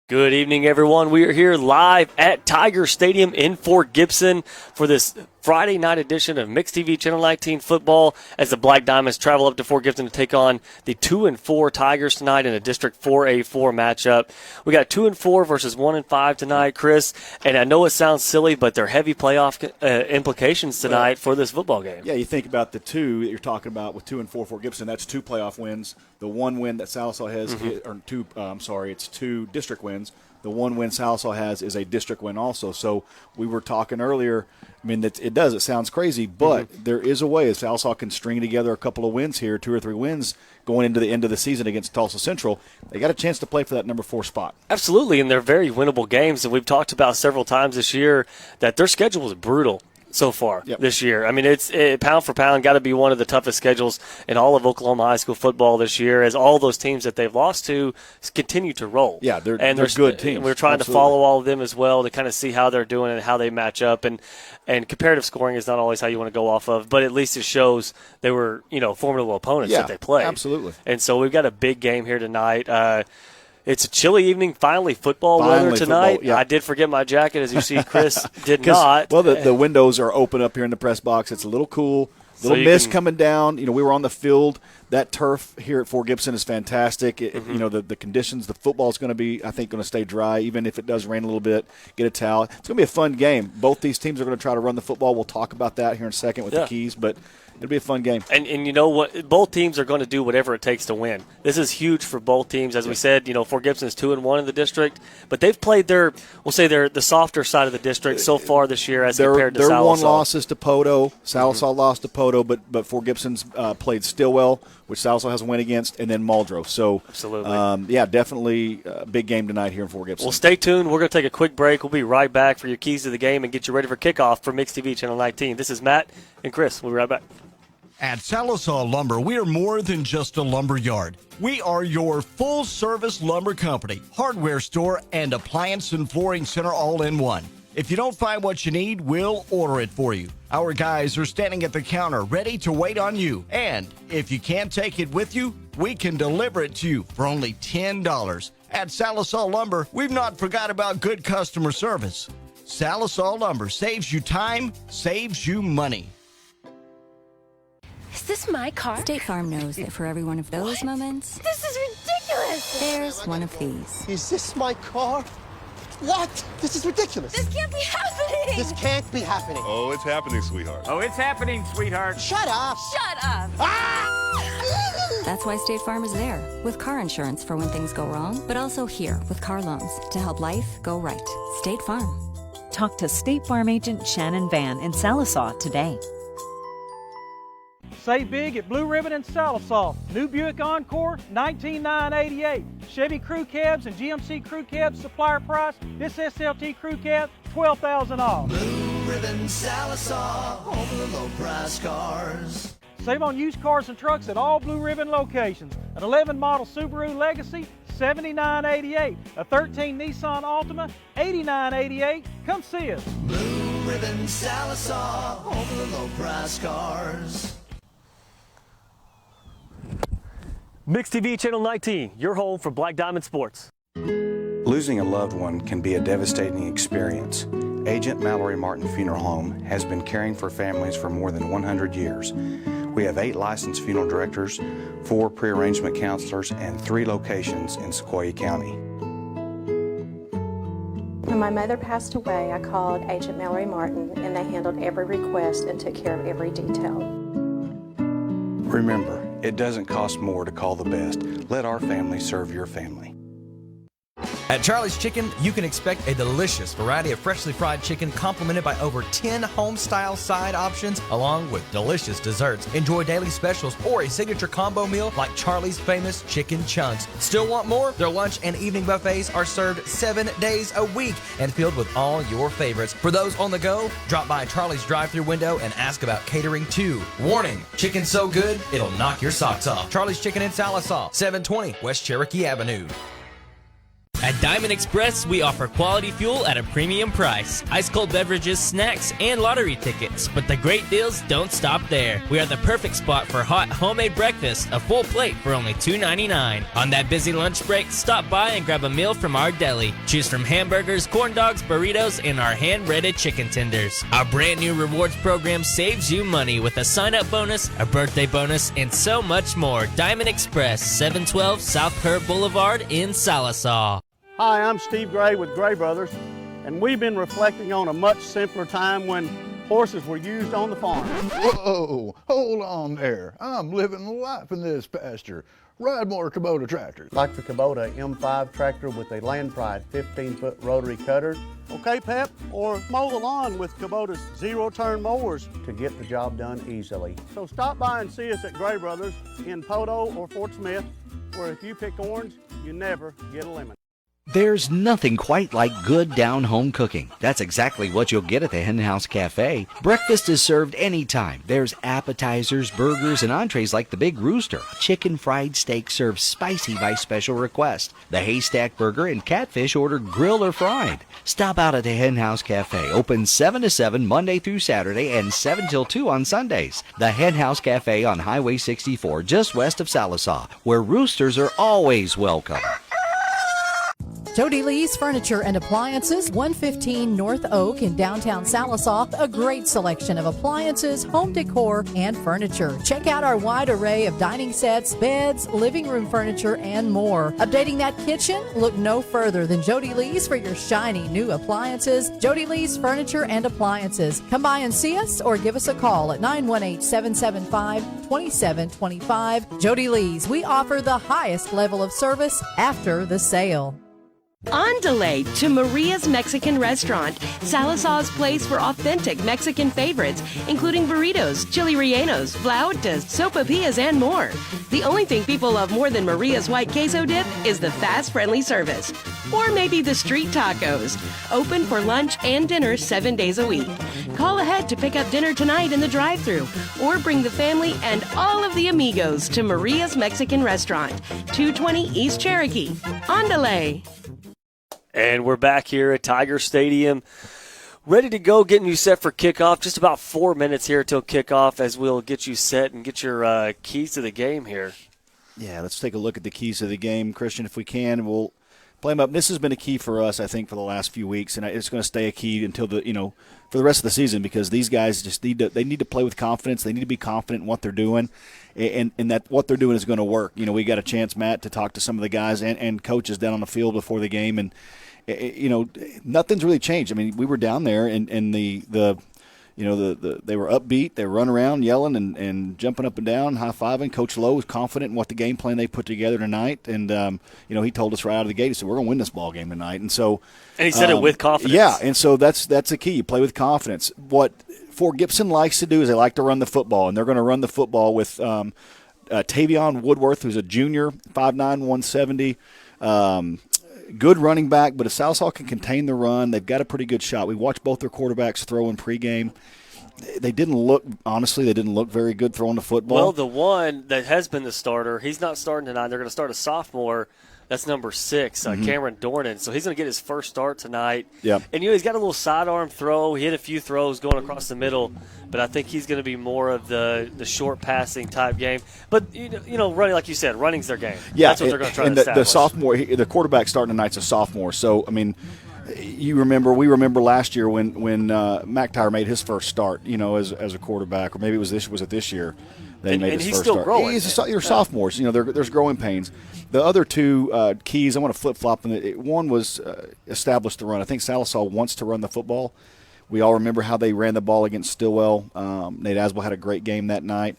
Good evening, everyone. We are here live at Tiger Stadium in Fort Gibson for this Friday night edition of Mixed TV Channel 19 football as the Black Diamonds travel up to Fort Gibson to take on the 2-4 Tigers tonight in a District 4A4 matchup. We got 2-4 versus 1-5 tonight, Chris. And I know it sounds silly, but there are heavy playoff implications tonight for this football game. Yeah, you think about the two that you're talking about with 2-4 Fort Gibson. That's two playoff wins. The one win that Sallisaw has, it's two district wins. The one win Sallisaw has is a district win also. So we were talking earlier. I mean, it sounds crazy, but there is a way. Sallisaw can string together a couple of wins here, 2 or 3 wins going into the end of the season against Tulsa Central. They got a chance to play for that number 4 spot. Absolutely, and they're very winnable games. And we've talked about several times this year that their schedule is brutal so far this year. I mean, it's pound for pound got to be one of the toughest schedules in all of Oklahoma high school football this year, as all those teams that they've lost to continue to roll. Yeah, they're good teams. And we're trying to follow all of them as well to kind of see how they're doing and how they match up. And comparative scoring is not always how you want to go off of, but at least it shows they were, formidable opponents that they played. Absolutely. And so we've got a big game here tonight. It's a chilly evening, finally football weather tonight. I did forget my jacket, as you see, Chris did not. Well, the windows are open up here in the press box. It's a little cool, little mist coming down. We were on the field. That turf here at Fort Gibson is fantastic. The conditions, the football is going to be, I think, going to stay dry, even if it does rain a little bit. Get a towel. It's going to be a fun game. Both these teams are going to try to run the football. We'll talk about that here in a second with the keys, but it'll be a fun game. And you know what? Both teams are going to do whatever it takes to win. This is huge for both teams. As we said, Fort Gibson is 2-1 in the district, but they've played the softer side of the district so far this year as compared to Sallisaw. Their one loss is to Poto. Sallisaw lost to Poto, but Fort Gibson's played Stillwell, which Sallisaw has a win against, and then Muldrow. So, absolutely. Definitely a big game tonight here in Fort Gibson. Well, stay tuned. We're going to take a quick break. We'll be right back for your keys to the game and get you ready for kickoff for Mixed TV Channel 19. This is Matt and Chris. We'll be right back. At Sallisaw Lumber, we are more than just a lumber yard. We are your full-service lumber company, hardware store, and appliance and flooring center all in one. If you don't find what you need, we'll order it for you. Our guys are standing at the counter ready to wait on you. And if you can't take it with you, we can deliver it to you for only $10. At Sallisaw Lumber, we've not forgot about good customer service. Sallisaw Lumber saves you time, saves you money. Is this my car? State Farm knows that for every one of those moments, This is ridiculous! there's one of these. Is this my car? What? This is ridiculous. This can't be happening! This can't be happening. Oh, it's happening, sweetheart. Oh, it's happening, sweetheart. Shut up. Shut up! That's why State Farm is there, with car insurance for when things go wrong, but also here with car loans to help life go right. State Farm. Talk to State Farm agent Shannon Van in Sallisaw today. Save big at Blue Ribbon and Sallisaw. New Buick Encore, $19,988. Chevy Crew Cabs and GMC Crew Cabs supplier price. This SLT Crew Cab, $12,000 off. Blue Ribbon Sallisaw, home of the low price cars. Save on used cars and trucks at all Blue Ribbon locations. An 11 model Subaru Legacy, $79.88. A 13 Nissan Altima, $89.88. Come see us. Blue Ribbon Sallisaw, home of the low price cars. Mixed TV Channel 19, your home for Black Diamond Sports. Losing a loved one can be a devastating experience. Agent Mallory Martin Funeral Home has been caring for families for more than 100 years. We have 8 licensed funeral directors, 4 pre-arrangement counselors, and 3 locations in Sequoyah County. When my mother passed away, I called Agent Mallory Martin, and they handled every request and took care of every detail. Remember, it doesn't cost more to call the best. Let our family serve your family. At Charlie's Chicken, you can expect a delicious variety of freshly fried chicken complemented by over 10 home-style side options along with delicious desserts. Enjoy daily specials or a signature combo meal like Charlie's famous chicken chunks. Still want more? Their lunch and evening buffets are served 7 days a week and filled with all your favorites. For those on the go, drop by Charlie's drive-thru window and ask about catering too. Warning, chicken's so good, it'll knock your socks off. Charlie's Chicken in Sallisaw, 720 West Cherokee Avenue. At Diamond Express, we offer quality fuel at a premium price, ice-cold beverages, snacks, and lottery tickets. But the great deals don't stop there. We are the perfect spot for hot homemade breakfast, a full plate for only $2.99. On that busy lunch break, stop by and grab a meal from our deli. Choose from hamburgers, corn dogs, burritos, and our hand-breaded chicken tenders. Our brand new rewards program saves you money with a sign-up bonus, a birthday bonus, and so much more. Diamond Express, 712 South Curve Boulevard in Sallisaw. Hi, I'm Steve Gray with Gray Brothers, and we've been reflecting on a much simpler time when horses were used on the farm. Whoa, hold on there. I'm living the life in this pasture. Ride more Kubota tractors. Like the Kubota M5 tractor with a Land Pride 15-foot rotary cutter. Okay, Pep? Or mow the lawn with Kubota's zero-turn mowers to get the job done easily. So stop by and see us at Gray Brothers in Poto or Fort Smith, where if you pick orange, you never get a lemon. There's nothing quite like good down-home cooking. That's exactly what you'll get at the Hen House Cafe. Breakfast is served anytime. There's appetizers, burgers, and entrees like the Big Rooster. Chicken fried steak served spicy by special request. The Haystack Burger and catfish ordered grilled or fried. Stop out at the Hen House Cafe. Open 7 to 7 Monday through Saturday and 7 till 2 on Sundays. The Hen House Cafe on Highway 64, just west of Sallisaw, where roosters are always welcome. Jody Lee's Furniture and Appliances, 115 North Oak in downtown Sallisaw. A great selection of appliances, home decor, and furniture. Check out our wide array of dining sets, beds, living room furniture, and more. Updating that kitchen? Look no further than Jody Lee's for your shiny new appliances. Jody Lee's Furniture and Appliances. Come by and see us or give us a call at 918-775-2725. Jody Lee's. We offer the highest level of service after the sale. On delay to Maria's Mexican Restaurant, Sallisaw's place for authentic Mexican favorites, including burritos, chili rellenos, flautas, sopapillas, and more. The only thing people love more than Maria's white queso dip is the fast, friendly service. Or maybe the street tacos. Open for lunch and dinner 7 days a week. Call ahead to pick up dinner tonight in the drive-thru, or bring the family and all of the amigos to Maria's Mexican Restaurant, 220 East Cherokee. On delay. And we're back here at Tiger Stadium, ready to go, getting you set for kickoff. Just about 4 minutes here till kickoff as we'll get you set and get your keys to the game here. Yeah, let's take a look at the keys to the game, Christian, if we can. We'll play them up. This has been a key for us, I think, for the last few weeks, and it's going to stay a key until for the rest of the season, because these guys just need to play with confidence. They need to be confident in what they're doing, and that what they're doing is going to work. We got a chance, Matt, to talk to some of the guys and coaches down on the field before the game, and nothing's really changed. I mean, we were down there, and they were upbeat. They were running around, yelling and jumping up and down, high-fiving. Coach Lowe was confident in what the game plan they put together tonight, and he told us right out of the gate, he said, we're going to win this ball game tonight. And so, and he said it with confidence. Yeah, and so that's the key. You play with confidence. What Fort Gibson likes to do is they like to run the football, and they're going to run the football with Tavion Woodworth, who's a junior, 5'9", 170. Good running back, but if Sallisaw can contain the run, they've got a pretty good shot. We watched both their quarterbacks throw in pregame. They didn't look very good throwing the football. Well, the one that has been the starter, he's not starting tonight. They're going to start a sophomore. That's number 6, Cameron Dornan. So he's going to get his first start tonight. Yep. And, he's got a little sidearm throw. He hit a few throws going across the middle, but I think he's going to be more of the short passing type game. But, running, like you said, running's their game. Yeah, that's what they're going to try to establish. The sophomore, the quarterback starting tonight's a sophomore. So, I mean, we remember last year when McTyer made his first start, as a quarterback, or maybe it was this year. They made his he's first still start. growing. You're sophomores. There's growing pains. The other two keys, I want to flip-flop them. One was establish the run. I think Sallisaw wants to run the football. We all remember how they ran the ball against Stillwell. Nate Aswell had a great game that night.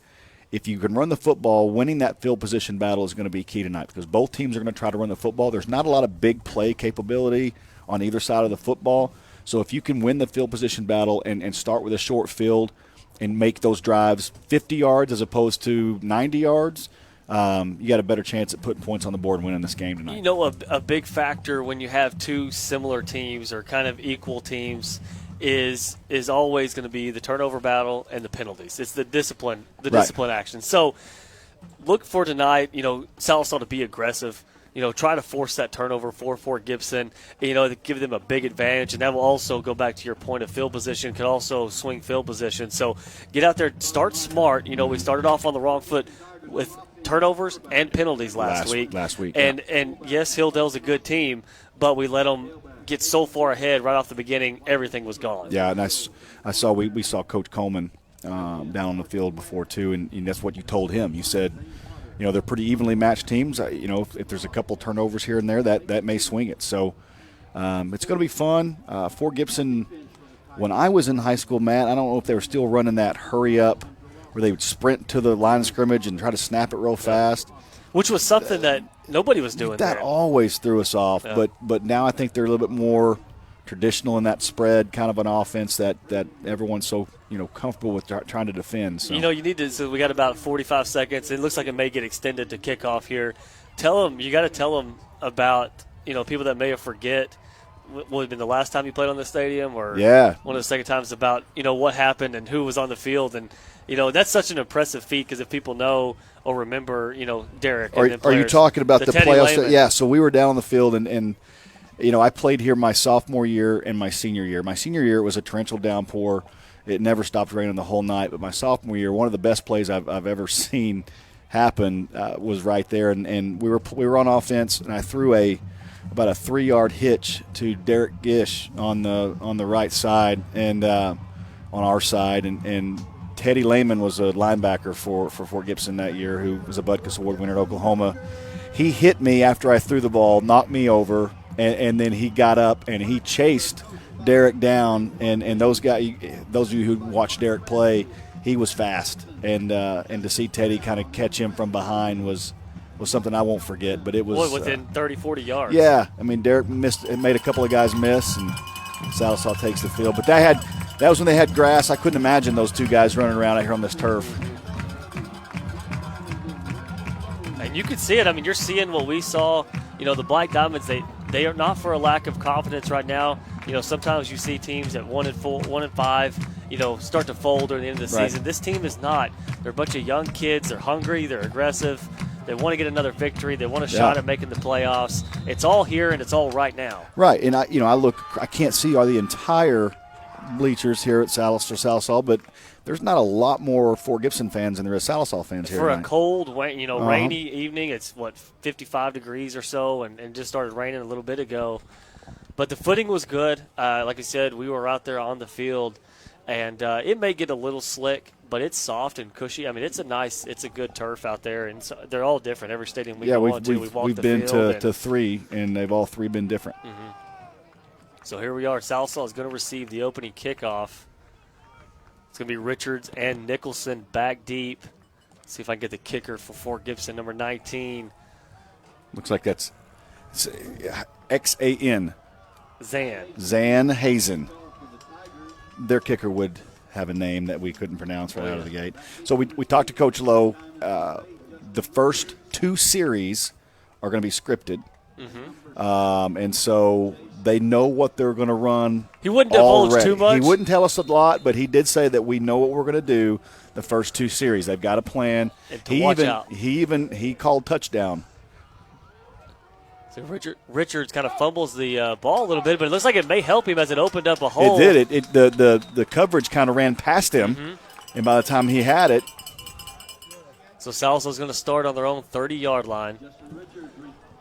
If you can run the football, winning that field position battle is going to be key tonight, because both teams are going to try to run the football. There's not a lot of big play capability on either side of the football. So if you can win the field position battle and start with a short field and make those drives 50 yards as opposed to 90 yards, you got a better chance at putting points on the board and winning this game tonight. A big factor when you have two similar teams or kind of equal teams is always going to be the turnover battle and the penalties. It's the discipline action. So look for tonight, Sallisaw to be aggressive. try to force that turnover for Gibson, to give them a big advantage. And that will also go back to your point of field position, could also swing field position. So get out there, start smart. We started off on the wrong foot with turnovers and penalties last week. And yes, Hilldale's a good team, but we let them get so far ahead right off the beginning, everything was gone. Yeah, and I saw we saw Coach Coleman down on the field before too, and that's what you told him. You said, they're pretty evenly matched teams. If there's a couple turnovers here and there, that may swing it. So it's going to be fun. For Gibson, when I was in high school, Matt, I don't know if they were still running that hurry up where they would sprint to the line of scrimmage and try to snap it real fast. Which was something that nobody was doing That there. always threw us off. Yeah. But now I think they're a little bit more traditional in that spread, kind of an offense that everyone's so comfortable with trying to defend. So. You need to. So we got about 45 seconds. It looks like it may get extended to kickoff here. You got to tell them about people that may have forget. What had been the last time you played on the stadium, or one of the second times, about what happened and who was on the field, and that's such an impressive feat, because if people know or remember, Derek. Are you talking about the playoffs? Lehman. So we were down on the field, and I played here my sophomore year and my senior year. My senior year, it was a torrential downpour. It never stopped raining the whole night. But my sophomore year, one of the best plays I've ever seen happen was right there, and we were on offense, and I threw about a 3-yard hitch to Derek Gish on the right side and on our side, and Teddy Lehman was a linebacker for Fort Gibson that year, who was a Butkus Award winner at Oklahoma. He hit me after I threw the ball, knocked me over, and then he got up and he chased Derek down. And those of you who watched Derek play, he was fast, and to see Teddy kind of catch him from behind was something I won't forget. But it was within 30, 40 yards. Yeah, I mean, Derek made a couple of guys miss, and Sallisaw takes the field. But that was when they had grass. I couldn't imagine those two guys running around out here on this turf. And you could see it. I mean, you're seeing what we saw. The Black Diamonds, they are not for a lack of confidence right now. Sometimes you see teams at 1-4, 1-5, start to fold during the end of the season. This team is not. They're a bunch of young kids. They're hungry. They're aggressive. They want to get another victory. They want a shot at making the playoffs. It's all here, and it's all right now. Right, and I can't see the entire bleachers here at Sallisaw, but there's not a lot more Fort Gibson fans than there is Sallisaw fans here for tonight. A cold, rainy evening. It's 55 degrees or so, and just started raining a little bit ago. But the footing was good. Like I said, we were out there on the field, and it may get a little slick, but it's soft and cushy. I mean, it's a good turf out there, and so they're all different. Every stadium we've been to 3, and they've all 3 been different. Mm-hmm. So here we are. Sallisaw is going to receive the opening kickoff. It's going to be Richards and Nicholson back deep. Let's see if I can get the kicker for Fort Gibson, number 19. Looks like that's Xan. Zan Hazen. Their kicker would have a name that we couldn't pronounce right out of the gate. So we talked to Coach Lowe. The first 2 series are going to be scripted. Mm-hmm. And so they know what they're going to run. He wouldn't divulge too much. He wouldn't tell us a lot, but he did say that we know what we're going to do the first 2 series. They've got a plan. And to watch out. He called touchdown. So Richards kind of fumbles the ball a little bit, but it looks like it may help him as it opened up a hole. It did. The coverage kind of ran past him, and by the time he had it. So Sallisaw's going to start on their own 30-yard line.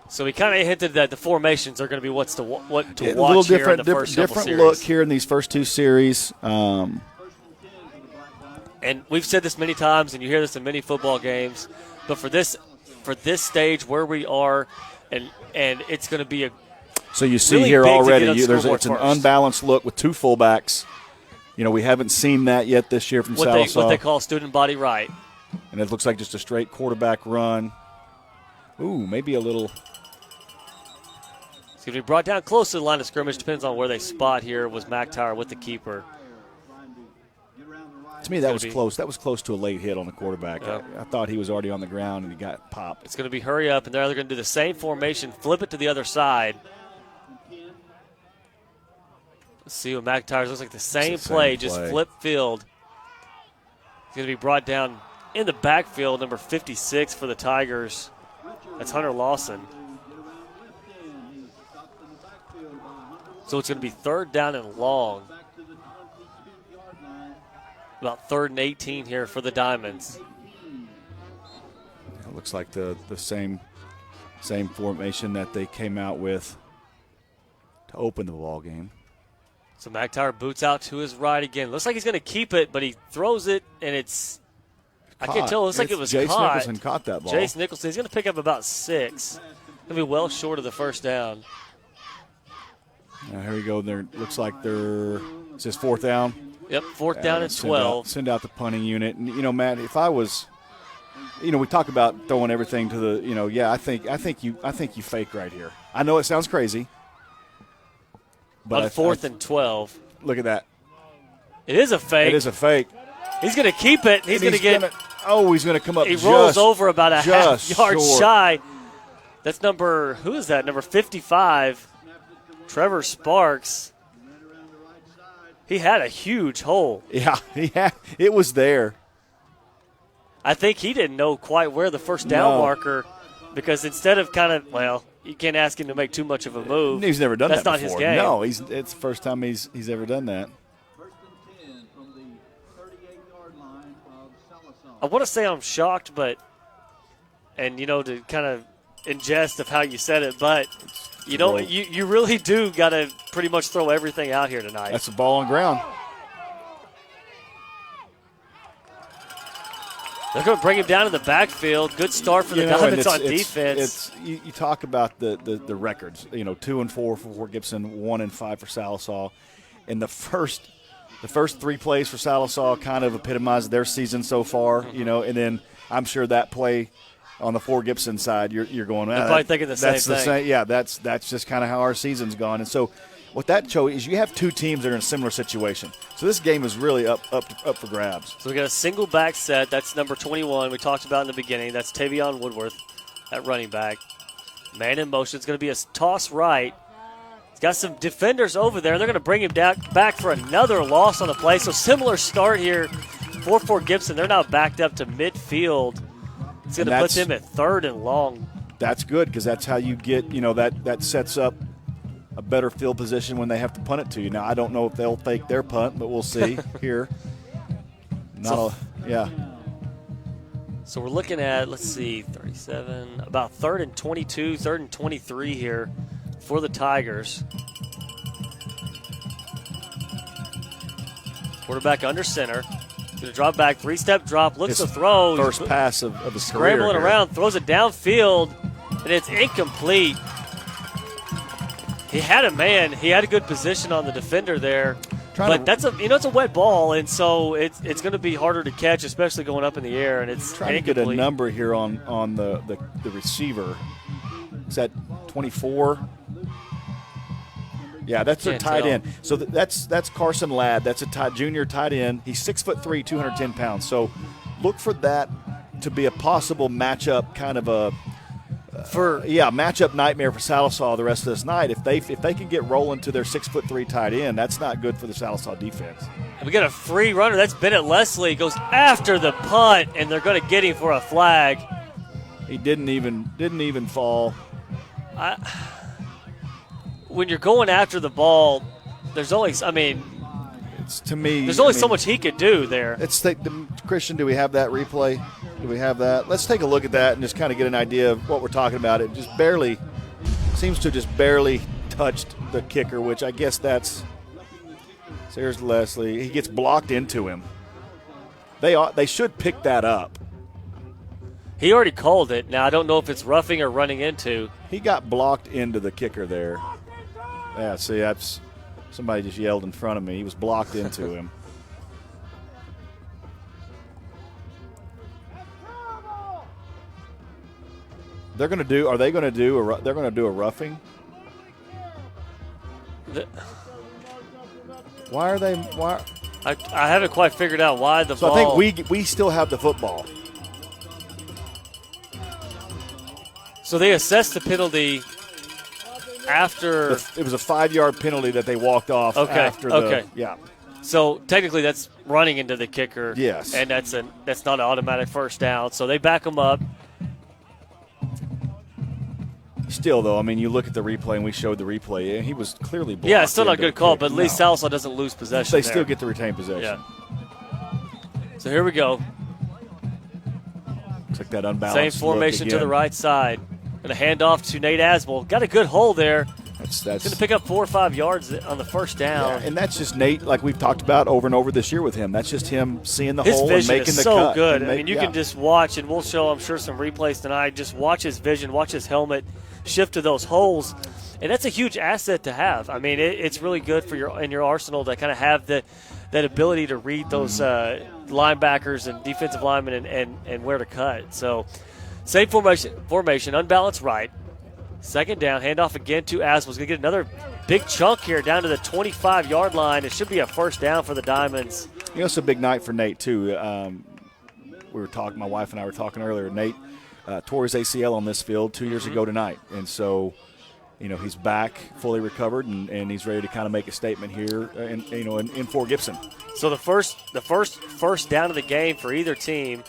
So we kind of hinted that the formations are going to be what to watch a little here different, in the first different series. look here in these first 2 series. And we've said this many times, and you hear this in many football games, but for this stage where we are, and it's going to be a so you see really here big already it's an unbalanced look with 2 fullbacks. We haven't seen that yet this year from Sallisaw. What they call student body right. And it looks like just a straight quarterback run. Ooh, maybe a little. It's going to be brought down close to the line of scrimmage. Depends on where they spot here. Was McTire with the keeper. To me, that was close. That was close to a late hit on the quarterback. Yeah. I thought he was already on the ground, and he got popped. It's going to be hurry up, and they're either going to do the same formation, flip it to the other side. Let's see what McTire looks like. The same play, just flip field. It's going to be brought down in the backfield, number 56 for the Tigers. That's Hunter Lawson. So it's going to be 3rd down and long. About 3rd and 18 here for the Diamonds. It looks like the same formation that they came out with to open the ball game. So McIntyre boots out to his right again. Looks like he's going to keep it, but he throws it, and it's – I can't tell. It looks like it was Jace caught. Nicholson caught that ball. Jace Nicholson. He's going to pick up about 6. Going to be well short of the first down. Now here we go. Looks like it's his 4th down. Yep, 4th down and 12. Send out the punting unit. And, Matt, if I was – we talk about throwing everything to the, I think you fake right here. I know it sounds crazy. But on 4th and 12. Look at that. It is a fake. It is a fake. He's going to keep it. He's going to get – he's going to come up He rolls over about a half yard short. shy. That's who is that? Number 55, Trevor Sparks. He had a huge hole. Yeah, it was there. I think he didn't know quite where the first down marker, because instead of you can't ask him to make too much of a move. He's never done that before. That's not his game. No, it's the first time he's ever done that. I want to say I'm shocked, to kind of ingest of how you said it, but you really do got to pretty much throw everything out here tonight. That's the ball on ground. They're going to bring him down in the backfield. Good start for the Diamonds on defense. You talk about the records. 2-4 for Fort Gibson, 1-5 for Sallisaw. And the first 3 plays for Sallisaw kind of epitomized their season so far. And then I'm sure that play on the Fort Gibson side, you're going. You're probably thinking the same thing. Yeah, that's just kind of how our season's gone. And so what that shows is you have 2 teams that are in a similar situation. So this game is really up for grabs. So we got a single back set. That's number 21 we talked about in the beginning. That's Tavion Woodworth at running back. Man in motion. It's going to be a toss right. He's got some defenders over there. They're going to bring him back for another loss on the play. So similar start here for Fort Gibson. They're now backed up to midfield. It's going to put them at 3rd and long. That's good because that's how you get, that sets up a better field position when they have to punt it to you. Now, I don't know if they'll fake their punt, but we'll see here. So we're looking at, 37, about 3rd and 22, 3rd and 23 here for the Tigers. Quarterback under center. Going to drop back, 3-step drop, looks to throw. First pass of his scrambling career around, throws it downfield, and it's incomplete. He had a man. He had a good position on the defender there. But that's it's a wet ball, and so it's going to be harder to catch, especially going up in the air. And it's trying to get a number here on the receiver. Is that 24? Yeah, that's their tight end. So that's Carson Ladd. That's a junior tight end. He's 6'3", 210 pounds. So look for that to be a possible matchup, kind of a matchup nightmare for Sallisaw the rest of this night. If they can get rolling to their 6'3" tight end, that's not good for the Sallisaw defense. And we got a free runner. That's Bennett Leslie. Goes after the punt, and they're going to get him for a flag. He didn't even fall. When you're going after the ball, there's only so much he could do there. Christian, do we have that replay? Do we have that? Let's take a look at that and just kind of get an idea of what we're talking about. It just seems to just barely touched the kicker, which I guess that's – so here's Leslie. He gets blocked into him. They should pick that up. He already called it. Now, I don't know if it's roughing or running into. He got blocked into the kicker there. Yeah, see, that's somebody just yelled in front of me. He was blocked into him. They're going to do a roughing? I haven't quite figured out why the ball. So I think we still have the football. So they assessed the penalty after. It was a 5-yard penalty that they walked off after yeah. So technically that's running into the kicker. Yes. And that's not an automatic first down. So they back them up. Still, though, I mean, you look at the replay, and we showed the replay, and he was clearly blocked. Yeah, it's still not a good call, but at no. least Sallisaw doesn't lose possession. They there. still get to retain possession. Yeah. So here we go. Looks like that unbalanced. Same formation to the right side. Going to hand off to Nate Asbel. Got a good hole there. That's going to pick up 4 or 5 yards on the first down. Yeah, and that's just Nate, like we've talked about over and over this year with him. That's just him seeing the His hole vision and making is the so cut. good. I mean, you can just watch, and we'll show, I'm sure, some replays tonight. Just watch his vision, watch his helmet shift to those holes, and that's a huge asset to have. I mean, it's really good for your arsenal to kind of have that ability to read those linebackers and defensive linemen and where to cut. So, same formation, unbalanced right. Second down, handoff again to Asbel's going to get another big chunk here down to the 25-yard line. It should be a first down for the Diamonds. You know, it's a big night for Nate, too. We were talking, my wife and I were talking earlier. Nate tore his ACL on this field 2 years ago tonight. And so, you know, he's back, fully recovered, and he's ready to kind of make a statement here in Fort Gibson. So the first down of the game for either team.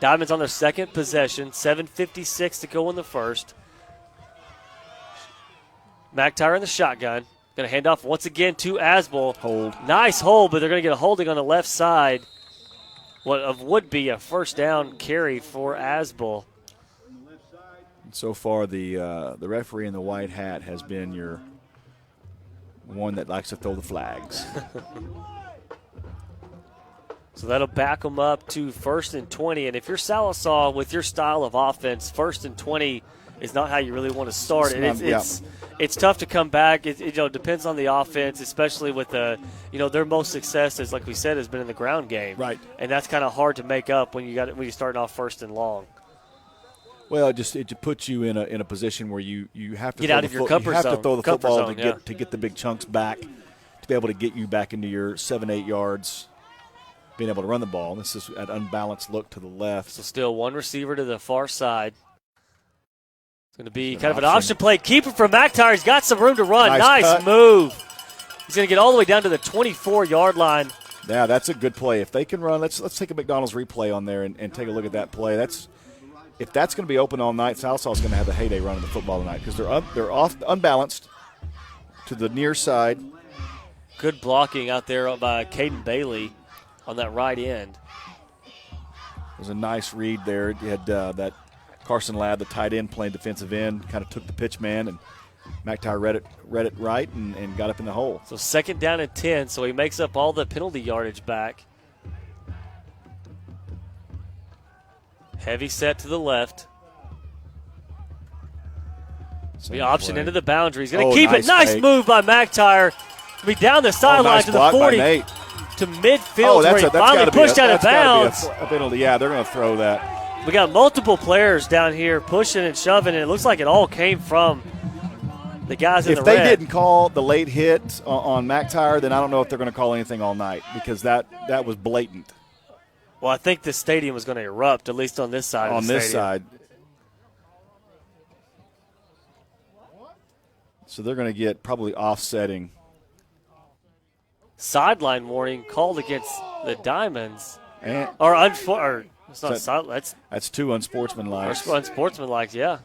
Diamonds on their second possession, 7:56 to go in the first. McTyer in the shotgun. Going to hand off once again to Asbel. Hold. Nice hold, but they're going to get a holding on the left side. What would be a first down carry for Asbel. So far, the referee in the white hat has been your one that likes to throw the flags. So that'll back them up to 1st and 20. And if you're Sallisaw with your style of offense, 1st and 20 is not how you really want to start it. It's tough to come back. It depends on the offense, especially with their most success is, like we said, has been in the ground game. Right. And that's kind of hard to make up when you're starting off 1st and long. Well, it just puts you in a position where you have to get out of your comfort zone. You have to throw the football zone, to get the big chunks back, to be able to get you back into your 7-8 yards, being able to run the ball. This is an unbalanced look to the left. So still one receiver to the far side. It's going to be kind of an option play. Keeper from McTyer. He's got some room to run. Nice move. He's going to get all the way down to the 24-yard line. Yeah, that's a good play. If they can run, let's take a McDonald's replay on there and take a look at that play. If that's going to be open all night, Sallisaw's going to have the heyday running the football tonight because they're off unbalanced to the near side. Good blocking out there by Caden Bailey on that right end. It was a nice read there. You had that Carson Ladd, the tight end, playing defensive end, kind of took the pitch man, and McTyer read it right and got up in the hole. So 2nd down and 10, so he makes up all the penalty yardage back. Heavy set to the left. The option into the boundary. He's going to keep it. Nice move by McTyer. Be down the sideline to the 40 to midfield where he finally pushed out of bounds. A penalty. Yeah, they're going to throw that. We got multiple players down here pushing and shoving, and it looks like it all came from the guys in the red. If they didn't call the late hit on McTyer, then I don't know if they're going to call anything all night because that was blatant. Well, I think the stadium was going to erupt, at least on this side of the stadium. On this side. So they're going to get probably offsetting. Sideline warning called against the Diamonds. That's too unsportsmanlike. Unsportsmanlike, yeah.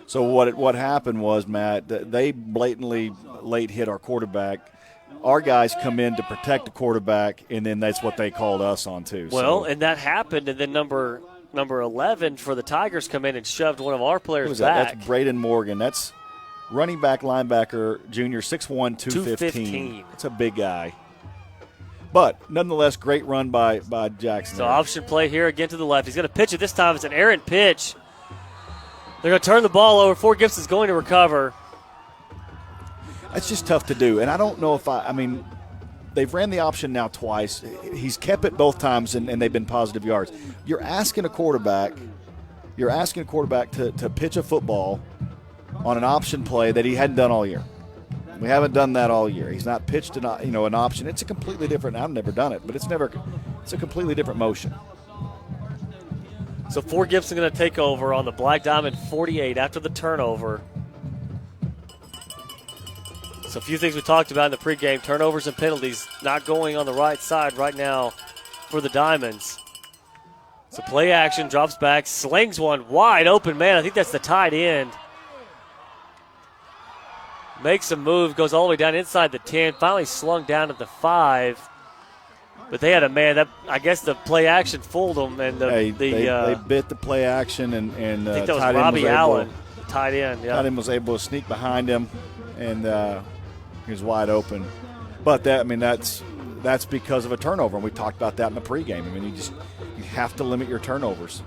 So what happened was, Matt, they blatantly late hit our quarterback. Our guys come in to protect the quarterback, and then that's what they called us on too. Well, and that happened, and then number 11 for the Tigers come in and shoved one of our players back. That's Braden Morgan. That's running back, linebacker, junior, 6'1", 215. It's a big guy. But nonetheless, great run by Jackson. So option play here again to the left. He's going to pitch it this time. It's an errant pitch. They're going to turn the ball over. Fort Gibson's going to recover. That's just tough to do. And I don't know if they've ran the option now twice. He's kept it both times, and they've been positive yards. You're asking a quarterback to pitch a football on an option play that he hadn't done all year. We haven't done that all year. He's not pitched an option. It's a completely different. I've never done it, but it's a completely different motion. So Fort Gibson going to take over on the Black Diamond 48 after the turnover. So a few things we talked about in the pregame: turnovers and penalties not going on the right side right now for the Diamonds. So So play action, drops back, slings one wide open, man. I think that's the tight end. Makes a move, goes all the way down inside the 10, finally slung down at the 5. But they had a man that I guess the play action fooled them, and they bit the play action, and I think that was Robbie Allen, tight end. Yeah, tight end was able to sneak behind him, and he was wide open. But that's because of a turnover, and we talked about that in the pregame. I mean, you have to limit your turnovers.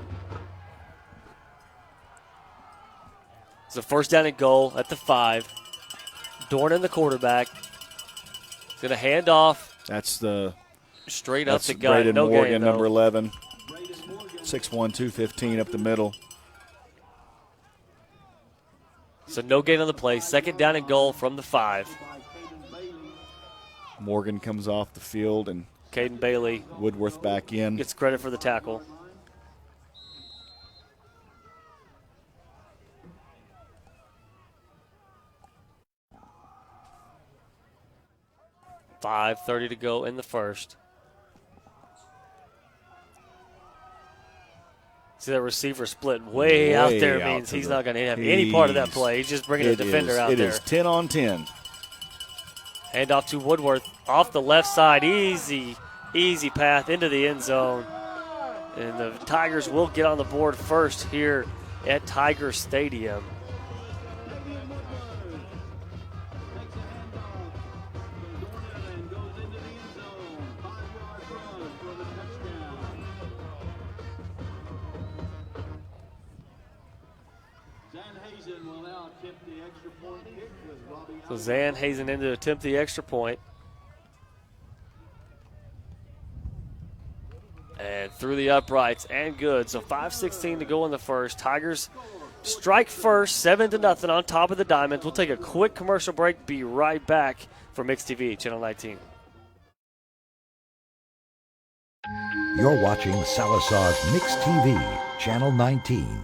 It's a first down and goal at the 5. Dornan, the quarterback, is going to hand off. That's straight up the gut. Braden No Morgan, gain, number 11. 6'1", 215 up the middle. So no gain on the play. Second down and goal from the 5. Morgan comes off the field, and Caden Bailey Woodworth back in. Gets credit for the tackle. .5:30 to go in the first. See that receiver split way out there means he's not going to have any part of that play. He's just bringing a defender out there. It is 10 on 10. Hand off to Woodworth off the left side. Easy path into the end zone. And the Tigers will get on the board first here at Tiger Stadium. So Zan Hazen in to attempt the extra point. And through the uprights and good. So 5:16 to go in the first. Tigers strike first, 7-0 on top of the Diamonds. We'll take a quick commercial break. Be right back for Mix TV, Channel 19. You're watching Sallisaw's Mix TV, Channel 19.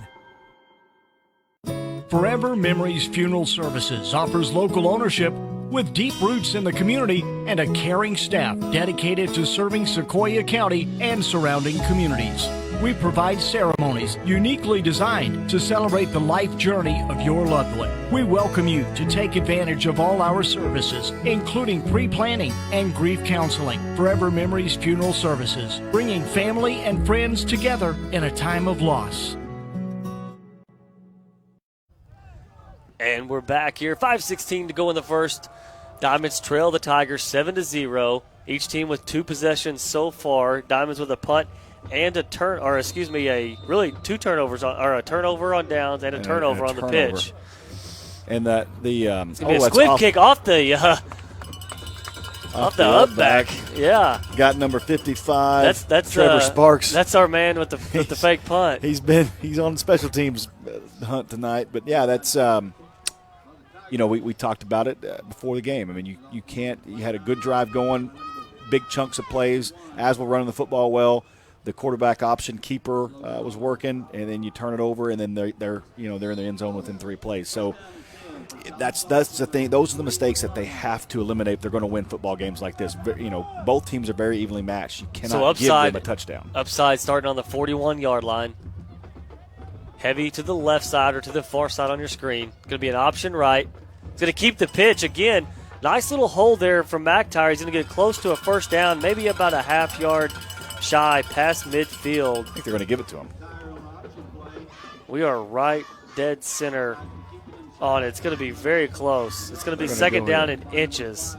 Forever Memories Funeral Services offers local ownership with deep roots in the community and a caring staff dedicated to serving Sequoyah County and surrounding communities. We provide ceremonies uniquely designed to celebrate the life journey of your loved one. We welcome you to take advantage of all our services, including pre-planning and grief counseling. Forever Memories Funeral Services, bringing family and friends together in a time of loss. And we're back here. 5:16 to go in the first. Diamonds trail the Tigers 7-0. Each team with 2 possessions so far. Diamonds with a punt and a two turnovers or a turnover on downs and a turnover on the pitch. And that it's gonna be a squib kick off the up back. Yeah. Got number 55. That's Trevor Sparks. That's our man with the fake punt. He's on special teams hunt tonight, but yeah, that's we talked about it before the game. I mean, you had a good drive going, big chunks of plays. As we're running the football well, the quarterback option keeper was working, and then you turn it over, and then they're in the end zone within 3 plays. So that's the thing. Those are the mistakes that they have to eliminate if they're going to win football games like this. Both teams are very evenly matched. You cannot give them a touchdown. Upside starting on the 41-yard line. Heavy to the left side or to the far side on your screen. Going to be an option right. It's going to keep the pitch again. Nice little hole there from McTire. He's going to get close to a first down, maybe about a half yard shy past midfield. I think they're going to give it to him. We are right dead center on it. It's going to be very close. It's going to be second down in inches.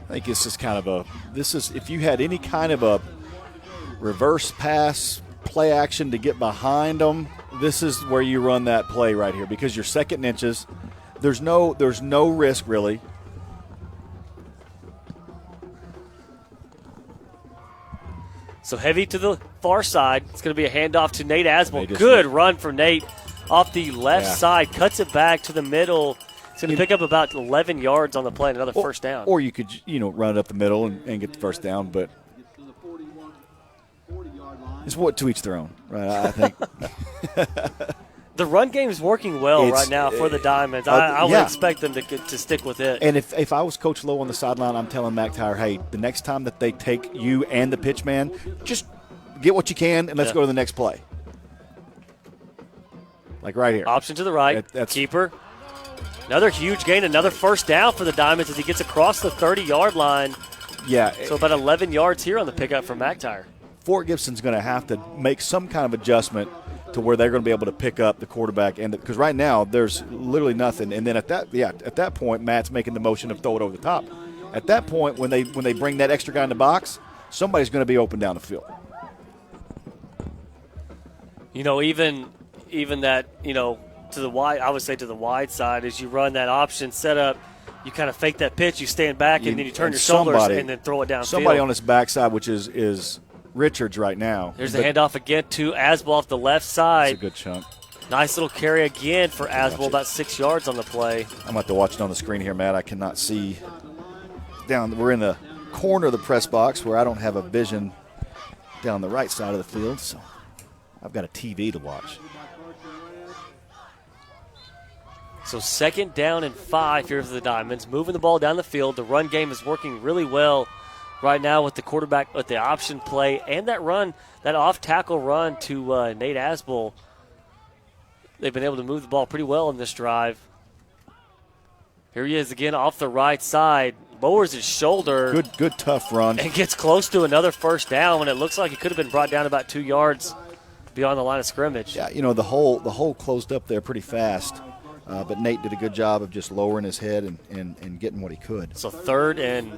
I think this is if you had any kind of a reverse pass play action to get behind them, this is where you run that play right here because you're second inches. There's no risk really. So heavy to the far side. It's going to be a handoff to Nate Asbel. Good run for Nate off the left side. Cuts it back to the middle. It's going to pick up about 11 yards on the play and another first down. Or you could run it up the middle and get the first down, but it's what to each their own, right? I think. The run game is working well right now for the Diamonds. I would expect them to stick with it. And if I was Coach Lowe on the sideline, I'm telling McTire, hey, the next time that they take you and the pitch man, just get what you can, and let's go to the next play. Like right here. Option to the right. That's keeper. Another huge gain, another first down for the Diamonds as he gets across the 30-yard line. Yeah. So about 11 yards here on the pickup from McIntyre. Fort Gibson's going to have to make some kind of adjustment to where they're going to be able to pick up the quarterback, and because right now there's literally nothing. And then at that point, Matt's making the motion of throw it over the top. At that point, when they bring that extra guy in the box, somebody's going to be open down the field. You know, even that, you know, to the wide, I would say to the wide side, as you run that option setup, you kind of fake that pitch, you stand back, and then you turn your shoulders and then throw it downfield. Somebody on this backside, which is Richards right now. There's the handoff again to Asbel off the left side. That's a good chunk. Nice little carry again for Asbel, about 6 yards on the play. I'm going to have to watch it on the screen here, Matt. I cannot see down. We're in the corner of the press box where I don't have a vision down the right side of the field, so I've got a TV to watch. So 2nd down and 5 here for the Diamonds. Moving the ball down the field. The run game is working really well right now with the quarterback, with the option play and that run, that off-tackle run to Nate Asbel. They've been able to move the ball pretty well in this drive. Here he is again off the right side. Lowers his shoulder. Good tough run. And gets close to another first down when it looks like it could have been brought down about 2 yards beyond the line of scrimmage. Yeah, you know, the hole closed up there pretty fast. But Nate did a good job of just lowering his head and getting what he could. So 3rd and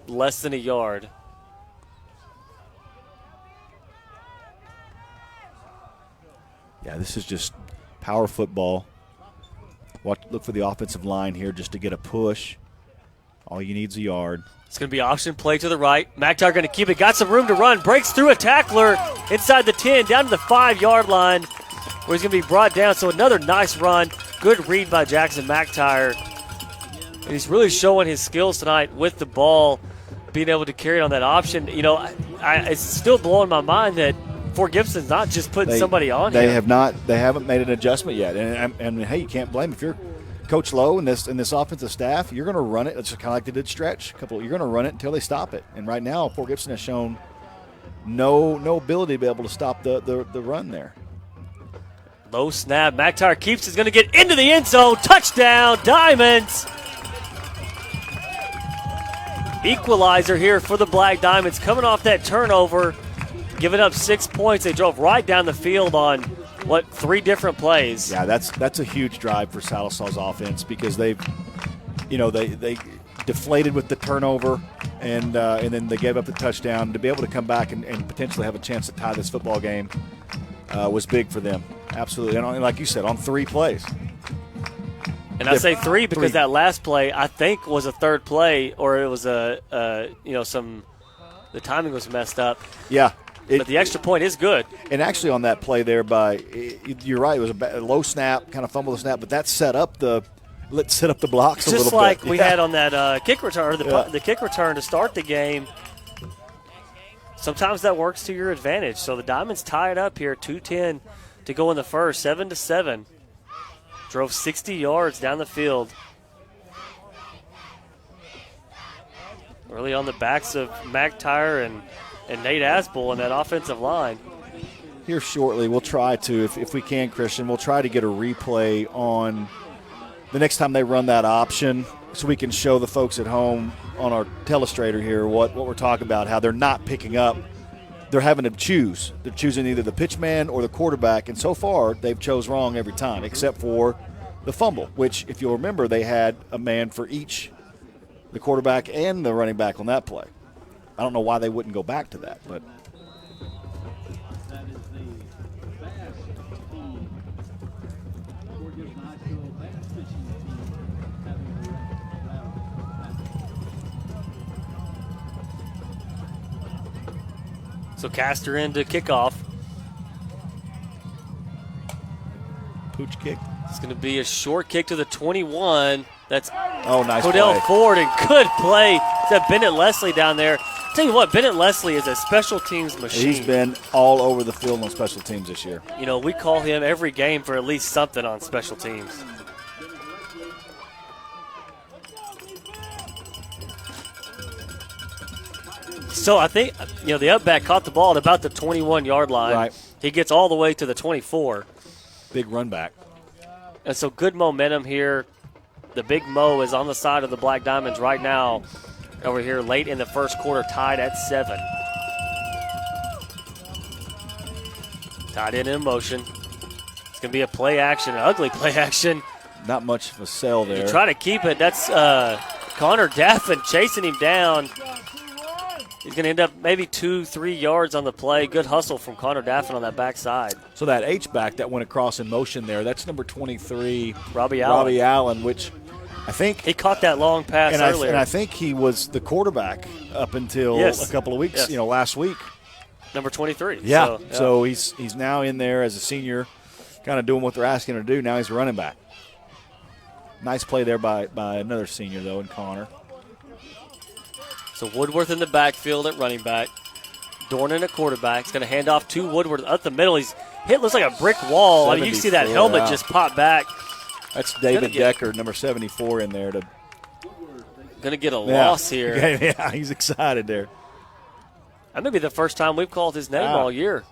less than a yard. Yeah, this is just power football. Look for the offensive line here just to get a push. All you need is a yard. It's going to be option play to the right. McIntyre going to keep it. Got some room to run. Breaks through a tackler inside the 10, down to the 5-yard line, where he's going to be brought down. So another nice run. Good read by Jackson McIntyre. And he's really showing his skills tonight with the ball, being able to carry it on that option. You know, it's still blowing my mind that Fort Gibson's not just putting somebody on They here. haven't made an adjustment yet. And hey, you can't blame if you're Coach Lowe and this offensive staff, you're going to run it. It's kind of like they did stretch. You're going to run it until they stop it. And right now, Fort Gibson has shown no ability to be able to stop the run there. Low snap. McIntyre keeps. Is going to get into the end zone. Touchdown, Diamonds. Equalizer here for the Black Diamonds. Coming off that turnover, giving up 6 points. They drove right down the field on 3 different plays. Yeah, that's a huge drive for Sallisaw's offense because they deflated with the turnover and then they gave up the touchdown. To be able to come back and potentially have a chance to tie this football game was big for them. Absolutely, and like you said, on 3 plays. And I say 3 because that last play I think was a 3rd play, or it was the timing was messed up. Yeah. But the extra point is good. And actually on that play there you're right, it was a low snap, kind of fumble the snap, but that set up the blocks a little bit. Just like we had on that kick return, the kick return to start the game. Sometimes that works to your advantage. So the Diamonds tie it up here, 2:10 to go in the first, 7-7. Drove 60 yards down the field. Really on the backs of McIntyre and Nate Asbel in that offensive line. Here shortly, we'll try to, if we can, Christian, we'll try to get a replay on the next time they run that option so we can show the folks at home on our telestrator here what we're talking about, how they're not picking up. They're having to choose. They're choosing either the pitchman or the quarterback, and so far they've chose wrong every time except for the fumble, which, if you'll remember, they had a man for each, the quarterback and the running back on that play. I don't know why they wouldn't go back to that, but so Castor into kickoff. Pooch kick. It's going to be a short kick to the 21. That's nice Cordell play. Ford, and good play. Is that Bennett Leslie down there? Tell you what, Bennett Leslie is a special teams machine. He's been all over the field on special teams this year. You know, we call him every game for at least something on special teams. So I think, the up back caught the ball at about the 21-yard line. Right. He gets all the way to the 24. Big run back. And so good momentum here. The Big Mo is on the side of the Black Diamonds right now over here late in the first quarter, tied at 7. Tied in motion. It's going to be a play action, an ugly play action. Not much of a sell there. You try to keep it. That's Connor Daffin chasing him down. He's going to end up maybe 2-3 yards on the play. Good hustle from Connor Daffin on that backside. So that H-back that went across in motion there, that's number 23, Robbie Allen, which I think he caught that long pass earlier. And I think he was the quarterback up until a couple of weeks, last week. Number 23. Yeah. So he's now in there as a senior, kind of doing what they're asking him to do. Now he's a running back. Nice play there by another senior, though, in Connor. So Woodworth in the backfield at running back. Dornan at quarterback. He's going to hand off to Woodworth up the middle. He's hit, looks like a brick wall. I mean, you can see that helmet just pop back. That's David Decker, number 74, in there. Going to get a loss here. Yeah, he's excited there. That may be the first time we've called his name all year.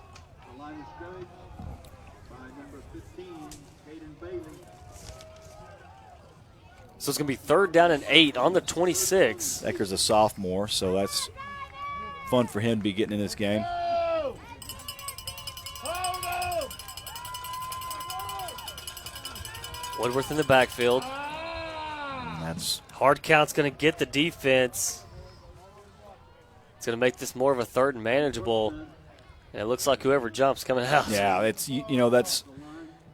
So it's going to be 3rd down and 8 on the 26. Decker's a sophomore, so that's fun for him to be getting in this game. Woodworth in the backfield. That's hard count's going to get the defense. It's going to make this more of a 3rd and manageable. And it looks like whoever jumps coming out. Yeah, it's that's.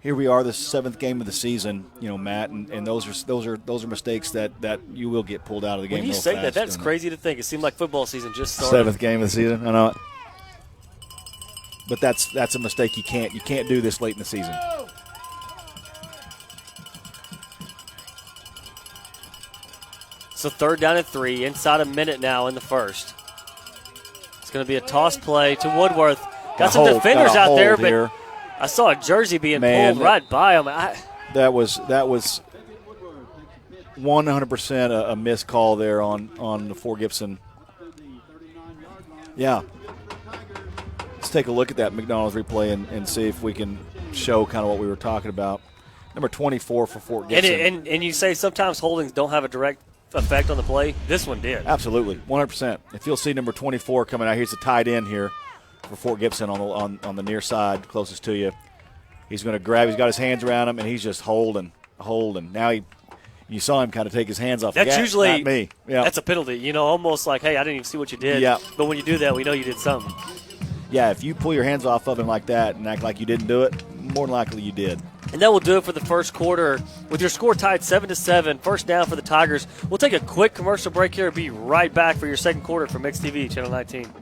Here we are, the 7th game of the season, Matt, and those are mistakes that you will get pulled out of the game. When you say that, that's crazy to think. It seemed like football season just started. 7th game of the season, I know it. But that's a mistake you can't do this late in the season. So 3rd down and 3, inside a minute now in the first. It's going to be a toss play to Woodworth. Got some defenders out there, but I saw a jersey being pulled right by him. That was 100% a missed call there on the Fort Gibson. Yeah. Let's take a look at that McDonald's replay and see if we can show kind of what we were talking about. Number 24 for Fort Gibson. And you say sometimes holdings don't have a direct effect on the play. This one did. Absolutely, 100%. If you'll see number 24 coming out, here's the tight end here for Fort Gibson on the near side, closest to you. He's going to grab. He's got his hands around him, and he's just holding. Now you saw him kind of take his hands off. That's usually not me. Yeah, that's a penalty. Almost like, hey, I didn't even see what you did. Yeah. But when you do that, we know you did something. Yeah, if you pull your hands off of him like that and act like you didn't do it, more than likely you did. And that will do it for the first quarter. With your score tied 7-7, first down for the Tigers. We'll take a quick commercial break here and be right back for your second quarter from Mix TV, Channel 19.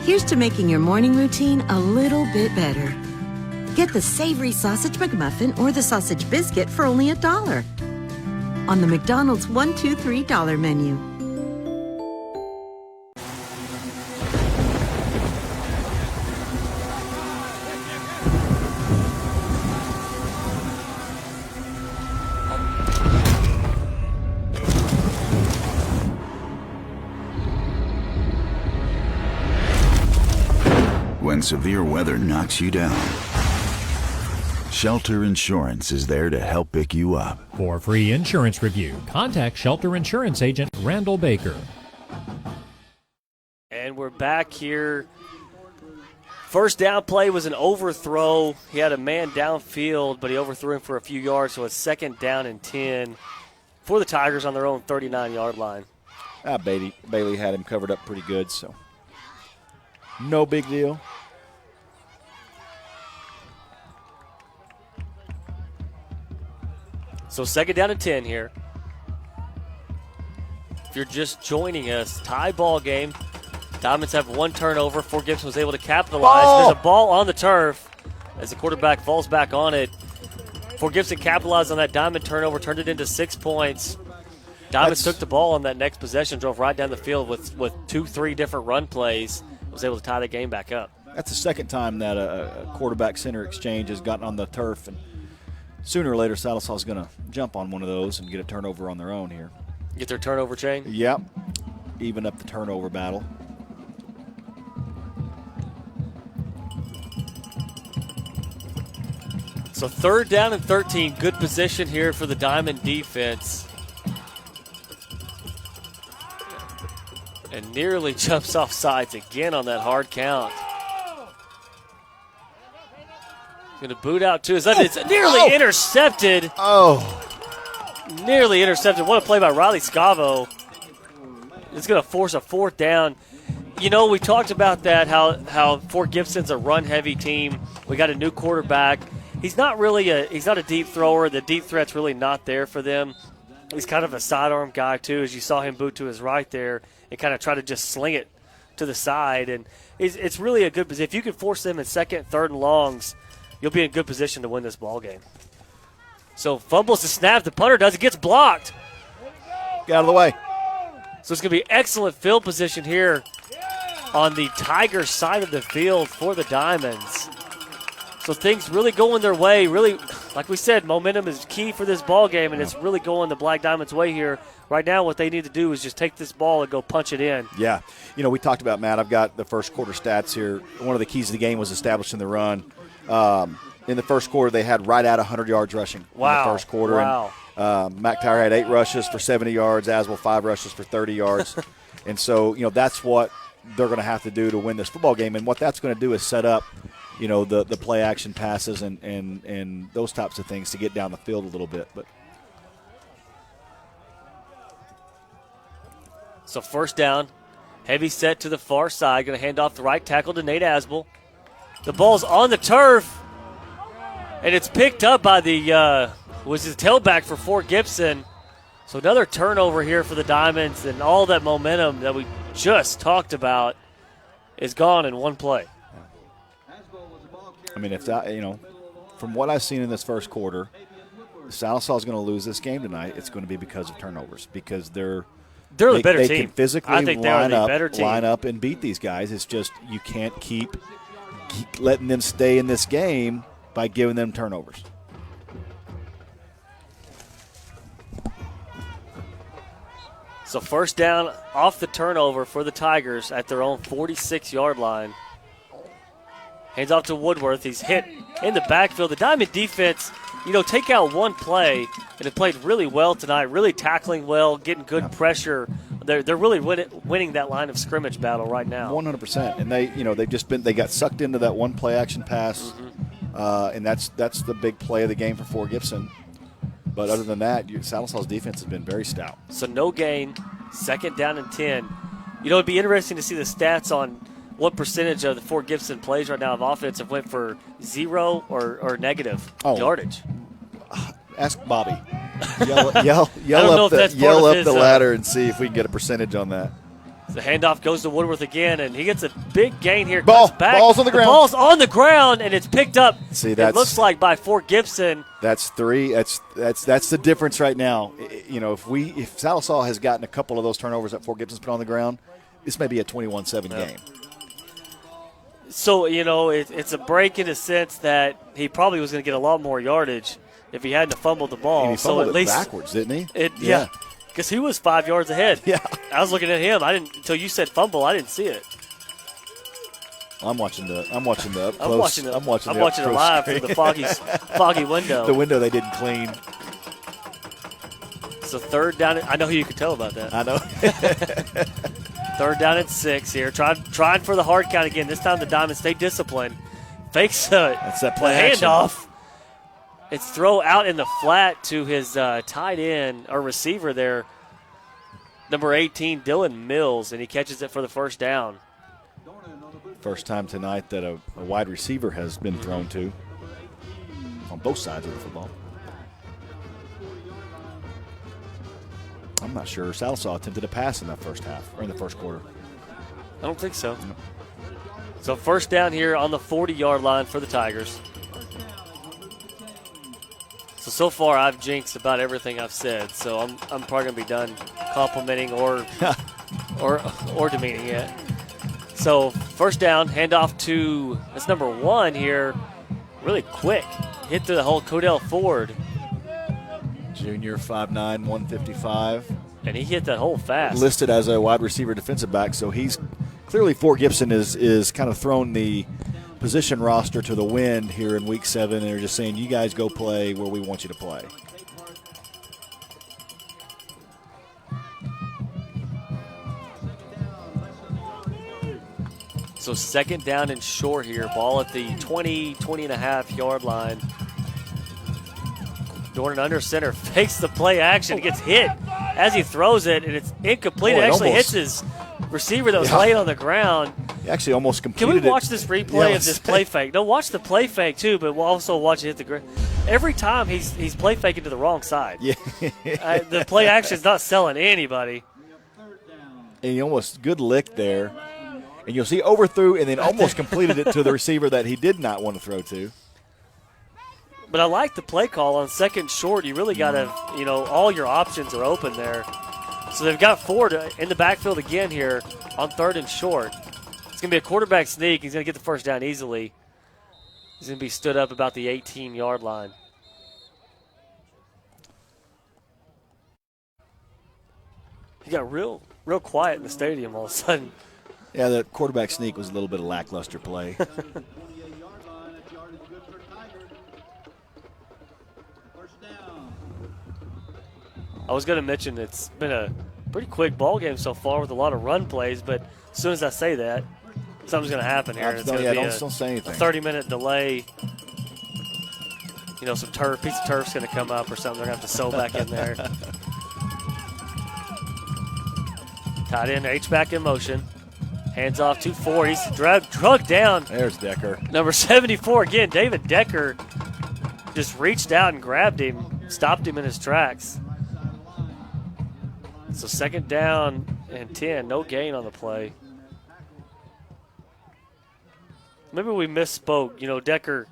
Here's to making your morning routine a little bit better. Get the savory sausage McMuffin or the sausage biscuit for only $1 on the McDonald's $1, $2, $3 menu. When severe weather knocks you down, Shelter Insurance is there to help pick you up. For a free insurance review, contact Shelter Insurance Agent Randall Baker. And we're back here. First down play was an overthrow. He had a man downfield, but he overthrew him for a few yards, so it's 2nd down and 10 for the Tigers on their own 39-yard line. Bailey had him covered up pretty good, so no big deal. So 2nd down and 10 here. If you're just joining us, tie ball game. Diamonds have 1 turnover. Fort Gibson was able to capitalize. There's a ball on the turf as the quarterback falls back on it. Fort Gibson capitalized on that Diamond turnover, turned it into 6 points. Diamonds took the ball on that next possession, drove right down the field with 2-3 different run plays, was able to tie the game back up. That's the second time that a quarterback center exchange has gotten on the turf, and sooner or later Sallisaw is going to jump on one of those and get a turnover on their own here. Get their turnover chain? Yep. Even up the turnover battle. So 3rd down and 13, good position here for the Diamond defense. And nearly jumps off sides again on that hard count. Going to boot out to his left. It's nearly intercepted. Nearly intercepted. What a play by Riley Scavo. It's going to force a 4th down. You know, we talked about that, how Fort Gibson's a run-heavy team. We got a new quarterback. He's not a deep thrower. The deep threat's really not there for them. He's kind of a sidearm guy, too, as you saw him boot to his right there and kind of try to just sling it to the side. And it's really a good position. If you can force them in 2nd, 3rd, and longs, you'll be in good position to win this ball game. So fumbles the snap. The punter does. It gets blocked. Get out of the way. So it's going to be excellent field position here on the Tiger side of the field for the Diamonds. So things really going their way. Really, like we said, momentum is key for this ball game, and it's really going the Black Diamonds' way here. Right now, what they need to do is just take this ball and go punch it in. Yeah. You know, we talked about, Matt, I've got the first quarter stats here. One of the keys of the game was establishing the run. In the first quarter, they had right at 100 yards rushing in the first quarter. Wow. And McTire had 8 rushes for 70 yards, Aswell 5 rushes for 30 yards. And so, you know, that's what they're going to have to do to win this football game. And what that's going to do is set up, you know, the play action passes and those types of things to get down the field a little bit. But so 1st down, heavy set to the far side, going to hand off the right tackle to Nate Asbel. The ball's on the turf, and it's picked up by the tailback for Fort Gibson. So another turnover here for the Diamonds, and all that momentum that we just talked about is gone in one play. I mean, if that, you know, from what I've seen in this first quarter, Sallisaw is going to lose this game tonight. It's going to be because of turnovers, because they're the better team. They can physically I think they're the better team. Line up and beat these guys. It's just you can't keep letting them stay in this game by giving them turnovers. So 1st down off the turnover for the Tigers at their own 46-yard line. Hands off to Woodworth. He's hit in the backfield. The Diamond defense, you know, take out one play, and it played really well tonight, really tackling well, getting good pressure. They're really winning that line of scrimmage battle right now. 100%. And they got sucked into that one play action pass, and that's the big play of the game for Fort Gibson. But other than that, Sallisaw's defense has been very stout. So no gain, 2nd down and 10. You know, it'd be interesting to see the stats on what percentage of the Fort Gibson plays right now of offense have went for 0 or negative yardage. Ask Bobby. Yell up the ladder and see if we can get a percentage on that. The handoff goes to Woodworth again, and he gets a big gain here. Ball's on the ground. The ball's on the ground, and it's picked up. See, it looks like by Fort Gibson. That's 3. That's the difference right now. You know, if Sallisaw has gotten a couple of those turnovers that Fort Gibson's put on the ground, this may be a 21-7 game. So, you know, it's a break in a sense that he probably was going to get a lot more yardage if he hadn't fumbled the ball. And he fumbled so at least backwards, didn't he? Yeah. Because he was 5 yards ahead. Yeah. I was looking at him. Until you said fumble, I didn't see it. I'm watching the up close. I'm watching it live through the foggy window. The window they didn't clean. So 3rd down. I know who you could tell about that. I know. 3rd down and 6 here. Trying for the hard count again. This time the Diamonds stay disciplined. Fakes that's that play handoff. It's throw out in the flat to his tight end or receiver there, number 18, Dylan Mills, and he catches it for the 1st down. First time tonight that a wide receiver has been thrown to on both sides of the football. I'm not sure Sallisaw attempted a pass in that first half or in the first quarter. I don't think so. No. So 1st down here on the 40-yard line for the Tigers. So So far I've jinxed about everything I've said, so I'm probably going to be done complimenting or demeaning it. So first down, handoff to, that's number 1 here, really quick. Hit the whole Codell Ford. Junior, 5'9", 155. And he hit that hole fast. Listed as a wide receiver defensive back, so he's clearly Fort Gibson is kind of thrown the position roster to the wind here in week 7, and they're just saying, you guys go play where we want you to play. So second down and short here. Ball at the 20.5 yard line. Dornan under center, fakes the play action, gets hit as he throws it, and it's incomplete. It actually hits his receiver that was laying on the ground. He actually almost completed it. Can we watch this replay of this play fake? No, watch the play fake too, but we'll also watch it hit the ground. Every time he's play faking to the wrong side. Yeah. The play action is not selling anybody. And he almost good lick there. And you'll see overthrew and then almost completed it to the receiver that he did not want to throw to. But I like the play call on second short. You really got to, all your options are open there. So they've got Ford in the backfield again here on third and short. It's going to be a quarterback sneak. He's going to get the first down easily. He's going to be stood up about the 18-yard line. He got real quiet in the stadium all of a sudden. Yeah, the quarterback sneak was a little bit of lackluster play. I was going to mention it's been a pretty quick ball game so far with a lot of run plays, but as soon as I say that, something's going to happen here. It's going to be don't say anything. A 30-minute delay. Some piece of turf's going to come up or something. They're going to have to sew back in there. Tight end, H-back in motion. Hands off to Ford. He's drugged down. There's Decker. Number 74 again. David Decker just reached out and grabbed him, stopped him in his tracks. So second down and 10. No gain on the play. Maybe we misspoke. Decker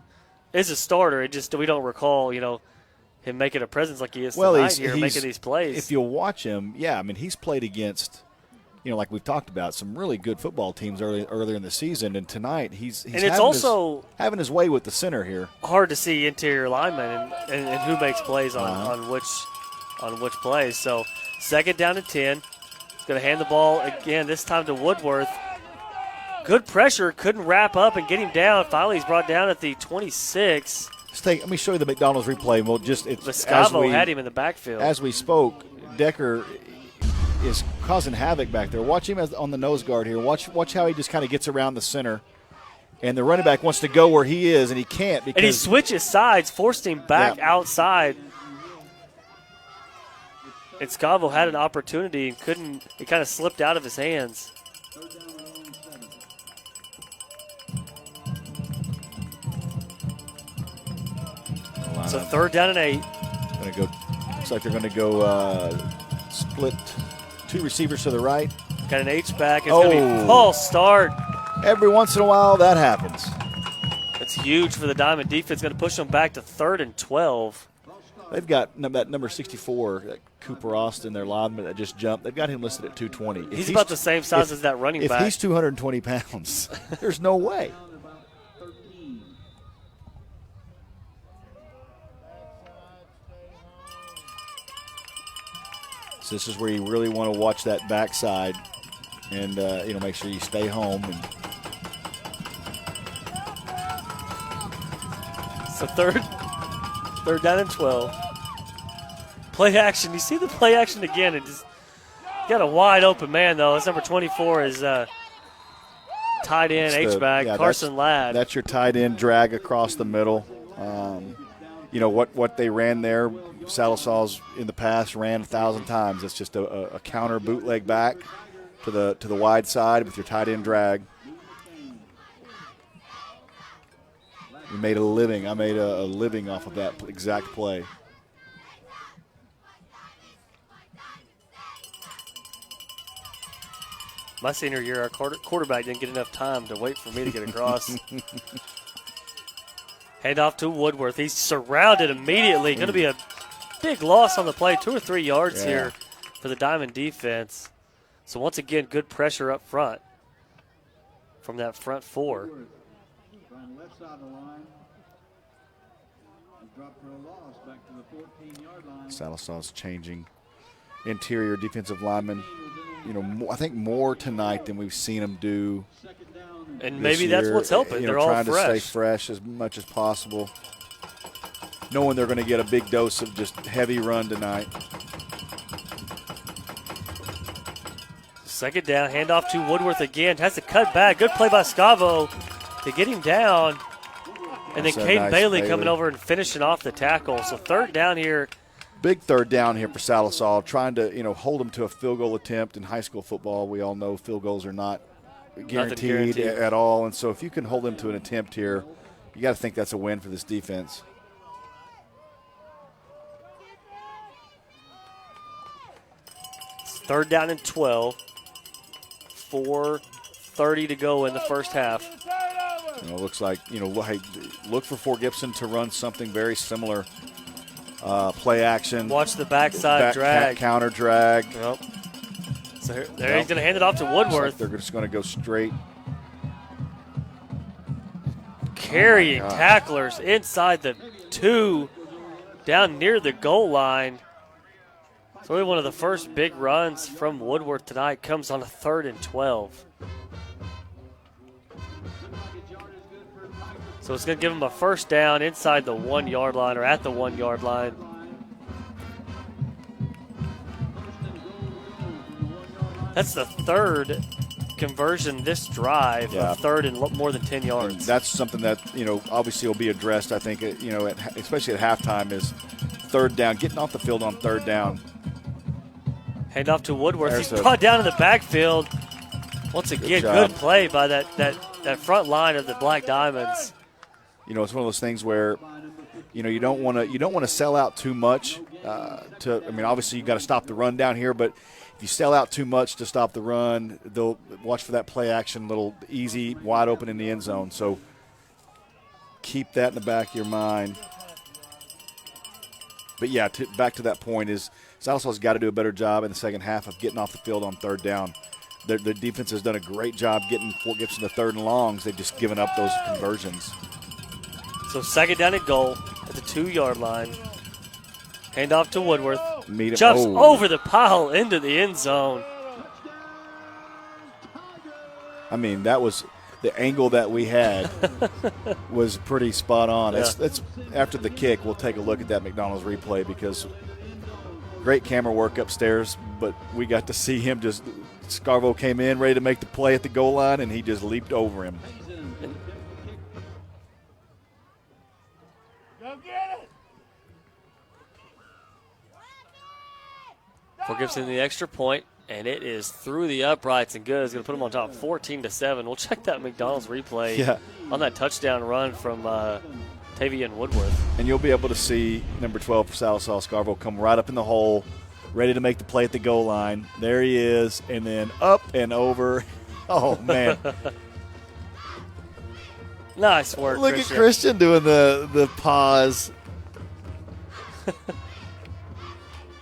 is a starter. It just we don't recall, him making a presence like he is tonight here, making these plays. If you'll watch him, he's played against, like we've talked about, some really good football teams earlier in the season, and tonight he's having his way with the center here. Hard to see interior linemen and who makes plays on which plays. So second down and 10. He's going to hand the ball again, this time to Woodworth. Good pressure, couldn't wrap up and get him down. Finally, he's brought down at the 26. Let me show you the McDonald's replay. Vescavo had him in the backfield. As we spoke, Decker is causing havoc back there. Watch him on the nose guard here. Watch how he just kind of gets around the center. And the running back wants to go where he is, and he can't. And he switches sides, forced him back outside. And Scavo had an opportunity and couldn't. It kind of slipped out of his hands. So third down and 8. Looks like they're going to go split two receivers to the right. Got an H-back. It's going to be false start. Every once in a while, that happens. That's huge for the Diamond defense. Going to push them back to third and 12. They've got that number 64, Cooper Austin, their lineman that just jumped. They've got him listed at 220. He's about the same size as that running back. If he's 220 pounds, there's no way. So this is where you really want to watch that backside and, make sure you stay home. So third down and 12. Play action. You see the play action again. It just got a wide open man, though. That's number 24 is tight end, H-back, Carson Ladd. That's your tight end drag across the middle. What they ran there, Sallisaw's in the past ran 1,000 times. It's just a counter bootleg back to the wide side with your tight end drag. We made a living. I made a living off of that exact play. My senior year, our quarterback didn't get enough time to wait for me to get across. Hand off to Woodworth. He's surrounded immediately. Going to be a big loss on the play, 2 or 3 yards here for the Diamond defense. So once again, good pressure up front from that front four. Left side of the line. Dropped for a loss back to the 14-yard line. Sallisaw's changing interior defensive linemen. I think more tonight than we've seen them do. And maybe that's what's helping. They're all trying fresh. to stay fresh as much as possible, knowing they're going to get a big dose of just heavy run tonight. Second down, handoff to Woodworth again. Has to cut back. Good play by Scavo to get him down. And then Caden Bailey coming over and finishing off the tackle. So third down here. Big third down here for Sallisaw, trying to hold them to a field goal attempt. In high school football, we all know field goals are not guaranteed at all. And so if you can hold them to an attempt here, you got to think that's a win for this defense. It's third down and 12. 4:30 to go in the first half. It looks like, look for Fort Gibson to run something very similar. Play action. Watch the backside drag. Counter drag. Yep. So he's going to hand it off to Woodworth. Like they're just going to go straight. Carrying tacklers inside the 2, down near the goal line. So really one of the first big runs from Woodworth tonight comes on a 3rd and 12. So it's going to give him a first down inside the 1-yard line or at the 1-yard line. That's the third conversion this drive, a third and more than 10 yards. And that's something that, obviously will be addressed, I think, especially at halftime, is third down, getting off the field on third down. Hand off to Woodworth. He's brought down in the backfield. Once again, good play by that front line of the Black Diamonds. It's one of those things where, you don't want to sell out too much. Obviously you got to stop the run down here, but if you sell out too much to stop the run, they'll watch for that play action, little easy, wide open in the end zone. So keep that in the back of your mind. But yeah, back to that point is Sallisaw's got to do a better job in the second half of getting off the field on third down. The defense has done a great job getting Fort Gibson to third and longs. They've just given up those conversions. So second down and goal at the 2-yard line. Hand off to Woodworth. Jumps over the pile into the end zone. That was the angle that we had was pretty spot on. Yeah. It's after the kick, we'll take a look at that McDonald's replay because great camera work upstairs, but we got to see him just – Scarvo came in ready to make the play at the goal line, and he just leaped over him. Fort Gibson the extra point, and it is through the uprights and good. It's going to put them on top 14-7. We'll check that McDonald's replay on that touchdown run from Tavian Woodworth. And you'll be able to see number 12 for Sallisaw, Scarvo, come right up in the hole, ready to make the play at the goal line. There he is, and then up and over. Oh, man. Nice work, Look Christian. at Christian doing the pause.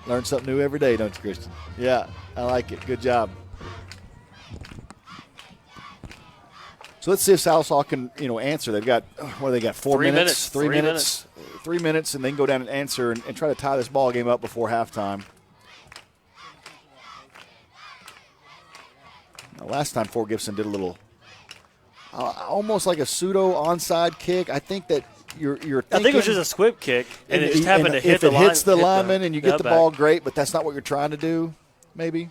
Learn something new every day, don't you, Christian? Yeah, I like it. Good job. So let's see if Sallisaw can, answer. They've got, 4 minutes? 3 minutes. 3 minutes, and they can go down and answer and try to tie this ball game up before halftime. Now, last time Fort Gibson did a little, almost like a pseudo onside kick. I think that you're thinking. I think it was just a squib kick, and it just happened to hit the line. If it hits the lineman and you get the ball, great, but that's not what you're trying to do, maybe.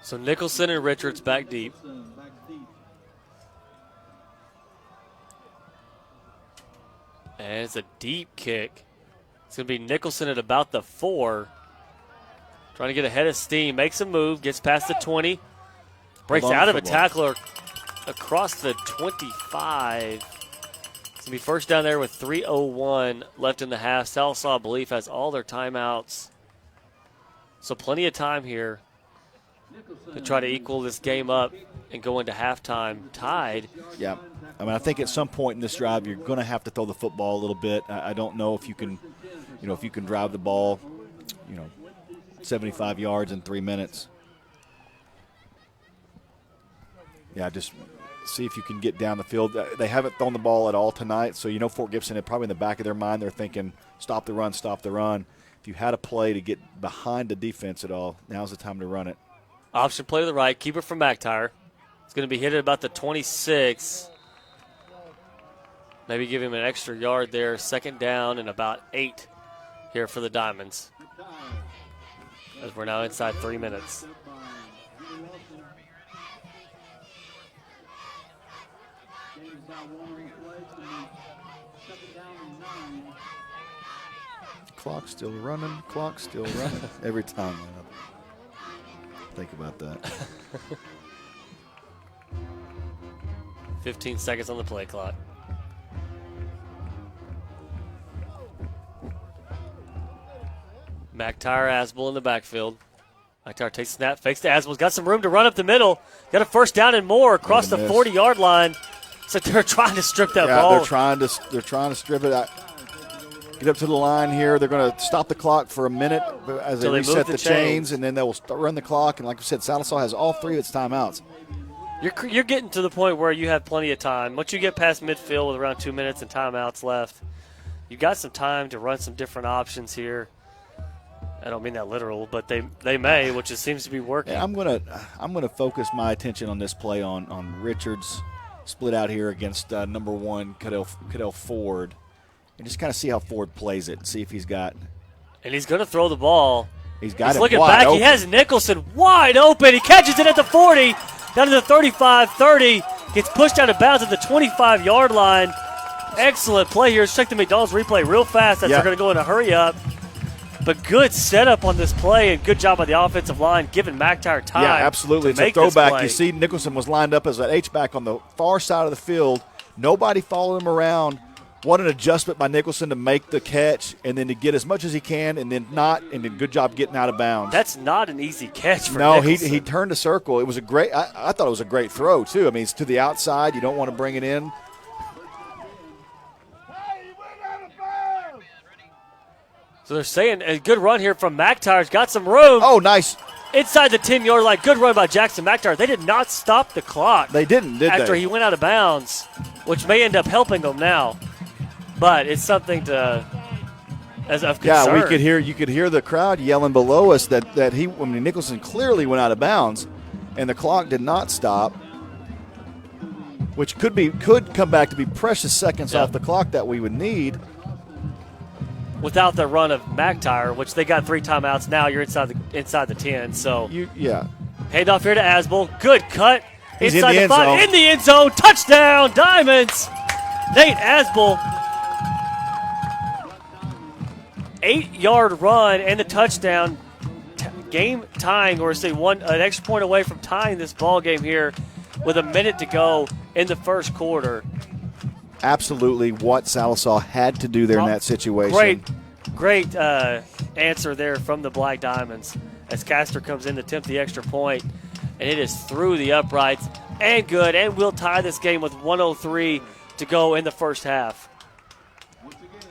So Nicholson and Richards back deep. And it's a deep kick. It's going to be Nicholson at about the 4. Trying to get ahead of steam. Makes a move. Gets past the 20. Breaks out of a tackler across the 25. It's going to be first down there with 3:01 left in the half. Sallisaw, I believe, has all their timeouts. So plenty of time here to try to equal this game up and go into halftime tied. Yeah. I mean, I think at some point in this drive you're going to have to throw the football a little bit. I don't know if you can, if you can drive the ball, 75 yards in 3 minutes. Yeah, just see if you can get down the field. They haven't thrown the ball at all tonight, so Fort Gibson, probably in the back of their mind, they're thinking, stop the run, stop the run. If you had a play to get behind the defense at all, now's the time to run it. Option play to the right, keeper from McTire. It's going to be hit at about the 26. Maybe give him an extra yard there. Second down and about 8 here for the Diamonds, as we're now inside 3 minutes. Clock's still running. Every time. Think about that. 15 seconds on the play clock. McTire, Asbel in the backfield. McTire takes a snap, fakes to Asbel. Got some room to run up the middle. Got a first down and more across the 40-yard line. So they're trying to strip that ball. They're trying to strip it out. Get up to the line here. They're going to stop the clock for a minute as they reset the chains, and then they will run the clock. And like I said, Sallisaw has all 3 of its timeouts. You're getting to the point where you have plenty of time. Once you get past midfield with around 2 minutes and timeouts left, you've got some time to run some different options here. I don't mean that literal, but they may, which it seems to be working. Yeah, I'm gonna focus my attention on this play on Richards split out here against number 1 Cadell Ford, and just kind of see how Ford plays it. See if he's got. And he's going to throw the ball. He's looking back. Open. He has Nicholson wide open. He catches it at the 40, down to the 35, 30. Gets pushed out of bounds at the 25-yard line. Excellent play here. Let's check the McDonald's replay real fast as they're going to go in a hurry up. But good setup on this play and good job by the offensive line, giving McTire time. Yeah, absolutely. It's a throwback. You see Nicholson was lined up as an H-back on the far side of the field. Nobody followed him around. What an adjustment by Nicholson to make the catch and then to get as much as he can and then good job getting out of bounds. That's not an easy catch for Nicholson. He turned a circle. It was a great – I thought it was a great throw, too. I mean, it's to the outside. You don't want to bring it in. So they're saying a good run here from McTire's got some room. Oh, nice. Inside the 10-yard line. Good run by Jackson McTire. They did not stop the clock. They didn't, did they? After he went out of bounds, which may end up helping them now. But it's something as of concern. Yeah, you could hear the crowd yelling below us that Nicholson clearly went out of bounds, and the clock did not stop, which could come back to be precious seconds off the clock that we would need. Without the run of McTire, which they got 3 timeouts, now you're inside the 10. So hand off here to Asbel. Good cut. He's inside the 5. In the end zone. Touchdown, Diamonds. Nate Asbel. 8-yard run and the touchdown. Game tying, or say an extra point away from tying this ball game here with a minute to go in the first quarter. Absolutely what Sallisaw had to do there in that situation. Great answer there from the Black Diamonds as Castor comes in to attempt the extra point, and it is through the uprights and good, and we'll tie this game with 1:03 to go in the first half.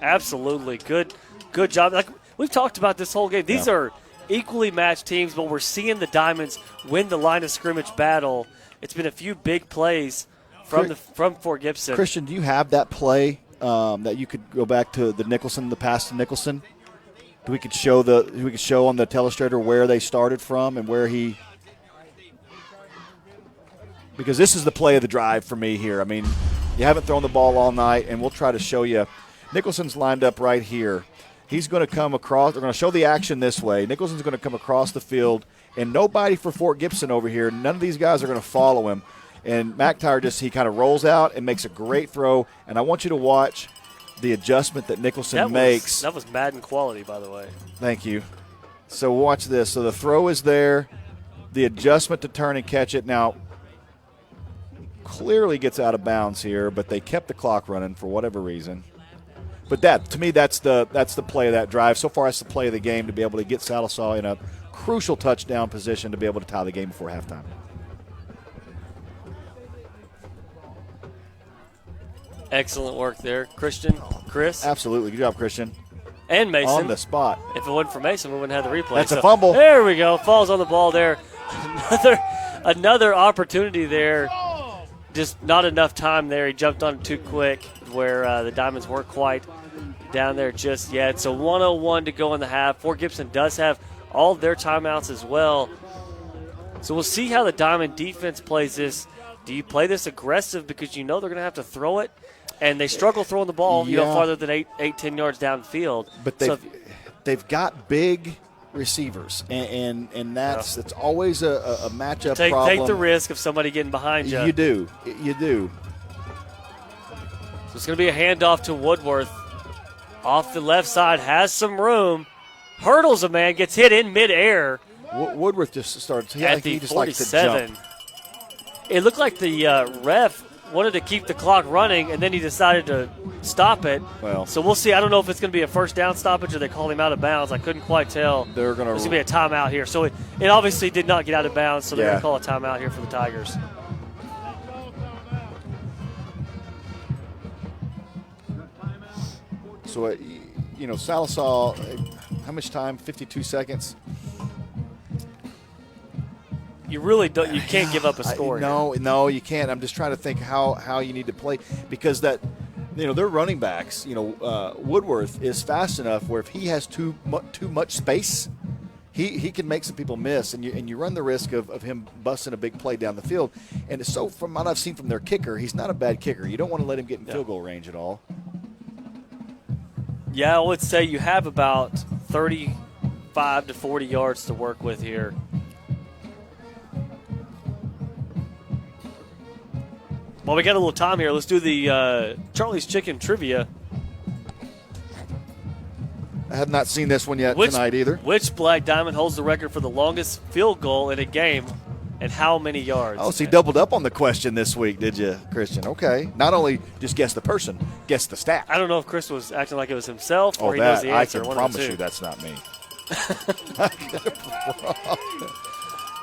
Absolutely. Good job. Like we've talked about this whole game. These are equally matched teams, but we're seeing the Diamonds win the line of scrimmage battle. It's been a few big plays from Fort Gibson. Christian, do you have that play that you could go back to the pass to Nicholson? We could show on the telestrator where they started from and where he. Because this is the play of the drive for me here. I mean, you haven't thrown the ball all night, and we'll try to show you. Nicholson's lined up right here. He's going to come across. They're going to show the action this way. Nicholson's going to come across the field, and nobody for Fort Gibson over here. None of these guys are going to follow him. And McTire he kind of rolls out and makes a great throw. And I want you to watch the adjustment that Nicholson makes. That was Madden quality, by the way. Thank you. So watch this. So the throw is there. The adjustment to turn and catch it. Now, clearly gets out of bounds here, but they kept the clock running for whatever reason. But to me, that's the play of that drive. So far, that's the play of the game to be able to get Sallisaw in a crucial touchdown position to be able to tie the game before halftime. Excellent work there, Chris. Absolutely. Good job, Christian. And Mason. On the spot. If it wasn't for Mason, we wouldn't have the replay. That's a fumble. There we go. Falls on the ball there. Another opportunity there. Just not enough time there. He jumped on it too quick where the Diamonds weren't quite down there just yet. So 1:01 to go in the half. Fort Gibson does have all of their timeouts as well. So we'll see how the Diamond defense plays this. Do you play this aggressive because you know they're going to have to throw it? And they struggle throwing the ball, farther than 8-10 yards downfield. But they've got big receivers, and that's always a matchup problem. Take the risk of somebody getting behind you. You do. So it's going to be a handoff to Woodworth. Off the left side, has some room. Hurdles a man, gets hit in midair. Woodworth just starts. At the he just 47. likes to jump. It looked like the ref wanted to keep the clock running, and then he decided to stop it. Well, so we'll see. I don't know if it's going to be a first down stoppage or they call him out of bounds. I couldn't quite tell. There's going to be a timeout here. So it obviously did not get out of bounds, so they're going to call a timeout here for the Tigers. So, Sallisaw, how much time? 52 seconds. You really don't. You can't give up a score. No, you can't. I'm just trying to think how you need to play because their running backs. Woodworth is fast enough where if he has too much space, he can make some people miss, and you run the risk of him busting a big play down the field. And so from what I've seen from their kicker, he's not a bad kicker. You don't want to let him get in field goal range at all. Yeah, I would say you have about 35 to 40 yards to work with here. Well, we got a little time here. Let's do the Charlie's Chicken trivia. I have not seen this one yet tonight either. Which Black Diamond holds the record for the longest field goal in a game, and how many yards? Oh, so you doubled up on the question this week, did you, Christian? Okay. Not only just guess the person, guess the stat. I don't know if Chris was acting like it was himself or he knows the answer. I can promise you that's not me.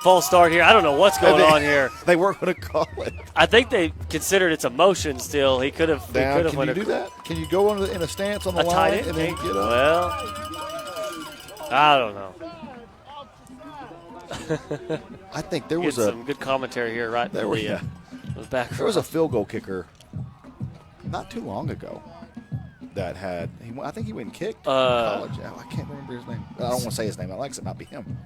False start here. I don't know what's going on here. They weren't going to call it. I think they considered it's a motion still. He could have. Can you do that? Can you go in a stance on the line and then get up? Well, I don't know. I think there was some good commentary here, right? There was back. There was a field goal kicker not too long ago that had. I think he went and kicked in college. I can't remember his name. I don't want to say his name. I like it not be him.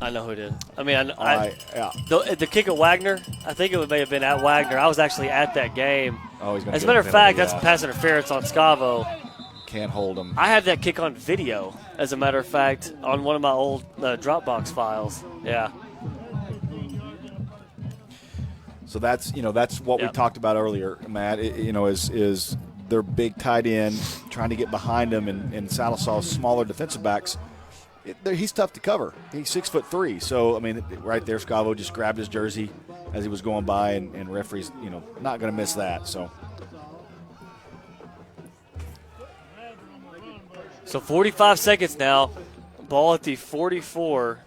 I know who it is. I mean, the kick at Wagner. I think it may have been at Wagner. I was actually at that game. Oh, he's going to. As a matter of fact, that's pass interference on Scavo. Can't hold him. I have that kick on video, as a matter of fact, on one of my old Dropbox files. Yeah. So that's what we talked about earlier, Matt. Is their big tight end trying to get behind him, and Sallisaw's smaller defensive backs. He's tough to cover. He's 6'3", so I mean, right there, Scavo just grabbed his jersey as he was going by, and referees, not going to miss that. So 45 seconds now. Ball at the 44.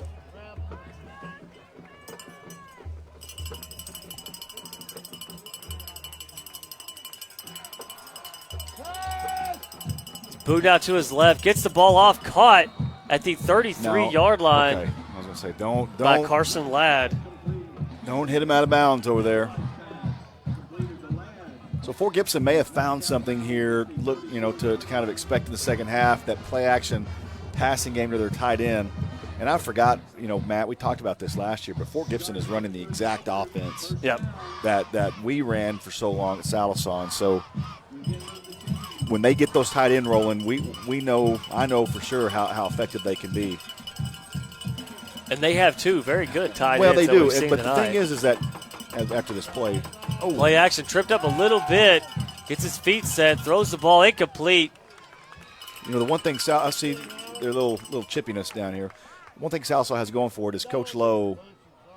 Booed out to his left, gets the ball off, caught at the 33-yard line. Okay. I was going to say, don't by Carson Ladd. Don't hit him out of bounds over there. So Fort Gibson may have found something here. Look, to kind of expect in the second half, that play action passing game to their tight end. And I forgot, Matt, we talked about this last year, but Fort Gibson is running the exact offense that we ran for so long at Sallisaw. And so when they get those tight end rolling, I know for sure how effective they can be. And they have two very good tight ends. Well, they do. But tonight. The thing is that after this play, play action, tripped up a little bit, gets his feet set, throws the ball incomplete. The one thing I see their little chippiness down here. One thing Sallisaw has going for it is Coach Lowe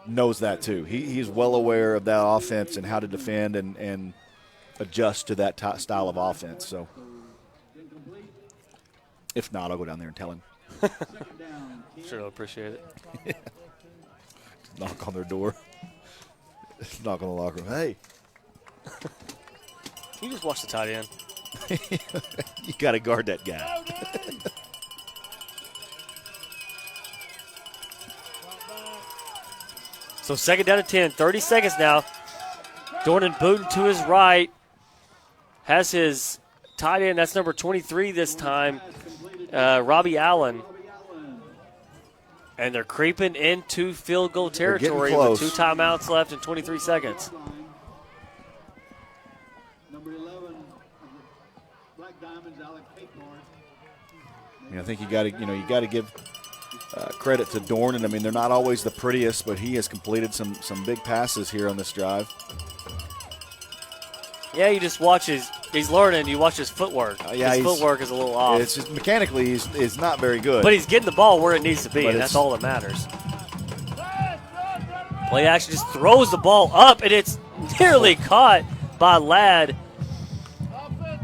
knows that too. He's well aware of that offense and how to defend and adjust to that style of offense. So, if not, I'll go down there and tell him. Sure, I'll appreciate it. Knock on their door. Knock on the locker room. Hey. You just watch the tight end. You got to guard that guy. So second down to 10, 30 seconds now. Jordan Booten to his right has his tight end. That's number 23 this time, Robbie Allen. And they're creeping into field goal territory with 2 timeouts left and 23 seconds. Number 11 of the Black Diamonds, Alec Haythorne. I think you got to give credit to Dornan. I mean, they're not always the prettiest, but he has completed some big passes here on this drive. Yeah, you just watch he's learning. You watch his footwork. His footwork is a little off. It's just mechanically he's not very good. But he's getting the ball where it needs to be, and that's all that matters. Play action just throws the ball up, and it's nearly caught by Ladd.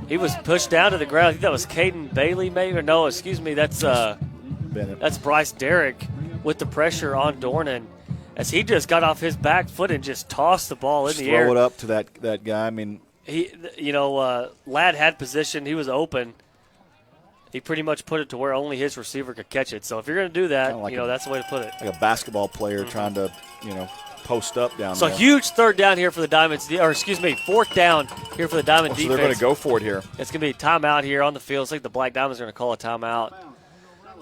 He was pushed down to the ground. I think that was Caden Bailey, maybe. Or no, excuse me. That's Bryce Derrick with the pressure on Dornan, as he just got off his back foot and just tossed the ball in the air. Throw it up to that guy. I mean, Ladd had position. He was open. He pretty much put it to where only his receiver could catch it. So if you're going to do that, that's the way to put it. Like a basketball player trying to, post up down there. So huge third down here for the Diamonds, fourth down here for the Diamond defense. So they're going to go for it here. It's going to be a timeout here on the field. It's like the Black Diamonds are going to call a timeout.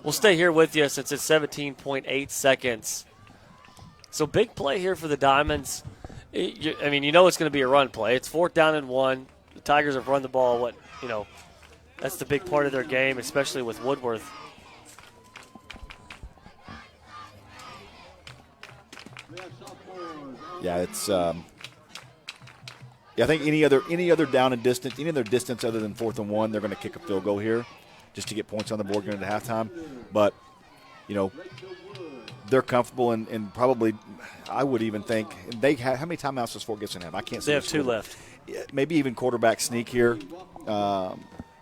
We'll stay here with you since it's 17.8 seconds. So big play here for the Diamonds. It's going to be a run play. It's 4th down and 1. The Tigers have run the ball. That's the big part of their game, especially with Woodworth. Yeah, it's. I think any other down and distance, any other distance other than 4th and 1, they're going to kick a field goal here, just to get points on the board going into halftime. But they're comfortable and probably, I would even think they have. How many timeouts does Fort Gibson have? I can't see. They have 2 left. Maybe even quarterback sneak here.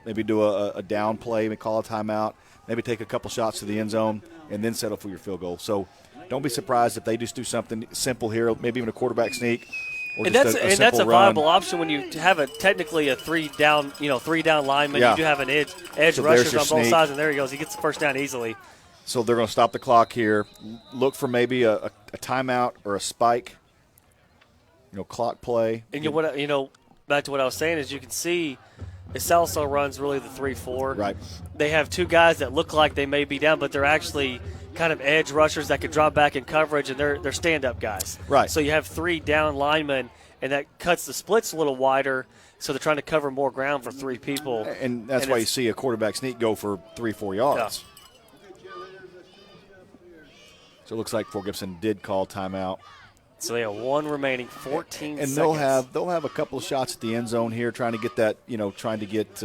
Maybe do a down play, maybe call a timeout, maybe take a couple shots to the end zone, and then settle for your field goal. So don't be surprised if they just do something simple here, maybe even a quarterback sneak. Or that's a viable option when you have technically a 3-down lineman. Yeah. You do have an edge rushers on both sides, and there he goes. He gets the first down easily. So they're going to stop the clock here. Look for maybe a timeout or a spike. Clock play. And back to what I was saying is you can see Sallisaw runs really the 3-4. Right. They have 2 guys that look like they may be down, but they're actually kind of edge rushers that could drop back in coverage, and they're stand-up guys. Right. So you have 3 down linemen, and that cuts the splits a little wider, so they're trying to cover more ground for 3 people. And that's why you see a quarterback sneak go for 3-4 yards. Yeah. So it looks like Fort Gibson did call timeout. So they have 1 remaining, 14 and seconds. they'll have a couple of shots at the end zone here, trying to get that, trying to get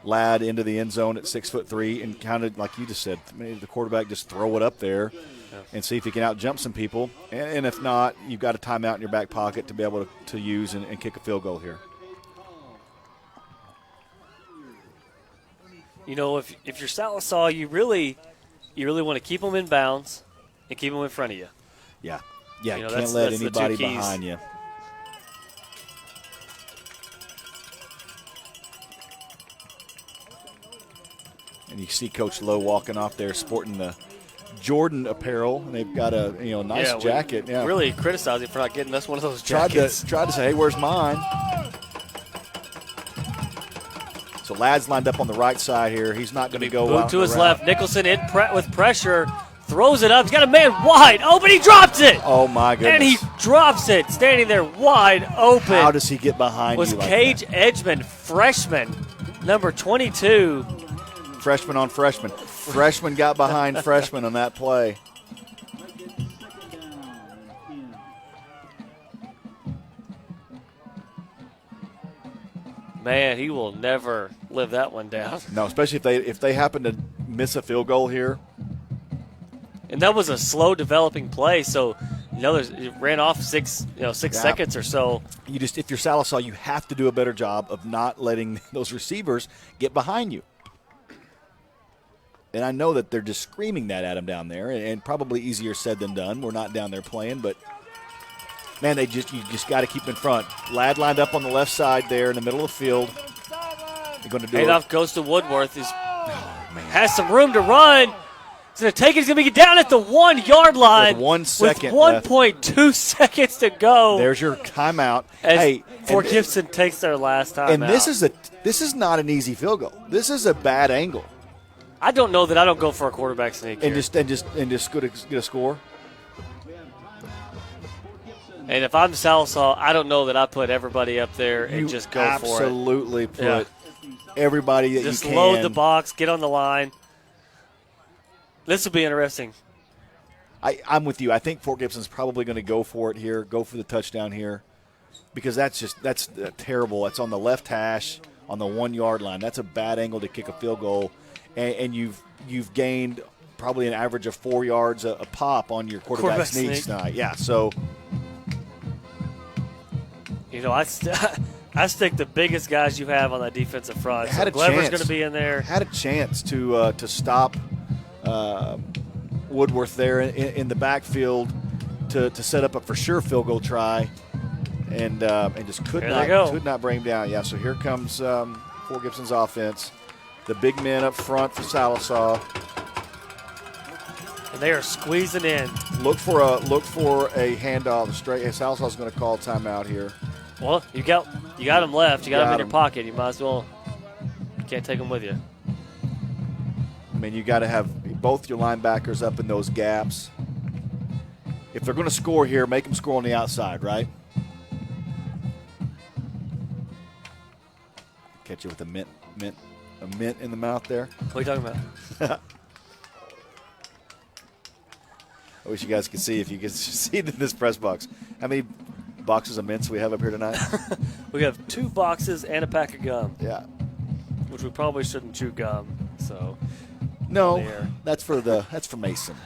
Ladd into the end zone at 6'3", and kind of like you just said, maybe the quarterback just throw it up there and see if he can out-jump some people. And if not, you've got a timeout in your back pocket to be able to use and kick a field goal here. If you're Sallisaw, you really want to keep them in bounds and keep them in front of you. Yeah. Yeah, you can't let anybody behind you. And you see Coach Lowe walking off there sporting the Jordan apparel, and they've got a nice jacket. Yeah, really criticizing for not getting us one of those jackets. Tried to say, hey, where's mine? So Ladd's lined up on the right side here. He's not going to go out to his left. Nicholson with pressure. Throws it up. He's got a man wide open. He drops it. Oh, my goodness. And he drops it, standing there wide open. How does he get behind you like Cage that? Edgman, freshman, number 22. Freshman on freshman. Freshman got behind freshman on that play. Man, he will never live that one down. No, especially if they happen to miss a field goal here. And that was a slow developing play, so it ran off 6 seconds or so. If you're Sallisaw, you have to do a better job of not letting those receivers get behind you. And I know that they're just screaming that at him down there, and probably easier said than done. We're not down there playing, but Man, you just got to keep in front. Ladd lined up on the left side there in the middle of the field. They're going to do Handoff goes to Woodworth. Has some room to run. He's going to take it. He's going to be down at the 1 yard line. With 1 second with 1.2 seconds to go. There's your timeout. Fort Gibson takes their last timeout. And this is not an easy field goal. This is a bad angle. I don't know that I don't go for a quarterback sneak and here. just get a score. And if I'm Sallisaw, I don't know that I put everybody up there and just go for it. Absolutely put everybody that just you can. Load the box, get on the line. This will be interesting. I'm with you. I think Fort Gibson's probably going to go for it here, go for the touchdown here, because that's terrible. It's on the left hash on the 1 yard line. That's a bad angle to kick a field goal, and you've gained probably an average of 4 yards a pop on your quarterback sneaks tonight. Yeah, so. I stick the biggest guys you have on that defensive front. So Glover's going to be in there. Had a chance to stop Woodworth there in the backfield to set up a for sure field goal try, and just could not bring him down. Yeah, so here comes Fort Gibson's offense. The big men up front for Sallisaw. And they are squeezing in. Look for a handoff straight. Salisaw's going to call timeout here. Well, you got them left. You got them in your pocket. You might as well. You can't take them with you. I mean, you got to have both your linebackers up in those gaps. If they're going to score here, make them score on the outside, right? Catch you with a mint in the mouth there. What are you talking about? I wish you guys could see if you could see this press box. How many boxes of mints we have up here tonight? We have 2 boxes and a pack of gum. Yeah. Which we probably shouldn't chew gum. So. No, that's for Mason.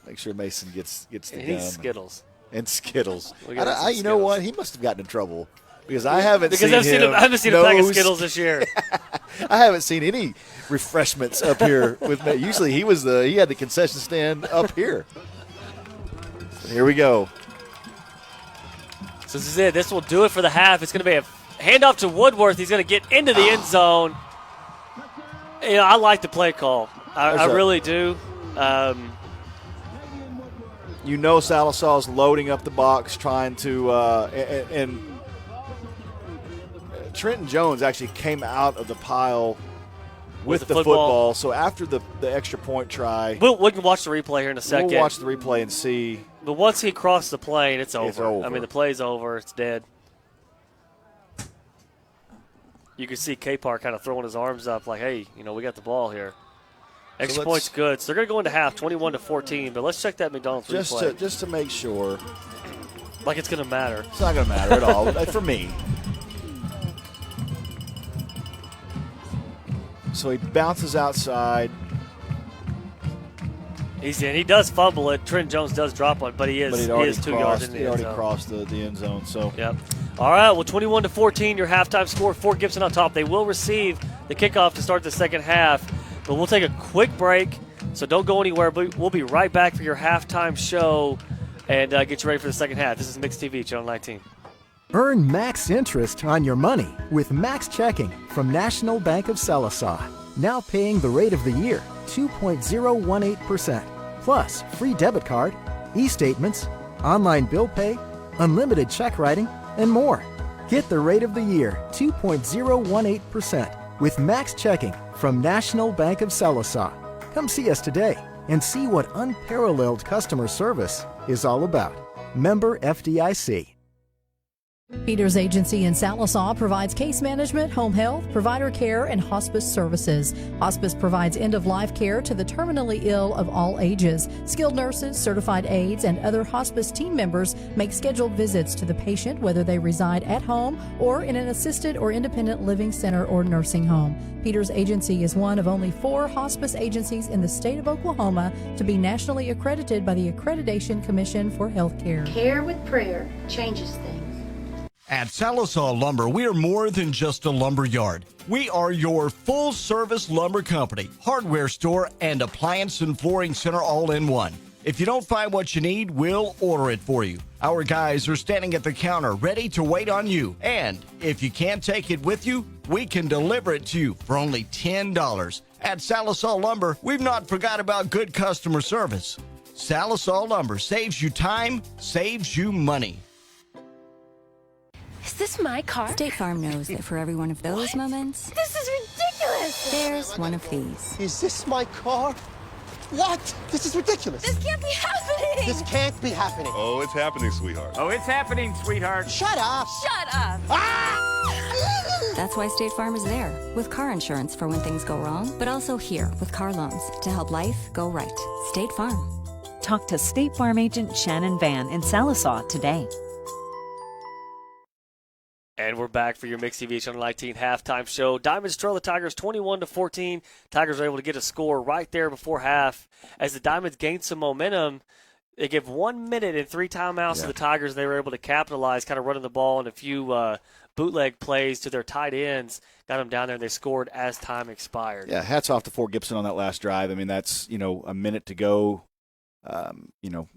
Make sure Mason gets the gum. And Skittles. And Skittles. You know what? He must have gotten in trouble because I haven't seen him. I haven't seen a pack of Skittles this year. I haven't seen any refreshments up here with me. Usually he had the concession stand up here. So here we go. So this is it. This will do it for the half. It's going to be a handoff to Woodworth. He's going to get into the end zone. I like the play call. I really do. Sallisaw's loading up the box, trying to and Trenton Jones actually came out of the pile with the football. So after the extra point try, we can watch the replay here in a second. We'll watch the replay and see. But once he crossed the plane, it's over. I mean, the play's over. It's dead. You can see K-Park kind of throwing his arms up like, hey, we got the ball here. Extra point's good. So they're going to go into half 21-14, but let's check that McDonald's replay. Just to make sure. Like it's going to matter. It's not going to matter at all for me. So he bounces outside. He does fumble it. Trent Jones does drop one, but he is 2 yards in the end zone. He already crossed the end zone. So yep. All right, well, 21-14, your halftime score. Fort Gibson on top. They will receive the kickoff to start the second half, but we'll take a quick break, so don't go anywhere. We'll be right back for your halftime show and get you ready for the second half. This is Mix TV, Channel 19. Earn max interest on your money with Max Checking from National Bank of Sallisaw. Now paying the rate of the year, 2.018%. Plus free debit card, e-statements, online bill pay, unlimited check writing, and more. Get the rate of the year, 2.018%, with Max Checking from National Bank of Sallisaw. Come see us today and see what unparalleled customer service is all about. Member FDIC. Peters Agency in Sallisaw provides case management, home health, provider care, and hospice services. Hospice provides end-of-life care to the terminally ill of all ages. Skilled nurses, certified aides, and other hospice team members make scheduled visits to the patient, whether they reside at home or in an assisted or independent living center or nursing home. Peters Agency is one of only 4 hospice agencies in the state of Oklahoma to be nationally accredited by the Accreditation Commission for Healthcare. Care with prayer changes things. At Sallisaw Lumber, we are more than just a lumber yard. We are your full-service lumber company, hardware store, and appliance and flooring center all in one. If you don't find what you need, we'll order it for you. Our guys are standing at the counter ready to wait on you. And if you can't take it with you, we can deliver it to you for only $10. At Sallisaw Lumber, we've not forgot about good customer service. Sallisaw Lumber saves you time, saves you money. Is this my car? State Farm knows that for every one of those moments, This is ridiculous! there's one of these. Is this my car? What? This is ridiculous. This can't be happening! This can't be happening. Oh, it's happening, sweetheart. Oh, it's happening, sweetheart. Shut up. Shut up! That's why State Farm is there, with car insurance for when things go wrong, but also here with car loans to help life go right. State Farm. Talk to State Farm agent Shannon Van in Sallisaw today. And we're back for your Mix TV Channel 19 halftime show. Diamonds trail the Tigers 21-14. Tigers are able to get a score right there before half. As the Diamonds gain some momentum, they give 1 minute and 3 timeouts to the Tigers. They were able to capitalize, kind of running the ball and a few bootleg plays to their tight ends. Got them down there, and they scored as time expired. Yeah, hats off to Fort Gibson on that last drive. I mean, that's, a minute to go.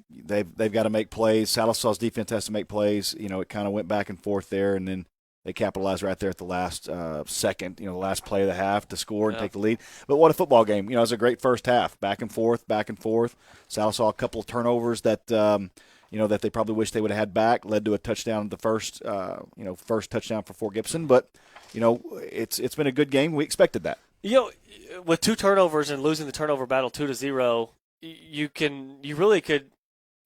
They've got to make plays. Sallisaw's defense has to make plays. It kind of went back and forth there, and then they capitalized right there at the last second, the last play of the half to score and take the lead. But what a football game. It was a great first half, back and forth. Sallisaw, a couple of turnovers that, that they probably wish they would have had back, led to a touchdown, the first touchdown for Fort Gibson. But, it's been a good game. We expected that. With 2 turnovers and losing the turnover battle 2-0, you really could,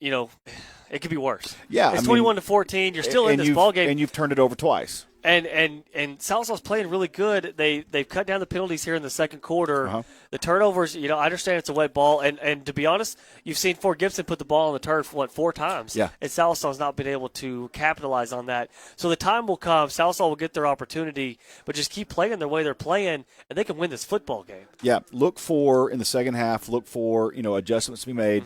it could be worse. Yeah, it's 21-14. You're still in this ball game, and you've turned it over twice. And Sallisaw's playing really good. They've cut down the penalties here in the second quarter. The turnovers, I understand it's a wet ball, and to be honest, you've seen Fort Gibson put the ball on the turf 4 times. Yeah. And Sallisaw's not been able to capitalize on that. So the time will come. Sallisaw will get their opportunity, but just keep playing the way they're playing, and they can win this football game. Yeah. In the second half, adjustments to be made.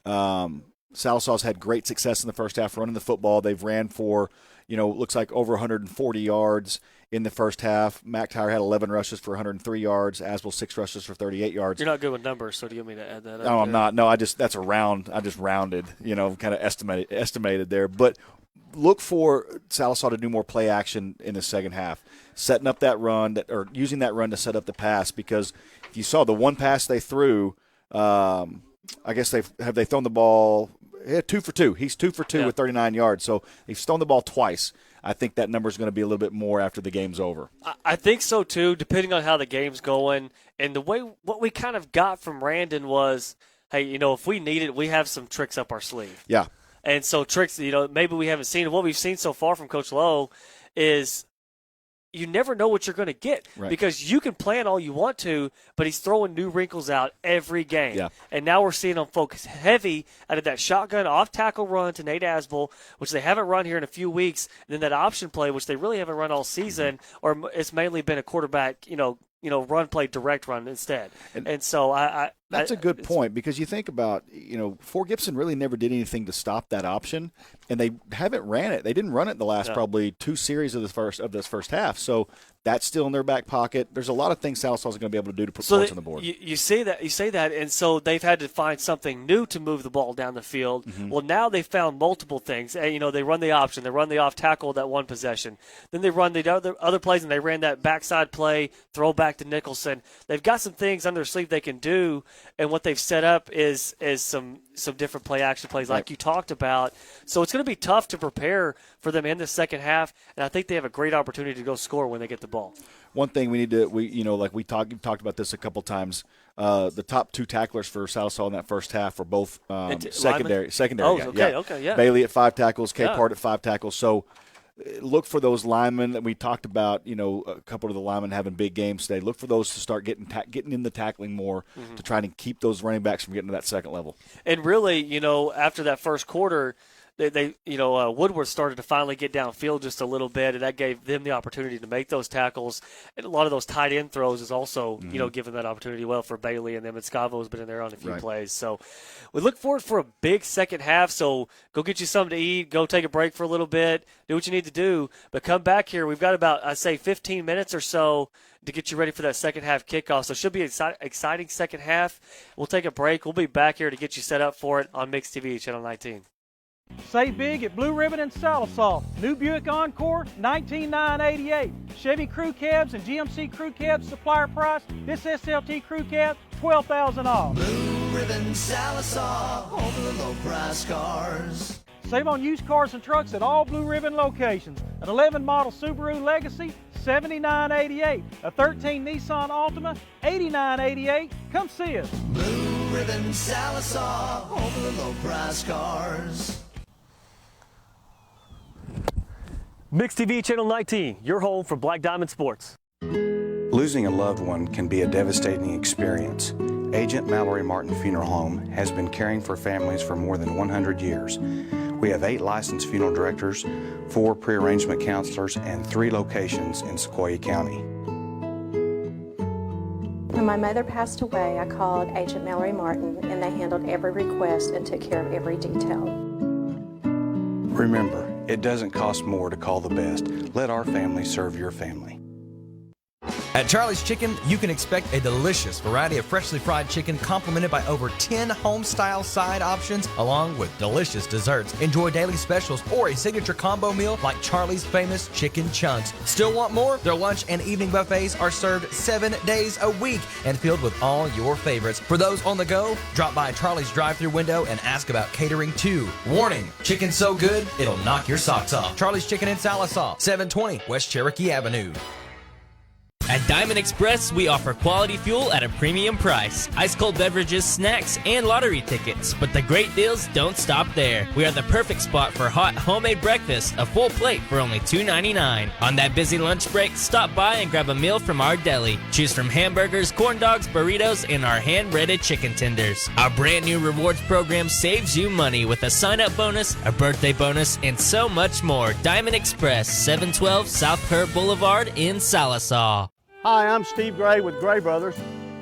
Sallisaw's had great success in the first half running the football. They've ran for, looks like over 140 yards in the first half. McTire had 11 rushes for 103 yards. Asbel 6 rushes for 38 yards. You're not good with numbers, so do you want me to add that up? No, I'm not. No, that's a round. I just rounded, kind of estimated there. But look for Sallisaw to do more play action in the second half, setting up that run or using that run to set up the pass, because if you saw the one pass they threw, I guess they thrown the ball. Yeah, 2 for 2. He's 2 for 2 with 39 yards. So they've thrown the ball twice. I think that number is going to be a little bit more after the game's over. I think so too, depending on how the game's going. And the way what we kind of got from Randon was, hey, if we need it, we have some tricks up our sleeve. Yeah. And so tricks, maybe we haven't seen. What we've seen so far from Coach Lowe is you never know what you're going to get, because you can plan all you want to, but he's throwing new wrinkles out every game. Yeah. And now we're seeing him focus heavy out of that shotgun off-tackle run to Nate Asbel, which they haven't run here in a few weeks, and then that option play, which they really haven't run all season, or it's mainly been a quarterback, run play, direct run instead. And so that's a good point, because you think about, Fort Gibson really never did anything to stop that option, and they haven't ran it. They didn't run it the last probably 2 series of this first half. So that's still in their back pocket. There's a lot of things Salisaw's going to be able to do to put points on the board. You say that, and so they've had to find something new to move the ball down the field. Mm-hmm. Well, now they found multiple things. They run the option, they run the off tackle that one possession, then they run the other plays, and they ran that backside play, throw back to Nicholson. They've got some things under their sleeve they can do, and what they've set up is some different play action plays like you talked about. So it's going to be tough to prepare for them in the second half, and I think they have a great opportunity to go score when they get the ball. One thing we need we've talked about this a couple times. The top 2 tacklers for Sallisaw in that first half were both secondary. Oh, guys. Okay. Bailey at 5 tackles, Capehart at 5 tackles. So look for those linemen that we talked about. A couple of the linemen having big games today. Look for those to start getting in the tackling more to try to keep those running backs from getting to that second level. And really, after that first quarter, Woodward started to finally get downfield just a little bit, and that gave them the opportunity to make those tackles. And a lot of those tight end throws is also, given that opportunity well for Bailey and them. And Scavo's been in there on a few plays. So we look forward for a big second half. So go get you something to eat, go take a break for a little bit, do what you need to do. But come back here. We've got about, I'd say, 15 minutes or so to get you ready for that second half kickoff. So it should be an exciting second half. We'll take a break. We'll be back here to get you set up for it on Mix TV, Channel 19. Save big at Blue Ribbon and Sallisaw. New Buick Encore, $19,988. Chevy Crew Cabs and GMC Crew Cabs supplier price. This SLT Crew Cab, $12,000 off. Blue Ribbon Sallisaw, home of the low price cars. Save on used cars and trucks at all Blue Ribbon locations. An 11 model Subaru Legacy, $79.88. A 13 Nissan Altima, $89.88. Come see us. Blue Ribbon Sallisaw, home of the low price cars. Mix TV Channel 19, your home for Black Diamond Sports. Losing a loved one can be a devastating experience. Agent Mallory Martin Funeral Home has been caring for families for more than 100 years. We have 8 licensed funeral directors, 4 pre-arrangement counselors, and 3 locations in Sequoyah County. When my mother passed away, I called Agent Mallory Martin, and they handled every request and took care of every detail. Remember, it doesn't cost more to call the best. Let our family serve your family. At Charlie's Chicken, you can expect a delicious variety of freshly fried chicken complemented by over 10 home-style side options along with delicious desserts. Enjoy daily specials or a signature combo meal like Charlie's famous chicken chunks. Still want more? Their lunch and evening buffets are served 7 days a week and filled with all your favorites. For those on the go, drop by Charlie's drive-thru window and ask about catering too. Warning, chicken's so good, it'll knock your socks off. Charlie's Chicken in Sallisaw, 720 West Cherokee Avenue. At Diamond Express, we offer quality fuel at a premium price, ice-cold beverages, snacks, and lottery tickets. But the great deals don't stop there. We are the perfect spot for hot homemade breakfast, a full plate for only $2.99. On that busy lunch break, stop by and grab a meal from our deli. Choose from hamburgers, corn dogs, burritos, and our hand-breaded chicken tenders. Our brand new rewards program saves you money with a sign-up bonus, a birthday bonus, and so much more. Diamond Express, 712 South Curb Boulevard in Sallisaw. Hi, I'm Steve Gray with Gray Brothers,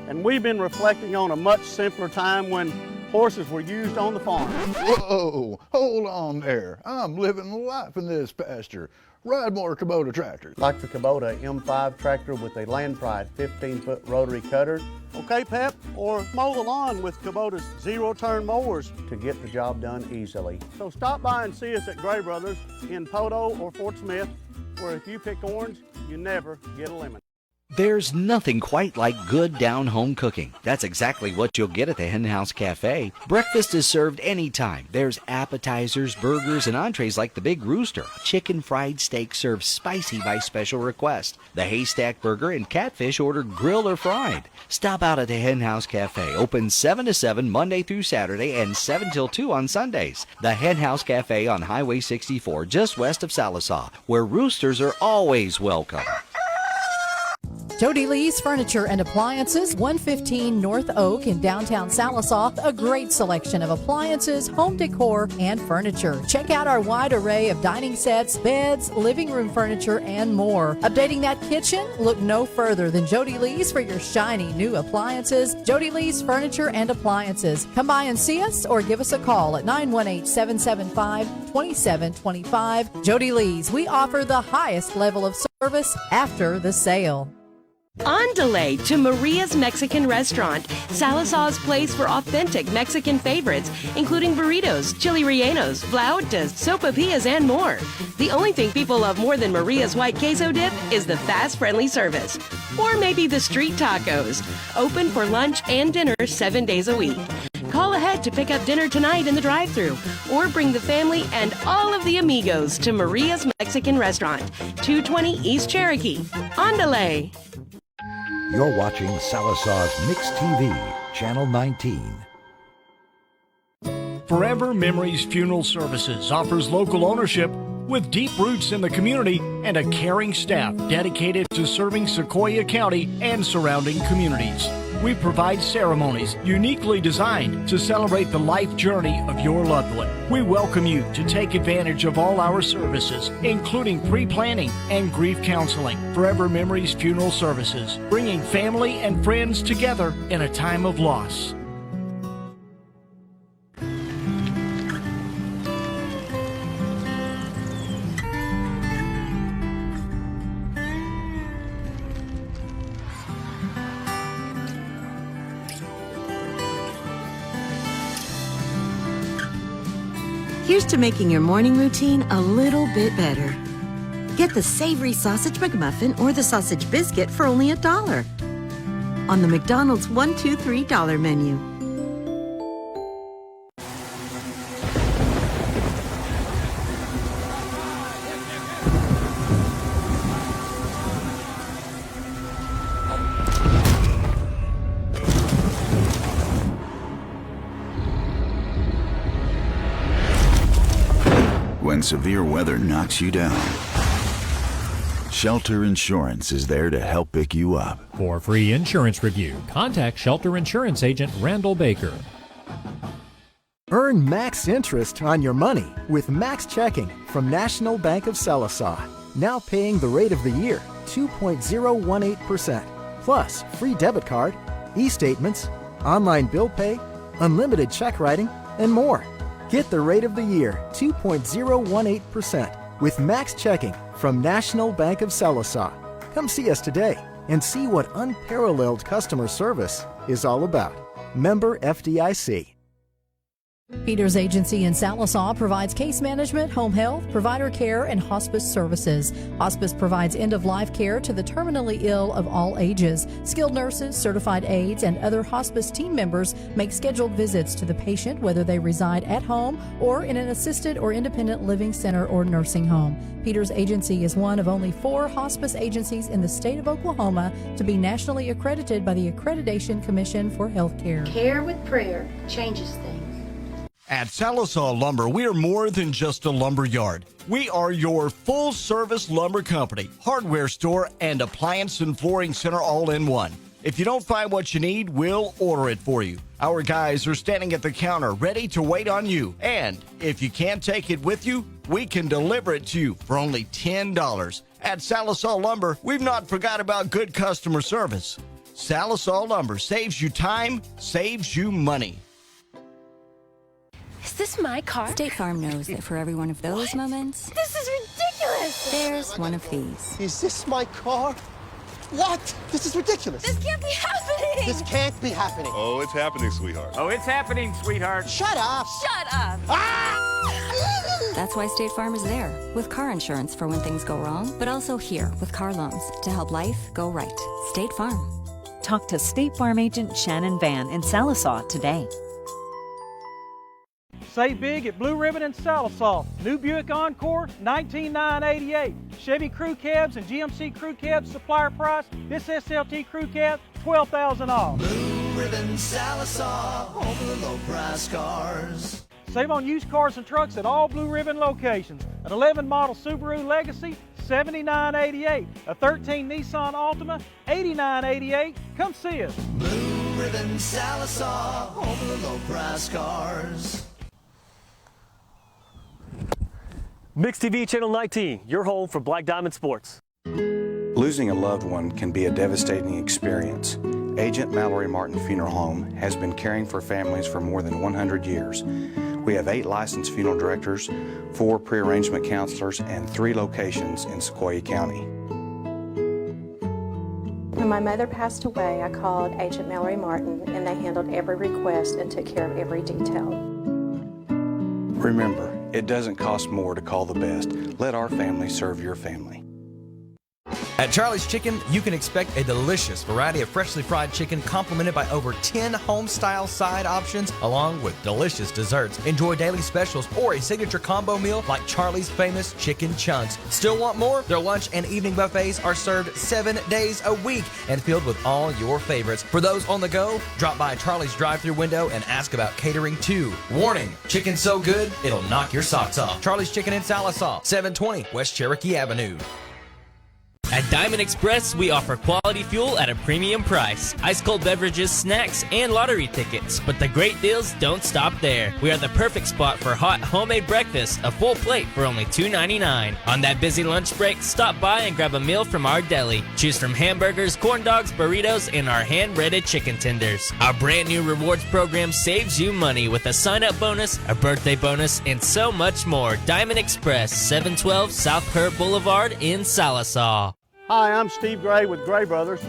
and we've been reflecting on a much simpler time when horses were used on the farm. Whoa, hold on there. I'm living life in this pasture. Ride more Kubota tractors. Like the Kubota M5 tractor with a Land Pride 15-foot rotary cutter. Okay, Pep? Or mow the lawn with Kubota's zero-turn mowers to get the job done easily. So stop by and see us at Gray Brothers in Poto or Fort Smith, where if you pick orange, you never get a lemon. There's nothing quite like good down-home cooking. That's exactly what you'll get at the Hen House Cafe. Breakfast is served anytime. There's appetizers, burgers, and entrees like the Big Rooster. Chicken fried steak served spicy by special request. The Haystack Burger and catfish ordered grilled or fried. Stop out at the Hen House Cafe. Open 7 to 7 Monday through Saturday and 7 till 2 on Sundays. The Hen House Cafe on Highway 64, just west of Sallisaw, where roosters are always welcome. Jody Lee's Furniture and Appliances, 115 North Oak in downtown Sallisaw. A great selection of appliances, home decor, and furniture. Check out our wide array of dining sets, beds, living room furniture, and more. Updating that kitchen? Look no further than Jody Lee's for your shiny new appliances. Jody Lee's Furniture and Appliances. Come by and see us or give us a call at 918-775-2725. Jody Lee's, we offer the highest level of service after the sale. On delay to Maria's Mexican Restaurant, Sallisaw's place for authentic Mexican favorites, including burritos, chili rellenos, flautas, sopapillas, and more. The only thing people love more than Maria's white queso dip is the fast, friendly service. Or maybe the street tacos. Open for lunch and dinner 7 days a week. Call ahead to pick up dinner tonight in the drive-thru, or bring the family and all of the amigos to Maria's Mexican Restaurant, 220 East Cherokee. On delay. You're watching Sallisaw's Mix TV, Channel 19. Forever Memories Funeral Services offers local ownership with deep roots in the community and a caring staff dedicated to serving Sequoyah County and surrounding communities. We provide ceremonies uniquely designed to celebrate the life journey of your loved one. We welcome you to take advantage of all our services, including pre-planning and grief counseling, Forever Memories funeral services, bringing family and friends together in a time of loss. Here's to making your morning routine a little bit better. Get the savory sausage McMuffin or the sausage biscuit for only $1 on the McDonald's $1, $2, $3 menu. When severe weather knocks you down, Shelter Insurance is there to help pick you up. For free insurance review, contact Shelter Insurance Agent Randall Baker. Earn max interest on your money with Max Checking from National Bank of Sallisaw. Now paying the rate of the year, 2.018%. Plus free debit card, e-statements, online bill pay, unlimited check writing, and more. Get the rate of the year, 2.018%, with Max Checking from National Bank of Sallisaw. Come see us today and see what unparalleled customer service is all about. Member FDIC. Peters Agency in Sallisaw provides case management, home health, provider care, and hospice services. Hospice provides end-of-life care to the terminally ill of all ages. Skilled nurses, certified aides, and other hospice team members make scheduled visits to the patient, whether they reside at home or in an assisted or independent living center or nursing home. Peters Agency is one of only 4 hospice agencies in the state of Oklahoma to be nationally accredited by the Accreditation Commission for Healthcare. Care with prayer changes things. At Sallisaw Lumber, we are more than just a lumber yard. We are your full-service lumber company, hardware store, and appliance and flooring center all in one. If you don't find what you need, we'll order it for you. Our guys are standing at the counter ready to wait on you. And if you can't take it with you, we can deliver it to you for only $10. At Sallisaw Lumber, we've not forgot about good customer service. Sallisaw Lumber saves you time, saves you money. Is this my car? State Farm knows that for every one of those moments, This is ridiculous! there's one of these. Is this my car? What? This is ridiculous. This can't be happening! This can't be happening. Oh, it's happening, sweetheart. Oh, it's happening, sweetheart. Shut up! Shut up! That's why State Farm is there, with car insurance for when things go wrong, but also here with car loans to help life go right. State Farm. Talk to State Farm agent Shannon Van in Sallisaw today. Save big at Blue Ribbon and Sallisaw. New Buick Encore, $19,988. Chevy Crew Cabs and GMC Crew Cabs supplier price. This SLT Crew Cab, $12,000 off. Blue Ribbon Sallisaw, home of the low price cars. Save on used cars and trucks at all Blue Ribbon locations. An 11 model Subaru Legacy, $79.88. A 13 Nissan Altima, $89.88. Come see us. Blue Ribbon Sallisaw, home of the low price cars. Mix TV Channel 19, your home for Black Diamond Sports. Losing a loved one can be a devastating experience. Agent Mallory Martin Funeral Home has been caring for families for more than 100 years. We have 8 licensed funeral directors, 4 pre-arrangement counselors, and 3 locations in Sequoyah County. When my mother passed away, I called Agent Mallory Martin, and they handled every request and took care of every detail. Remember, it doesn't cost more to call the best. Let our family serve your family. At Charlie's Chicken, you can expect a delicious variety of freshly fried chicken complemented by over 10 home-style side options along with delicious desserts. Enjoy daily specials or a signature combo meal like Charlie's famous chicken chunks. Still want more? Their lunch and evening buffets are served 7 days a week and filled with all your favorites. For those on the go, drop by Charlie's drive-thru window and ask about catering too. Warning, chicken's so good, it'll knock your socks off. Charlie's Chicken in Sallisaw, 720 West Cherokee Avenue. At Diamond Express, we offer quality fuel at a premium price, ice-cold beverages, snacks, and lottery tickets. But the great deals don't stop there. We are the perfect spot for hot homemade breakfast, a full plate for only $2.99. On that busy lunch break, stop by and grab a meal from our deli. Choose from hamburgers, corn dogs, burritos, and our hand-breaded chicken tenders. Our brand new rewards program saves you money with a sign-up bonus, a birthday bonus, and so much more. Diamond Express, 712 South Kerr Boulevard in Sallisaw. Hi, I'm Steve Gray with Gray Brothers,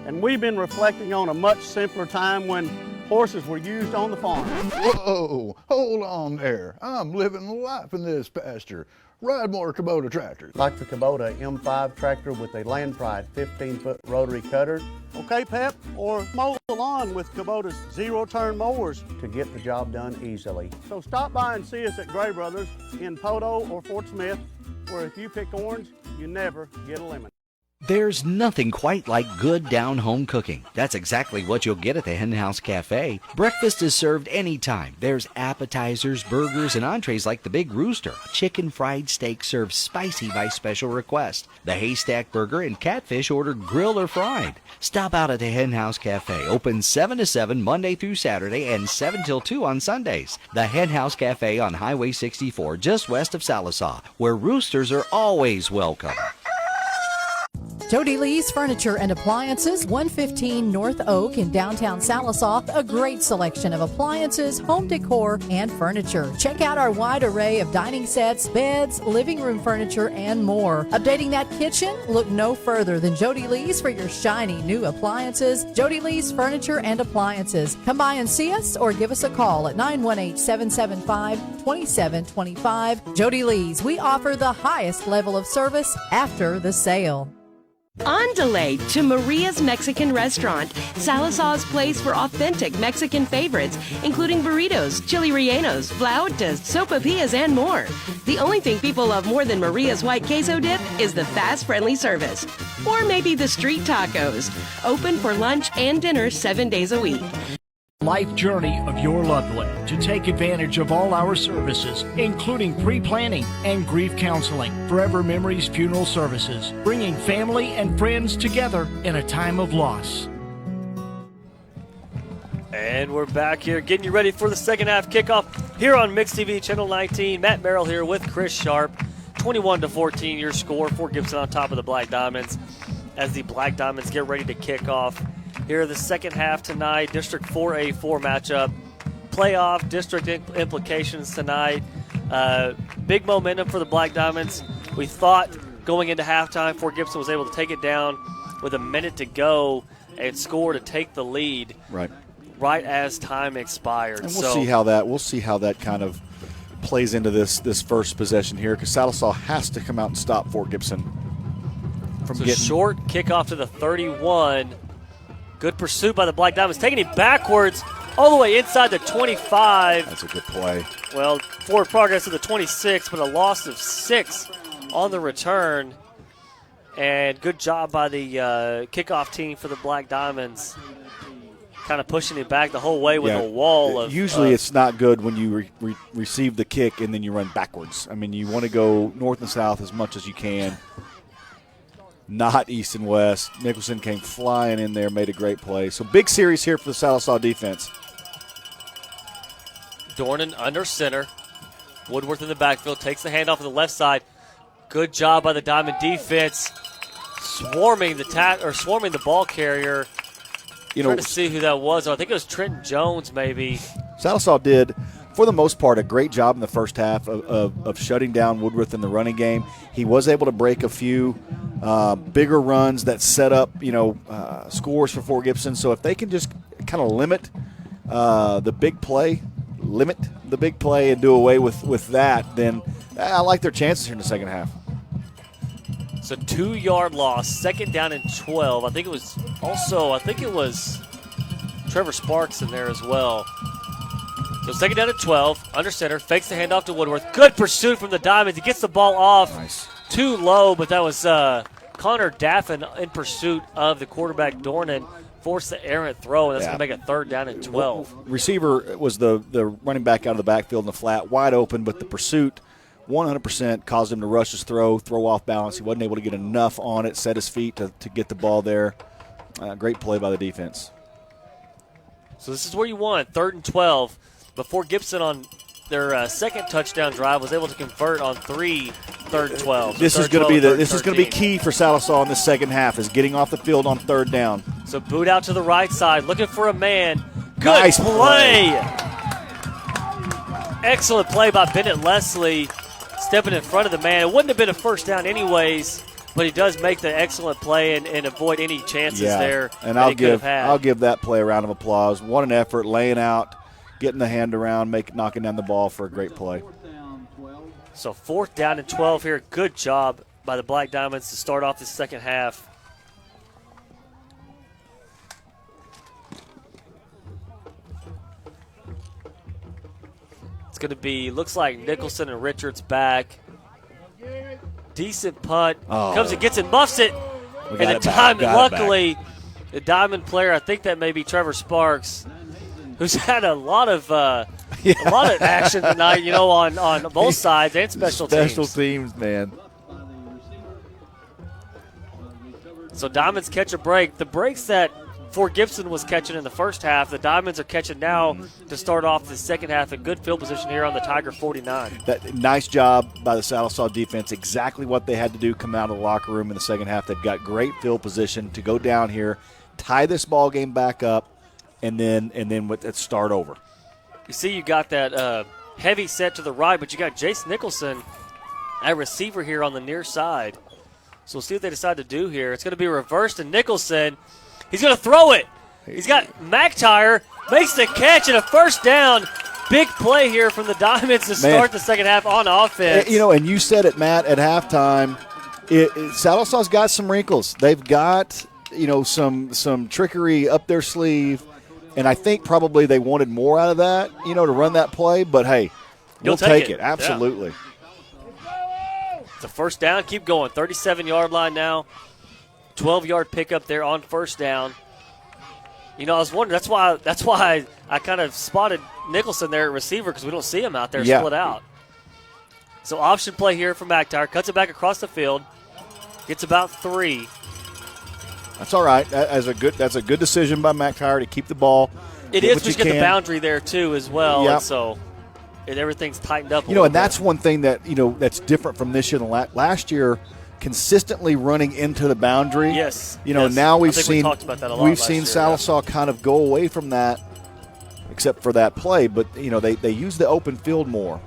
and we've been reflecting on a much simpler time when horses were used on the farm. Whoa, hold on there. I'm living the life in this pasture. Ride more Kubota tractors. Like the Kubota M5 tractor with a Land Pride 15-foot rotary cutter. Okay, Pep, or mow the lawn with Kubota's zero-turn mowers to get the job done easily. So stop by and see us at Gray Brothers in Poto or Fort Smith, where if you pick orange, you never get a lemon. There's nothing quite like good down-home cooking. That's exactly what you'll get at the Hen House Cafe. Breakfast is served anytime. There's appetizers, burgers, and entrees like the Big Rooster. Chicken fried steak served spicy by special request. The Haystack Burger and catfish ordered grilled or fried. Stop out at the Hen House Cafe. Open 7 to 7 Monday through Saturday and 7 till 2 on Sundays. The Hen House Cafe on Highway 64, just west of Sallisaw, where roosters are always welcome. Jody Lee's Furniture and Appliances, 115 North Oak in downtown Sallisaw. A great selection of appliances, home decor, and furniture. Check out our wide array of dining sets, beds, living room furniture, and more. Updating that kitchen? Look no further than Jody Lee's for your shiny new appliances. Jody Lee's Furniture and Appliances. Come by and see us or give us a call at 918-775-2725. Jody Lee's, we offer the highest level of service after the sale. On delay to Maria's Mexican Restaurant, Sallisaw's place for authentic Mexican favorites, including burritos, chili rellenos, flautas, sopapillas, and more. The only thing people love more than Maria's white queso dip is the fast, friendly service. Or maybe the street tacos. Open for lunch and dinner 7 days a week. Life journey of your loved one to take advantage of all our services, including pre-planning and grief counseling. Forever Memories Funeral Services, bringing family and friends together in a time of loss. And we're back here getting you ready for the second half kickoff here on Mix TV Channel 19. Matt Merrill here with Chris Sharp. 21-14 your score for Gibson on top of the Black Diamonds as the Black Diamonds get ready to kick off. Here the second half tonight, District 4A4 matchup. Playoff district implications tonight. Big momentum for the Black Diamonds. We thought going into halftime, Fort Gibson was able to take it down with a minute to go and score to take the lead. Right as time expired. And we'll see how that kind of plays into this first possession here, because Sallisaw has to come out and stop Fort Gibson from getting short kickoff to the 31. Good pursuit by the Black Diamonds, taking it backwards all the way inside the 25. That's a good play. Well, forward progress to the 26, but a loss of 6 on the return. And good job by the kickoff team for the Black Diamonds, kind of pushing it back the whole way with a wall of. Usually it's not good when you receive the kick and then you run backwards. I mean, you want to go north and south as much as you can. Not east and west. Nicholson came flying in there, made a great play. So big series here for the Sallisaw defense. Dornan under center. Woodworth in the backfield, takes the handoff on the left side. Good job by the Diamond defense, swarming the ball carrier. Trying to see who that was. I think it was Trenton Jones, maybe. Sallisaw did, for the most part, a great job in the first half of shutting down Woodworth in the running game. He was able to break a few bigger runs that set up, scores for Fort Gibson. So if they can just kind of limit the big play and do away with that, then I like their chances here in the second half. So 2-yard loss, second down and 12. I think it was Trevor Sparks in there as well. So second down and 12, under center, fakes the handoff to Woodworth. Good pursuit from the Diamonds. He gets the ball off too low, but that was Connor Daffin in pursuit of the quarterback Dornan. Forced the errant throw, and that's going to make a third down and 12. Receiver was the running back out of the backfield in the flat, wide open, but the pursuit 100% caused him to rush his throw off balance. He wasn't able to get enough on it, set his feet to get the ball there. Great play by the defense. So this is where you want 3rd and 12. Before Gibson on their second touchdown drive was able to convert on 3 3rd and 12. This is going to be key for Sallisaw in the second half, is getting off the field on 3rd down. So boot out to the right side, looking for a man. Good Nice play. Excellent play by Bennett Leslie, stepping in front of the man. It wouldn't have been a first down anyways, but he does make the excellent play and avoid any chances there. And I'll give that play a round of applause. What an effort, laying out, getting the hand around, knocking down the ball for a great play. So 4th down and 12 here. Good job by the Black Diamonds to start off the second half. It's going to be, looks like Nicholson and Richards back. Decent punt. Comes and gets it, muffs it. And the Diamond, luckily, the Diamond player, I think that may be Trevor Sparks, who's had a lot of action tonight, on both sides and special teams. Special teams, man. So Diamonds catch a break. The breaks that Fort Gibson was catching in the first half, the Diamonds are catching now to start off the second half in good field position here on the Tiger 49. Nice job by the Sallisaw defense. Exactly what they had to do, come out of the locker room in the second half. They've got great field position to go down here, tie this ball game back up, and then start over. You see you got that heavy set to the right, but you got Jace Nicholson at receiver here on the near side. So we'll see what they decide to do here. It's going to be reversed to Nicholson. He's going to throw it. He's got McTire, makes the catch, and a first down. Big play here from the Diamonds to start the second half on offense. And you said it, Matt, at halftime. Sallisaw's got some wrinkles. They've got, some trickery up their sleeve, and I think probably they wanted more out of that, to run that play. But, hey, we'll take it. Absolutely. Yeah. It's a first down. Keep going. 37-yard line now. 12-yard pickup there on first down. I was wondering, that's why I kind of spotted Nicholson there at receiver, because we don't see him out there split out. So option play here for McTire. Cuts it back across the field. Gets about 3. That's all right. That's a good decision by McTire to keep the ball. It is, but you get the boundary there too as well. Yep. And so everything's tightened up a and that's one thing that, that's different from this year than last year. Consistently running into the boundary. Yes. Now we've seen we talked about that a lot Sallisaw kind of go away from that, except for that play. But they use the open field more.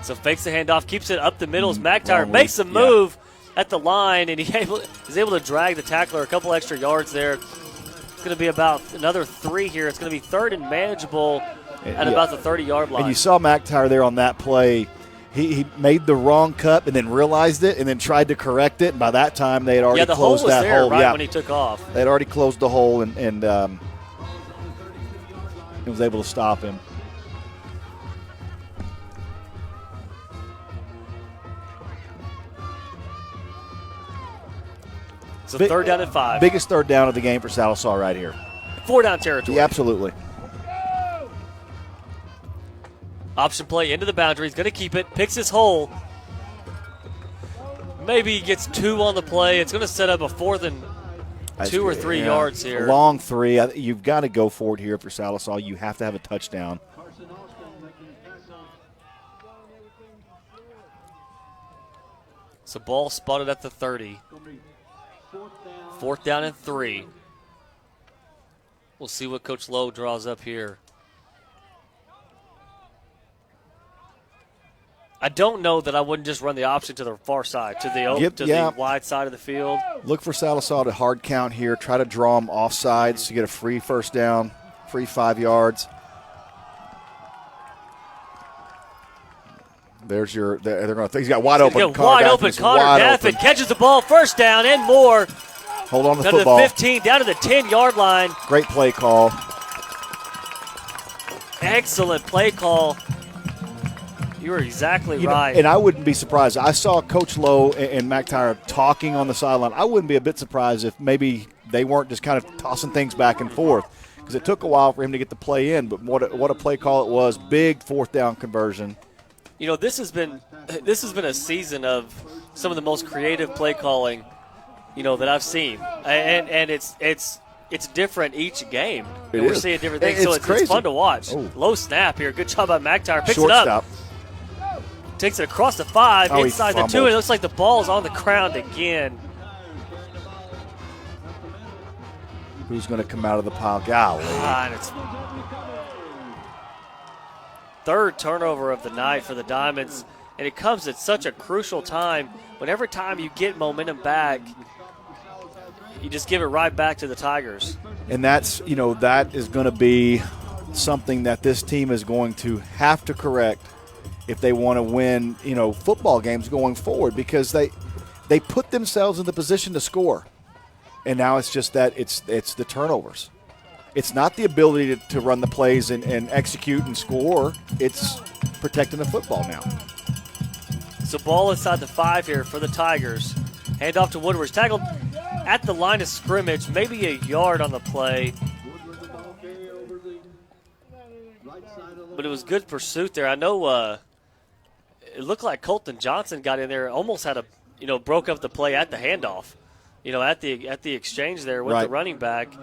So fakes the handoff, keeps it up the middle as McTire makes a move at the line, and he's able to drag the tackler a couple extra yards there. It's going to be about another 3 here. It's going to be 3rd and manageable at about the 30-yard line. And you saw McTire there on that play. He made the wrong cut and then realized it and then tried to correct it. And by that time, they had already closed that hole. Right when he took off. They had already closed the hole and he was able to stop him. So 3rd down and 5. Biggest 3rd down of the game for Sallisaw right here. 4-down territory. Yeah, absolutely. Option play into the boundary. He's going to keep it. Picks his hole. Maybe he gets 2 on the play. It's going to set up a 4th and 2 or 3 yards here. Long 3. You've got to go for it here for Sallisaw. You have to have a touchdown. So ball spotted at the 30. 4th down and 3. We'll see what Coach Lowe draws up here. I don't know that I wouldn't just run the option to the far side, to the wide side of the field. Look for Sallisaw to hard count here. Try to draw them off sides to get a free first down, free 5 yards. There's your. They're going to. He's got wide open. Connor Daffin catches the ball, first down and more. Hold on to the football. To the 15, down to the 10-yard line. Great play call. Excellent play call. You were exactly right. And I wouldn't be surprised. I saw Coach Lowe and McTire talking on the sideline. I wouldn't be a bit surprised if maybe they weren't just kind of tossing things back and forth, because it took a while for him to get the play in. But what a play call it was. Big 4th down conversion. You know, this has been a season of some of the most creative play calling, you know, that I've seen, and it's different each game. It We're is. seeing different things, It's so it's crazy. fun to watch. Oh. Low snap here, good job by McIntyre. Picks it up, Shortstop. takes it across the 5, Oh, he inside the 2. fumbled. It looks like the ball's on the ground again. Who's going to come out of the pile? Golly. And it's third turnover of the night for the Diamonds, and it comes at such a crucial time. When every time you get momentum back, you just give it right back to the Tigers. And that's, you know, that is going to be something that this team is going to have to correct if they want to win, you know, football games going forward, because they put themselves in the position to score. And now it's just that it's the turnovers. It's not the ability to run the plays and execute and score. It's protecting the football now. So ball inside the 5 here for the Tigers. Hand off to Woodward's tackled at the line of scrimmage, maybe a yard on the play. But it was good pursuit there. I know it looked like Colton Johnson got in there, almost had broke up the play at the handoff. You know, at the exchange there with the running back.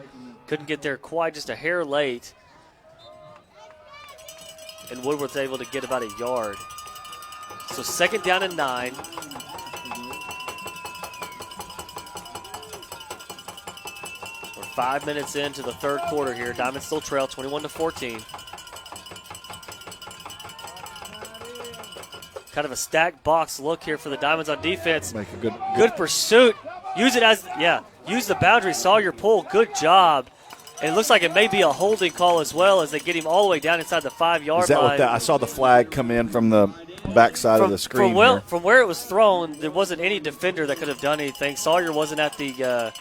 Couldn't get there quite, just a hair late. And Woodward's able to get about a yard. So 2nd down and 9. We're 5 minutes into the third quarter here. Diamonds still trail 21-14. Kind of a stacked box look here for the Diamonds on defense. Make a good pursuit. Use the boundary. Saw your pull. Good job. And it looks like it may be a holding call as well as they get him all the way down inside the 5-yard Is that line. what that? I saw the flag come in from the backside of the screen. From where it was thrown, there wasn't any defender that could have done anything. Sawyer wasn't at the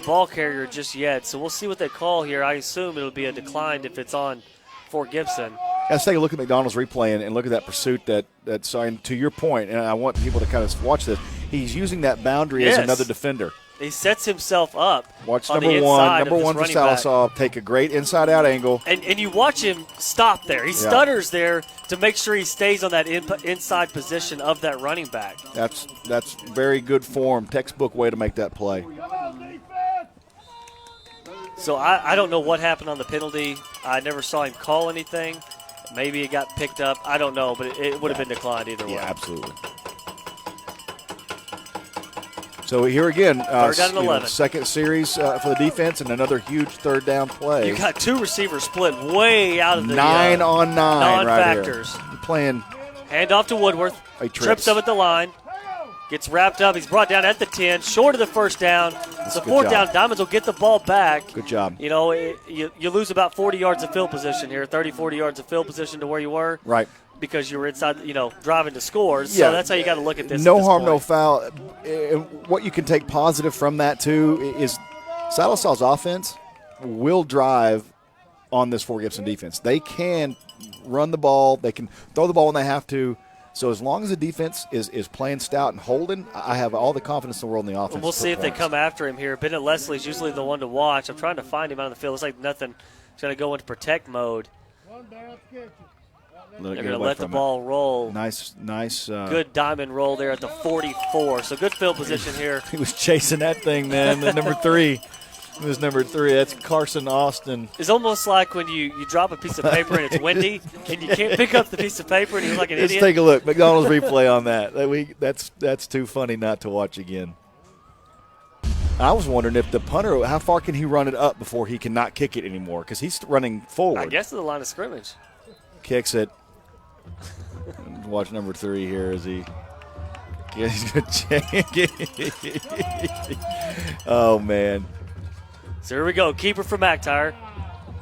ball carrier just yet, so we'll see what they call here. I assume it'll be a decline if it's on for Gibson. Let's take a look at McDonald's replay and look at that pursuit that's to your point, and I want people to kind of watch this. He's using that boundary as another defender. He sets himself up. Watch on number the one. inside Number one for Sallisaw. Take a great inside-out angle. And you watch him stop there. He stutters there to make sure he stays on that inside position of that running back. That's very good form. Textbook way to make that play. So I don't know what happened on the penalty. I never saw him call anything. Maybe it got picked up. I don't know, but it would have been declined either way. Yeah, absolutely. So here again, third down and 11. Second series for the defense and another huge third down play. You got two receivers split way out of the 9 on 9 non-factors. Right here. Playing. Hand off to Woodworth. He trips up at the line. Gets wrapped up. He's brought down at the 10, short of the first down. So fourth down, Diamonds will get the ball back. Good job. You know, you lose about 40 yards of field position here, 30, 40 yards of field position to where you were. Right. Because you were inside, driving to scores. Yeah. So that's how you got to look at this. No harm, no foul. What you can take positive from that, too, is Sallisaw's offense will drive on this Fort Gibson defense. They can run the ball. They can throw the ball when they have to. So as long as the defense is playing stout and holding, I have all the confidence in the world in the offense. We'll see if they come after him here. Bennett Leslie's usually the one to watch. I'm trying to find him out on the field. It's like nothing. He's going to go into protect mode. They're going to let the ball roll. Nice. Good diamond roll there at the 44. So good field position here. He was chasing that thing, man. The number 3. It was number 3. That's Carson Austin. It's almost like when you drop a piece of paper and it's windy and you can't pick up the piece of paper and you look like an idiot. Let's take a look. McDonald's replay on that. That's too funny not to watch again. I was wondering if the punter, how far can he run it up before he cannot kick it anymore? Because he's running forward. I guess to the line of scrimmage. Kicks it. Watch number 3 here as he. He's going to Oh, man. So here we go. Keeper for McIntyre.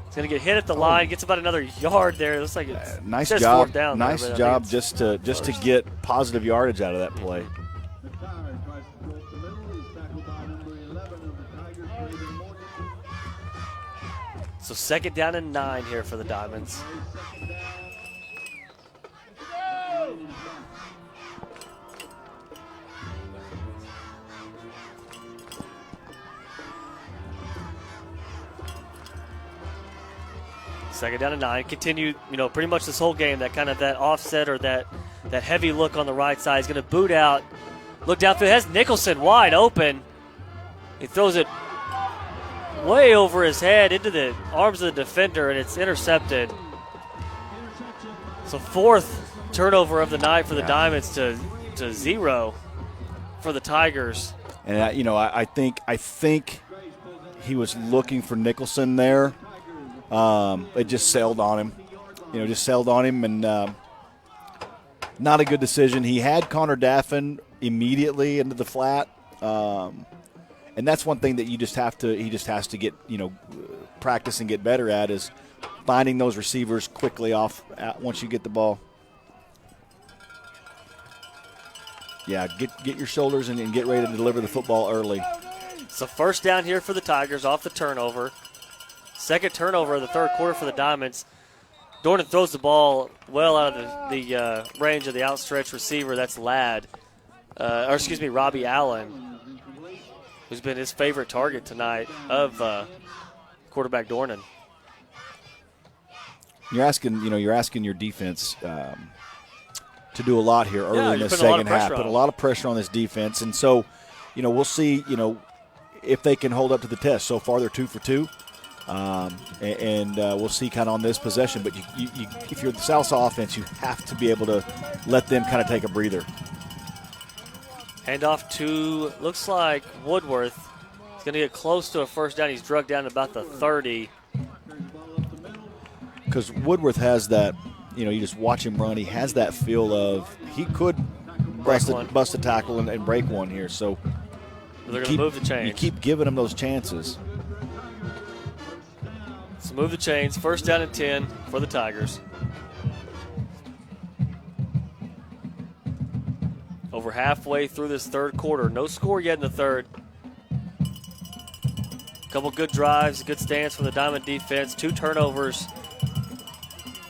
He's going to get hit at the line. Gets about another yard there. It looks like it's nice just job. fourth down. Nice job just to get positive yardage out of that play. So 2nd down and 9 here for the Diamonds. Second down and 9. Continued, pretty much this whole game, that kind of that offset or that that heavy look on the right side. He's going to boot out. Look downfield. Has Nicholson wide open. He throws it way over his head into the arms of the defender, and it's intercepted. So 4th turnover of the night for the Diamonds to 0 for the Tigers. And I think he was looking for Nicholson there. It just sailed on him. And not a good decision. He had Connor Daffin immediately into the flat. And that's one thing that he just has to get, practice and get better at, is finding those receivers quickly off once you get the ball. Yeah, get your shoulders and get ready to deliver the football early. So first down here for the Tigers off the turnover. Second turnover of the third quarter for the Diamonds. Dornan throws the ball well out of the range of the outstretched receiver. That's Robbie Allen, who's been his favorite target tonight of quarterback Dornan. You're asking your defense to do a lot here early in the second half. Put a lot of pressure on this defense, and so, we'll see, if they can hold up to the test. So far, they're 2 for 2, and we'll see kind of on this possession. But if you're the Sallisaw offense, you have to be able to let them kind of take a breather. Handoff to, looks like Woodworth. He's going to get close to a first down. He's drugged down about the 30. Because Woodworth has that, you just watch him run. He has that feel of he could bust a tackle and break one here. So they're going to move the chains. You keep giving him those chances. So move the chains. First down and 10 for the Tigers. Over halfway through this third quarter. No score yet in the third. Couple good drives, a good stance from the Diamond defense. 2 turnovers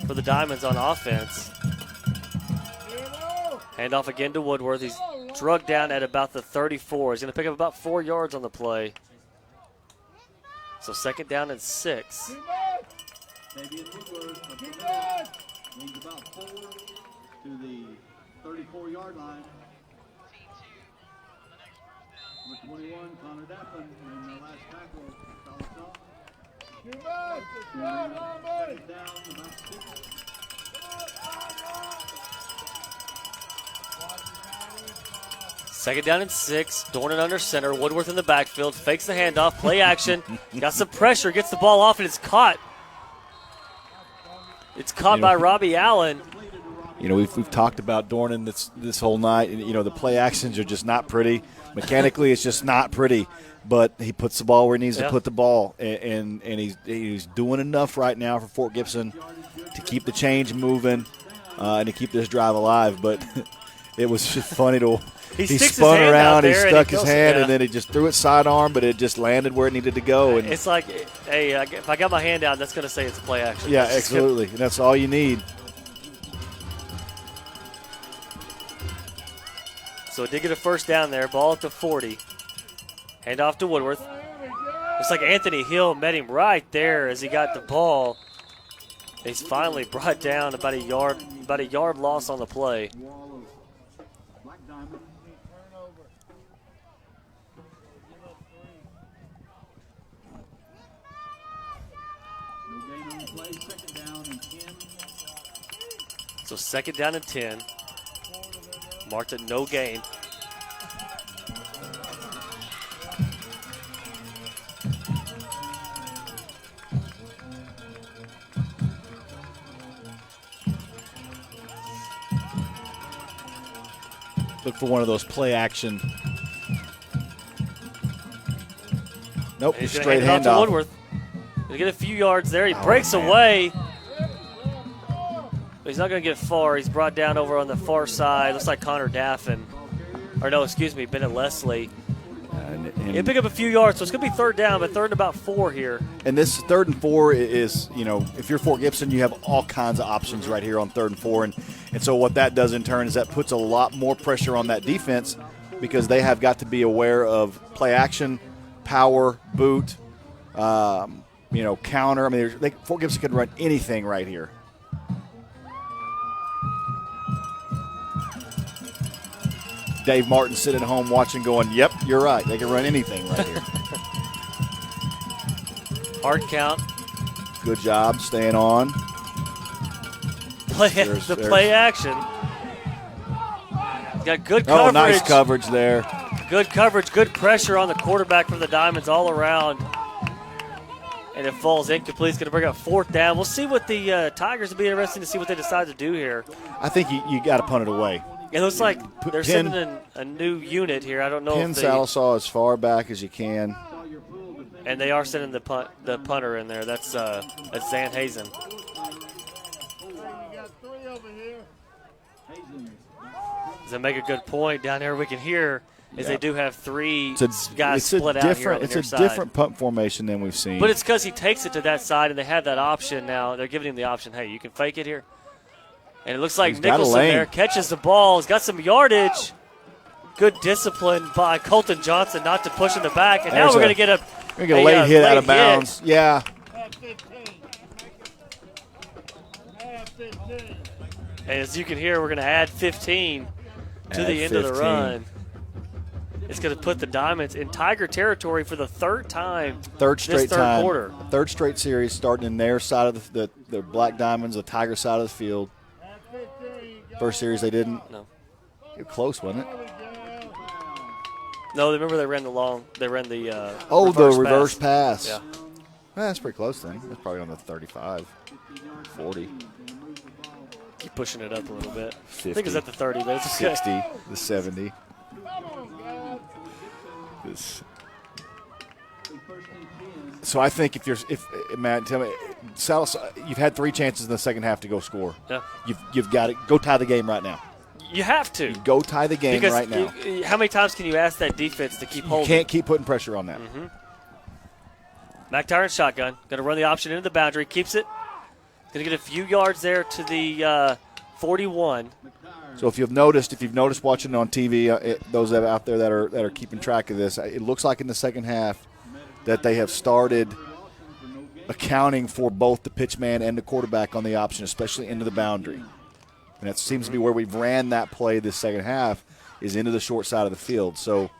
for the Diamonds on offense. Handoff again to Woodworth. He's drugged down at about the 34. He's going to pick up about 4 yards on the play. So second down and 6. Maybe it's Woodworth. Needs about 4 to the 34-yard line. Number 21, Connor Daffin, in the last tackle. Second down and 6. Dornan under center. Woodworth in the backfield. Fakes the handoff. Play action. Got some pressure. Gets the ball off, and it's caught. It's caught by Robbie Allen. We've talked about Dornan this whole night. And, the play actions are just not pretty. Mechanically, it's just not pretty. But he puts the ball where he needs to put the ball, and he's doing enough right now for Fort Gibson to keep the change moving and to keep this drive alive. But it was just funny to he spun around, he stuck his hand, and then he just threw it sidearm, but it just landed where it needed to go. And it's like, hey, if I got my hand out, that's going to say it's a play action. Yeah, absolutely, and that's all you need. So it did get a first down there. Ball at the 40. Hand off to Woodworth. It's like Anthony Hill met him right there as he got the ball. He's finally brought down about a yard loss on the play. So second down and 10. Marked at no gain. Look for one of those play action. Nope, he's straight hand handoff. To Woodworth. He'll get a few yards there. He breaks away. But he's not going to get far. He's brought down over on the far side. Looks like Connor Daffin. Or no, excuse me, Bennett Leslie. He'll pick up a few yards, so it's going to be third down, but third and about 4 here. And this 3rd and 4 is, if you're Fort Gibson, you have all kinds of options right here on 3rd and 4. And so what that does in turn is that puts a lot more pressure on that defense because they have got to be aware of play action, power, boot, counter. I mean, Fort Gibson can run anything right here. Dave Martin sitting at home watching going, yep, you're right. They can run anything right here. Hard count. Good job staying on. Play action. Got good coverage. Oh, nice coverage there. Good coverage, good pressure on the quarterback from the Diamonds all around. And it falls incomplete. It's going to bring up 4th down. We'll see what the Tigers will be interesting to see what they decide to do here. I think you got to punt it away. It looks like they're sending in a new unit here. I don't know Pin if Sallisaw as far back as you can. And they are sending the punter in there. That's Zan Hazen. Does that make a good point? Down there we can hear is they do have 3 guys split out here on the near side. It's a different punt formation than we've seen. But it's because he takes it to that side, and they have that option now. They're giving him the option, hey, you can fake it here. And it looks like Nicholson there catches the ball. He's got some yardage. Good discipline by Colton Johnson not to push in the back. And now we're going to get a late hit out of bounds. Yeah. And as you can hear, we're going to add 15 to the end of the run. It's going to put the Diamonds in Tiger territory for the 3rd time. Third straight third quarter. Third straight series starting in their side of the Black Diamonds, the Tiger side of the field. First series they didn't. No. It was close, wasn't it? No, remember they ran the reverse pass. Yeah. That's pretty close then. That's probably on the 35, 40. Keep pushing it up a little bit. 50, I think it's at the 30, but it's 60, the 70. So I think if Matt, tell me, Sallisaw, you've had 3 chances in the second half to go score. Yeah. You've got to go tie the game right now. You have to. Go tie the game right now. How many times can you ask that defense to keep holding? You can't keep putting pressure on that. Mm-hmm. McTire in shotgun. Going to run the option into the boundary. Keeps it. Going to get a few yards there to the 41. So if you've noticed watching on TV, those out there that are keeping track of this, it looks like in the second half that they have started accounting for both the pitchman and the quarterback on the option, especially into the boundary. And that seems to be where we've ran that play this second half, is into the short side of the field. So,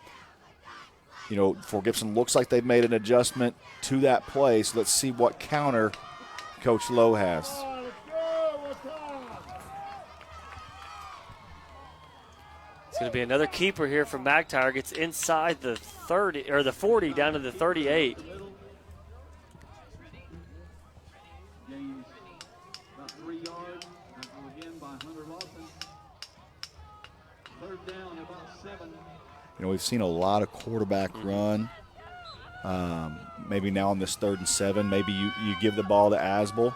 Fort Gibson looks like they've made an adjustment to that play. So let's see what counter Coach Lowe has. It's going to be another keeper here from McTire. Gets inside the 30 or the 40 down to the 38. About 3 yards. Again by Hunter Lawson. 3rd down, about 7. We've seen a lot of quarterback run. Maybe now on this 3rd and 7, maybe you give the ball to Asbel.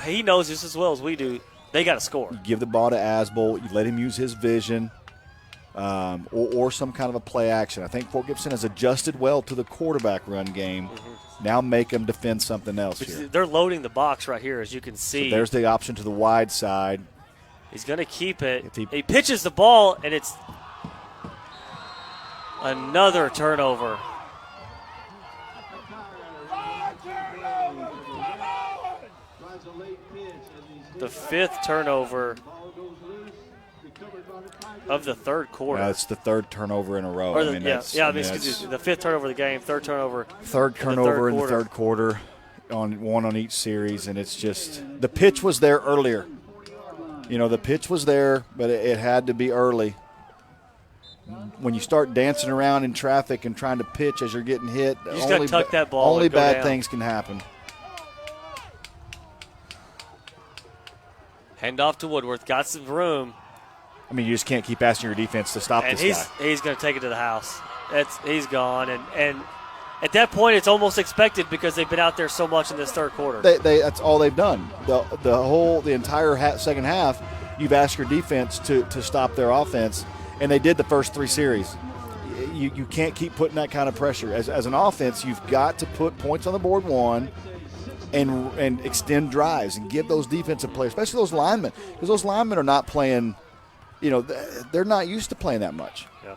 He knows this as well as we do. They got to score. You give the ball to Asbel. You let him use his vision. Or some kind of a play action. I think Fort Gibson has adjusted well to the quarterback run game. Mm-hmm. Now make them defend something else here. They're loading the box right here, as you can see. So there's the option to the wide side. He's going to keep it. He pitches the ball, and it's another turnover. The 5th turnover of the 3rd quarter. Yeah, it's the 3rd turnover in a row. The 5th turnover of the game, 3rd turnover. 3rd turnover in the 3rd quarter, one on each series, and it's just the pitch was there earlier. The pitch was there, but it had to be early. When you start dancing around in traffic and trying to pitch as you're getting hit, you just got to tuck that ball. Only bad things can happen. Hand off to Woodworth. Got some room. I mean, you just can't keep asking your defense to stop this guy. He's going to take it to the house. He's gone. And at that point, it's almost expected because they've been out there so much in this 3rd quarter. That's all they've done. The entire second half, you've asked your defense to stop their offense, and they did the first 3 series. You can't keep putting that kind of pressure. As an offense, you've got to put points on the board, one, and extend drives and give those defensive players, especially those linemen, because those linemen are not playing – they're not used to playing that much. Yeah.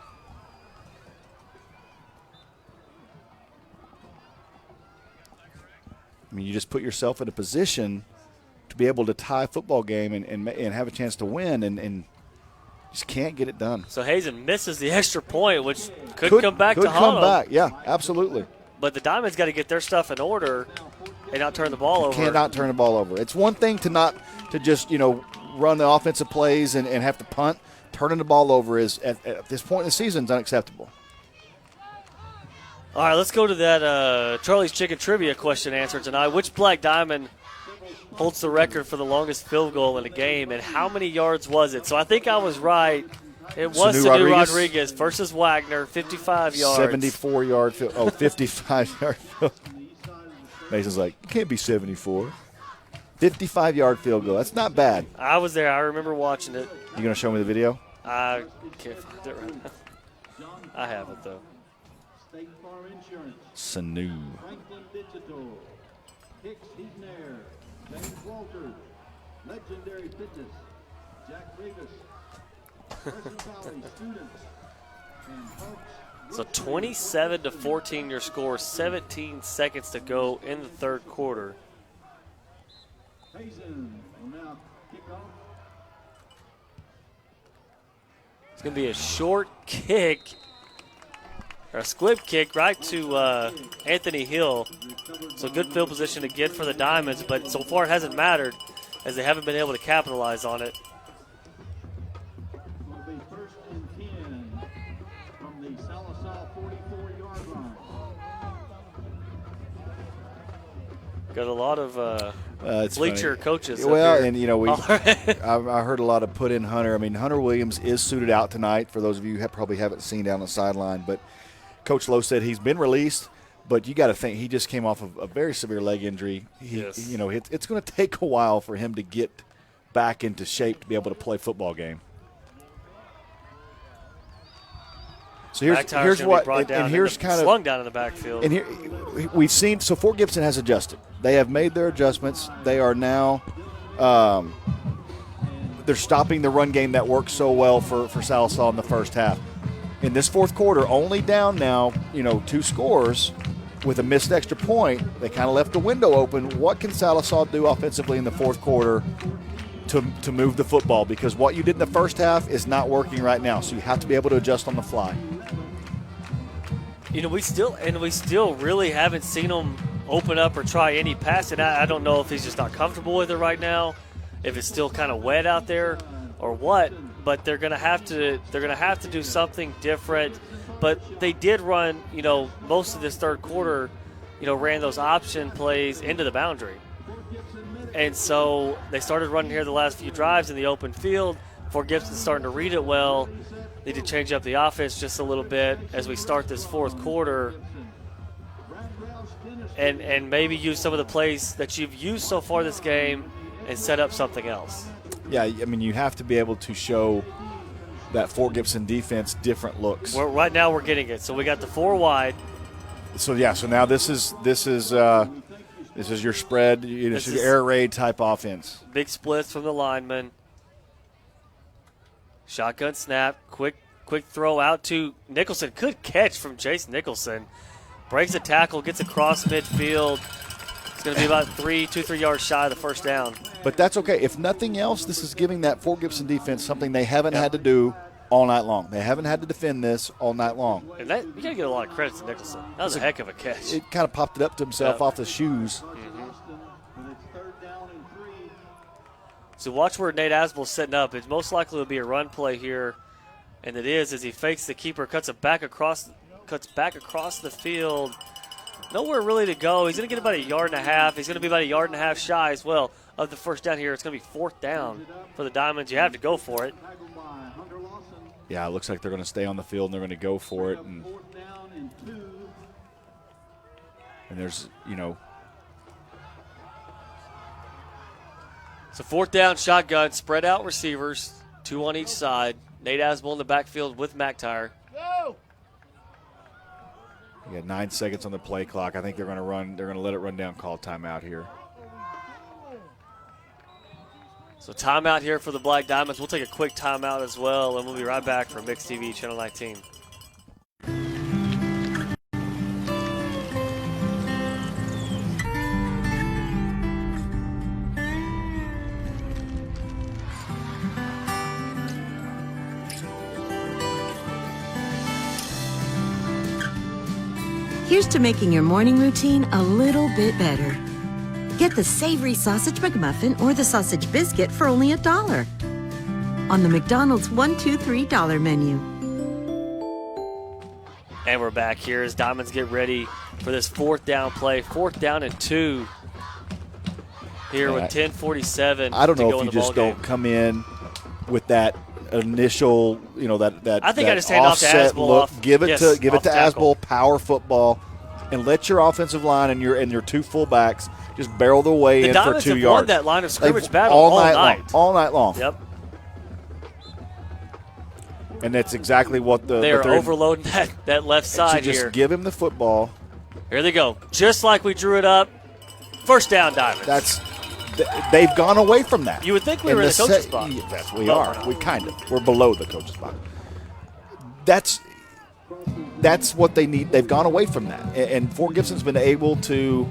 I mean, you just put yourself in a position to be able to tie a football game and have a chance to win. And Just can't get it done. So Hazen misses the extra point, which could come back to come haunt back. them. Yeah, absolutely. But the Diamonds got to get their stuff in order and not turn the ball over. Cannot turn the ball over. It's one thing to just run the offensive plays and have to punt. Turning the ball over is at this point in the season is unacceptable. All right, let's go to that Charlie's Chicken trivia question answer tonight. Which Black Diamond holds the record for the longest field goal in a game, and how many yards was it? So I think I was right. It was Sanu Rodriguez versus Wagner, 55 yards. 74-yard field. 55-yard field. Mason's like, it can't be 74. 55-yard field goal. That's not bad. I was there. I remember watching it. You going to show me the video? I can't find it right now. I have it, though. Sanu. Franklin Digital, Hicks Heatnair, James Walters, Legendary Fitness, Jack Regas, Carson Valley Students, and Folks. So 27-14 your score, 17 seconds to go in the third quarter. Hazen will now kick off. It's going to be a short kick, or a squib kick right to Anthony Hill. So good field position again for the Diamonds, but so far it hasn't mattered as they haven't been able to capitalize on it. Will be 1st and 10 from the Sallisaw 44-yard line. Got a lot of bleacher coaches. Well, up here. and I heard a lot of put in Hunter. I mean, Hunter Williams is suited out tonight. For those of you who probably haven't seen down the sideline, but Coach Lowe said he's been released. But you got to think he just came off of a very severe leg injury. Yes. It's going to take a while for him to get back into shape to be able to play a football game. So here's what, and here's kind of slung down in the backfield. And here we've seen. So Fort Gibson has adjusted. They have made their adjustments. They are now. They're stopping the run game that worked so well for Sallisaw in the first half. In this fourth quarter, only down now, 2 scores with a missed extra point. They kind of left the window open. What can Sallisaw do offensively in the fourth quarter to move the football? Because what you did in the first half is not working right now. So you have to be able to adjust on the fly. We still really haven't seen him open up or try any pass. And I don't know if he's just not comfortable with it right now, if it's still kind of wet out there or what. But they're gonna have to do something different. But they did run, most of this third quarter, ran those option plays into the boundary. And so they started running here the last few drives in the open field. Fort Gibson's starting to read it well. They did change up the offense just a little bit as we start this fourth quarter. And maybe use some of the plays that you've used so far this game and set up something else. Yeah, I mean, you have to be able to show that Fort Gibson defense different looks. Right now we're getting it. So we got the 4 wide. So now this is your spread, this is your air raid type offense. Big splits from the linemen. Shotgun snap, quick throw out to Nicholson. Good catch from Jace Nicholson. Breaks a tackle, gets across midfield. It's going to be about 2-3 yards shy of the first down. But that's okay. If nothing else, this is giving that Fort Gibson defense something they haven't had to do all night long. They haven't had to defend this all night long. And you got to get a lot of credit to Nicholson. That was a heck of a catch. It kind of popped it up to himself off the shoes. Mm-hmm. So watch where Nate Asbell's setting up. It most likely will be a run play here, and it is as he fakes the keeper, cuts back across the field. Nowhere really to go. He's going to get about 1.5 yards. He's going to be about 1.5 yards shy as well of the first down here. It's going to be 4th down for the Diamonds. You have to go for it. Yeah, it looks like they're going to stay on the field and they're going to go for it. And there's, So 4th down, shotgun, spread out receivers, 2 on each side. Nate Asbell in the backfield with McTire. You got 9 seconds on the play clock. I think they're going to run. They're going to let it run down. Call timeout here. So timeout here for the Black Diamonds. We'll take a quick timeout as well, and we'll be right back from Mix TV Channel 19. Here's to making your morning routine a little bit better. Get the savory sausage McMuffin or the sausage biscuit for only $1 on the McDonald's $1, $2, $3 menu. And we're back here as Diamonds get ready for this 4th down play. 4th down and 2 here with 10:47. I don't to know go if in you the just ball don't game. come in with that initial, that I think that I just hand off to offset Asbel look. off- Give it yes, to off tackle. Asbel, power football, and let your offensive line and your 2 fullbacks just barrel their way The in for Diamonds 2 have yards. won that line of scrimmage They've- battle all night. All night long. Yep. And that's exactly what They are overloading that left side just here. give him the football. Here they go. Just like we drew it up. 1st down, Diamonds. They've gone away from that. You would think we were in the coach's box. Yes, we But are. we're not. We kind of. We're below the coach's box. That's what they need. They've gone away from that. And Fort Gibson's been able to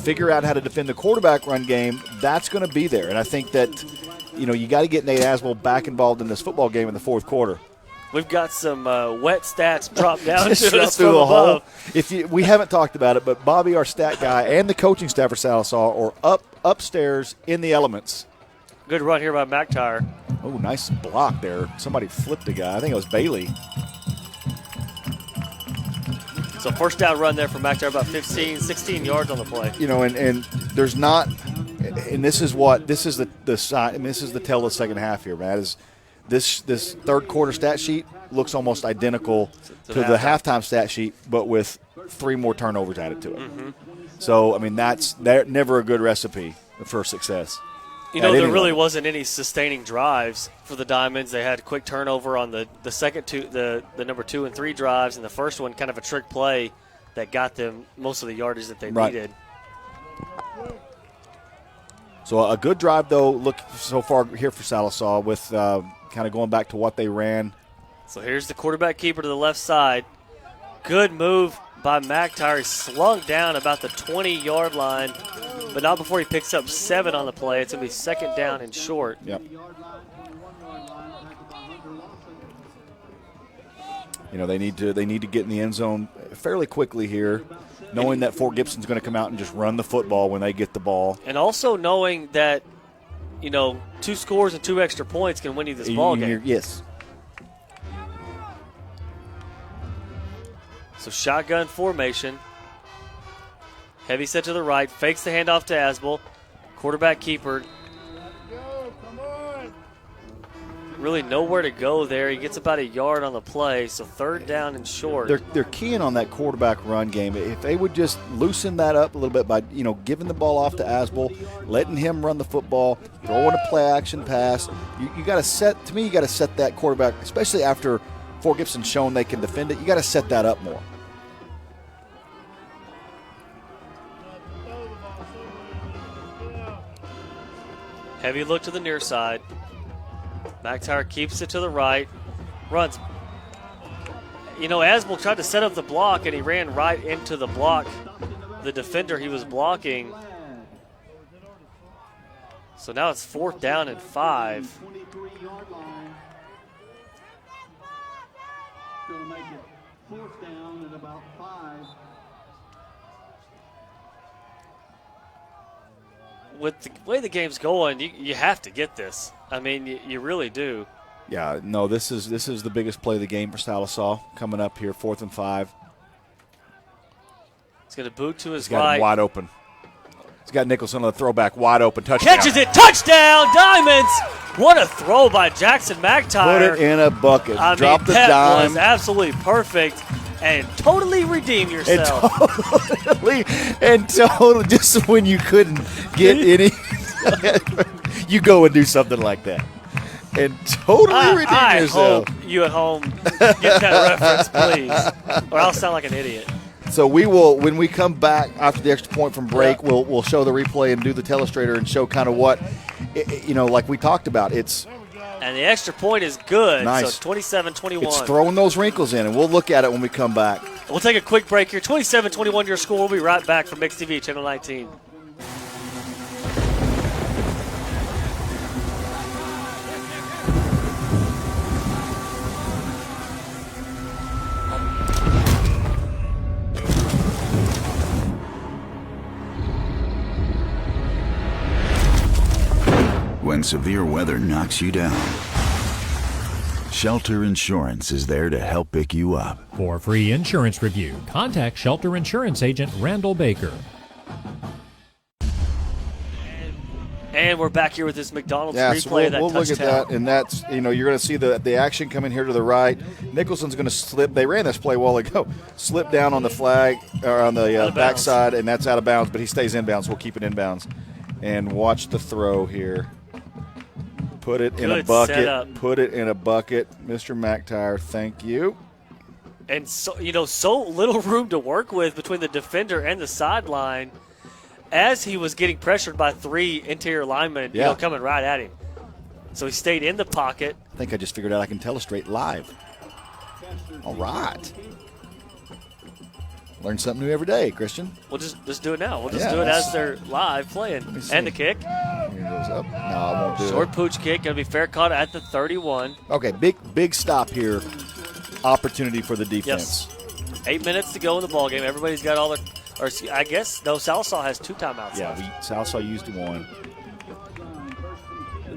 figure out how to defend the quarterback run game. That's going to be there. And I think that, you got to get Nate Asbel back involved in this football game in the 4th quarter. We've got some wet stats dropped down Just to us through from the above. hole. We haven't talked about it, but Bobby, our stat guy, and the coaching staff for Sallisaw are upstairs in the elements. Good run here by McTire. Oh, nice block there. Somebody flipped a guy. I think it was Bailey. So 1st down run there for McTire, about 15, 16 yards on the play. And there's not, and this is the sign. I mean, this is the tell of the second half here, Matt. Is this 3rd quarter stat sheet looks almost identical to the halftime stat sheet, but with 3 more turnovers added to it. Mm-hmm. So I mean, that's never a good recipe for success. There really wasn't any sustaining drives for the Diamonds. They had a quick turnover on the second 2, the number 2 and 3 drives, and the first one kind of a trick play that got them most of the yardage that they needed. So a good drive, though, look so far here for Sallisaw with kind of going back to what they ran. So here's the quarterback keeper to the left side. Good move by McTire. He slung down about the 20-yard line, but not before he picks up 7 on the play. It's going to be 2nd down and short. Yep. They need to get in the end zone fairly quickly here, knowing that Fort Gibson's going to come out and just run the football when they get the ball. And also knowing that, 2 scores and 2 extra points can win you this ball game. Yes. So shotgun formation. Heavy set to the right. Fakes the handoff to Asbel. Quarterback keeper. Really nowhere to go there. He gets about a yard on the play, so 3rd down and short. They're keying on that quarterback run game. If they would just loosen that up a little bit by giving the ball off to Asbel, letting him run the football, throwing a play action pass, you got to set. To me, you got to set that quarterback, especially after Fort Gibson's shown they can defend it. You got to set that up more. Heavy look to the near side. McTire keeps it to the right. Runs. Asbel tried to set up the block, and he ran right into the block, the defender he was blocking. So now it's 4th down and 5. Going to make it 4th down and about 5. With the way the game's going, you have to get this. I mean, you really do. Yeah, no, this is the biggest play of the game for Sallisaw coming up here, 4th and 5. He's going to boot to his He's got right. him wide open. He's got Nicholson on the throwback, wide open, touchdown. Catches it, touchdown, Diamonds! What a throw by Jackson McTire. Put it in a bucket. I Drop mean, the that dime. was absolutely perfect. And totally redeem yourself. And totally, just when you couldn't get any, you go and do something like that. And totally redeem yourself. I hope you at home get that reference, please, or I'll sound like an idiot. So we will, when we come back after the extra point from break, we'll show the replay and do the telestrator and show kind of what, like we talked about. And the extra point is good. Nice. So 27-21. It's throwing those wrinkles in, and we'll look at it when we come back. We'll take a quick break here. 27-21 your score. We'll be right back from Mix TV, Channel 19. when severe weather knocks you down, Shelter Insurance is there to help pick you up. For a free insurance review, contact Shelter Insurance Agent Randall Baker. And we're back here with this McDonald's Yeah, replay so we'll of that look at touchdown. that, and that's, you're going to see the action coming here to the right. Nicholson's going to slip. They ran this play a while ago. Slip down on the flag, or on the backside, and that's out of bounds, but he stays inbounds. We'll keep it inbounds. And watch the throw here. Put it in a bucket. Setup. Put it in a bucket. Mr. McTire, thank you. And so little room to work with between the defender and the sideline as he was getting pressured by 3 interior linemen coming right at him. So he stayed in the pocket. I think I just figured out I can telestrate live. All right. Learn something new every day, Christian. We'll just do it now. We'll just do it as they're live playing. And the kick. Here it goes up. No, I won't do it. Short pooch kick. Going to be fair caught at the 31. Okay, big stop here. Opportunity for the defense. Yes. 8 minutes to go in the ballgame. Everybody's got all their – or I guess, no, Sallisaw has 2 timeouts left. Sallisaw used 1.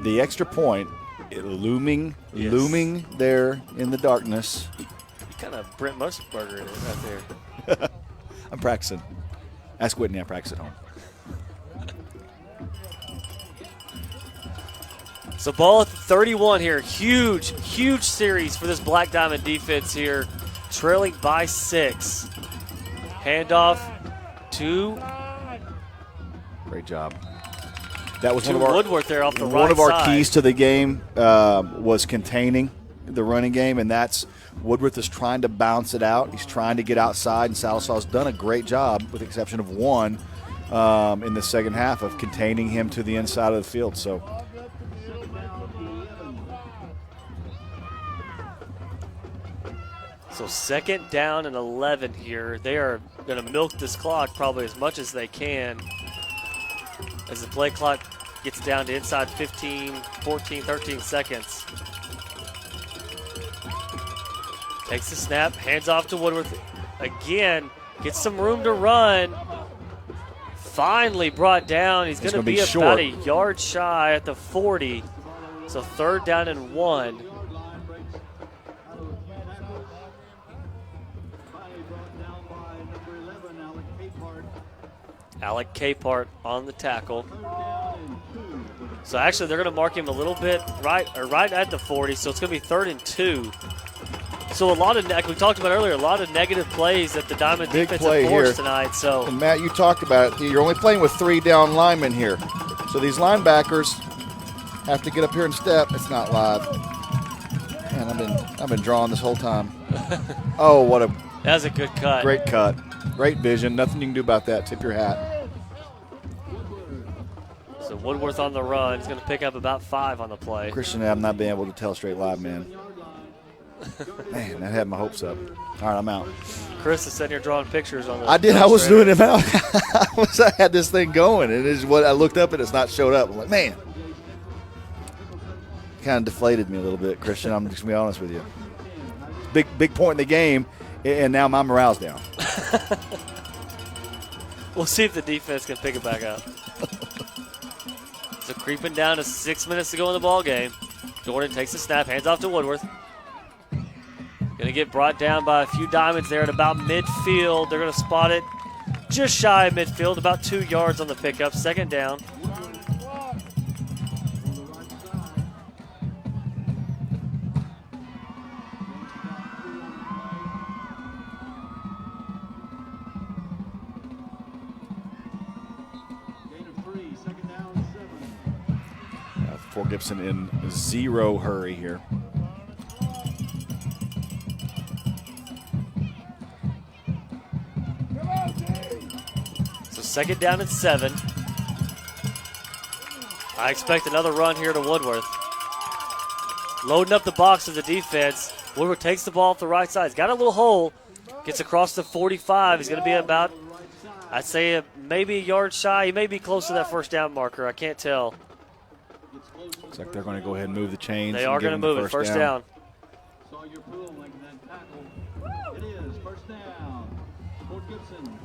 The extra point, looming there in the darkness. You kind of Brent Musburger in it right there. I'm practicing. Ask Whitney, I practice at home. So ball at the 31 here. Huge series for this Black Diamond defense here. Trailing by 6. Handoff to great job. That was to one of our Woodworth there off the right side. One of our keys to the game was containing the running game, and that's Woodworth is trying to bounce it out. He's trying to get outside, and Sallisaw's done a great job, with the exception of 1 in the second half, of containing him to the inside of the field. So. So 2nd down and 11 here. They are going to milk this clock probably as much as they can as the play clock gets down to inside 15, 14, 13 seconds. Takes the snap, hands off to Woodworth. Again, gets some room to run. Finally brought down. He's going to be about a yard shy at the 40. So 3rd down and 1. Alec Capehart on the tackle. So actually they're going to mark him a little bit right at the 40, so it's going to be 3rd and 2. So a lot of, like we talked about earlier, a lot of negative plays that the Diamond defense have forced tonight. So, and Matt, you talked about it. You're only playing with 3 down linemen here. So these linebackers have to get up here and step. It's not live. Man, I've been drawing this whole time. Oh, what a that was a good cut. Great cut. Great vision. Nothing you can do about that. Tip your hat. So Woodworth on the run. He's going to pick up about 5 on the play. Christian, I'm not being able to tell straight live, man. Man, that had my hopes up. All right, I'm out. Chris is sitting here drawing pictures on the I did. I was doing it out. I had this thing going, and it's what I looked up and it's not showed up. I'm like, man. Kind of deflated me a little bit, Christian. I'm just going to be honest with you. Big point in the game, and now my morale's down. We'll see if the defense can pick it back up. So creeping down to 6 minutes to go in the ball game. Jordan takes the snap, hands off to Woodworth. Going to get brought down by a few Diamonds there at about midfield. They're going to spot it just shy of midfield, about 2 yards on the pickup. 2nd down. For Gibson in 0 hurry here. So 2nd down and 7. I expect another run here to Woodworth. Loading up the box of the defense. Woodworth takes the ball off the right side. He's got a little hole. Gets across the 45. He's going to be about, I'd say, maybe a yard shy. He may be close to that 1st down marker. I can't tell. Looks like they're going to go ahead and move the chains. They are going to move it. 1st down. Saw your pool making that tackle. It is 1st down. Fort Gibson.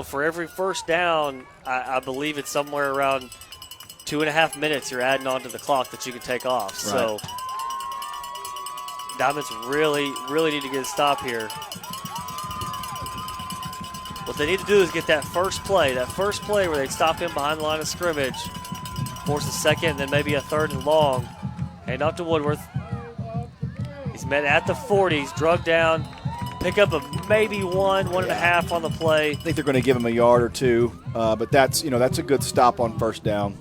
for every first down, I believe it's somewhere around 2.5 minutes you're adding onto the clock that you can take off. Right. So Diamonds really, really need to get a stop here. What they need to do is get that first play where they stop him behind the line of scrimmage, force a second, then maybe a 3rd and long. Hand off to Woodworth. He's met at the 40. He's drugged down. Pick up a maybe 1.5 on the play. I think they're going to give him a yard or 2, but that's a good stop on first down.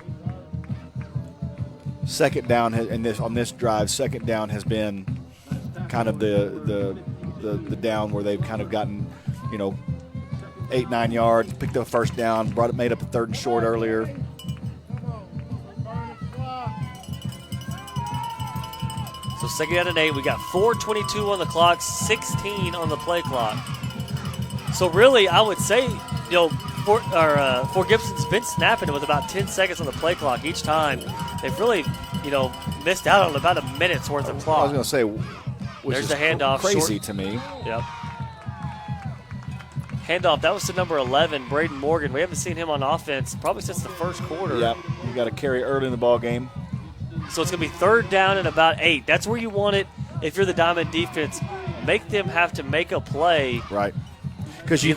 Second down on this drive, second down has been kind of the down where they've kind of gotten 8-9 yards, picked up a first down, made up a 3rd and short earlier. So second down and 8. We got 4:22 on the clock, 16 on the play clock. So really, I would say, Fort Gibson's been snapping it with about 10 seconds on the play clock each time. They've really, missed out on about a minute's worth of clock. I was going to say, which there's is the handoff. Crazy to me. Yep. Handoff. That was to number 11, Braden Morgan. We haven't seen him on offense probably since the first quarter. Yep. You got to carry early in the ball game. So it's going to be 3rd down and about 8. That's where you want it if you're the Diamond defense. Make them have to make a play. Right. Because you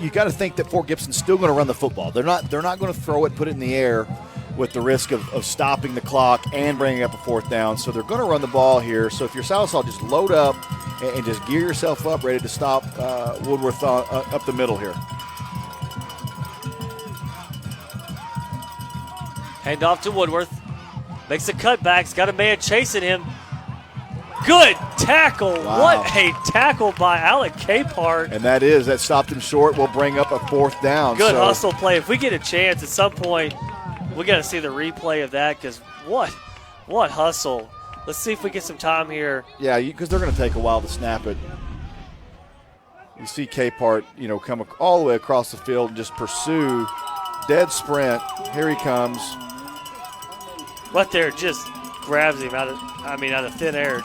got to think that Fort Gibson's still going to run the football. They're not going to throw it, put it in the air with the risk of stopping the clock and bringing up a 4th down. So they're going to run the ball here. So if you're Sallisaw, just load up and just gear yourself up, ready to stop Woodworth up the middle here. Hand off to Woodworth. Makes a cutback. He's got a man chasing him. Good tackle. Wow. What a tackle by Alec Capehart. And that stopped him short. Will bring up a 4th down. Good hustle play. If we get a chance at some point, we got to see the replay of that because what hustle. Let's see if we get some time here. Yeah, because they're going to take a while to snap it. You see Capehart, come all the way across the field and just pursue. Dead sprint. Here he comes. Right there, just grabs him out of thin air.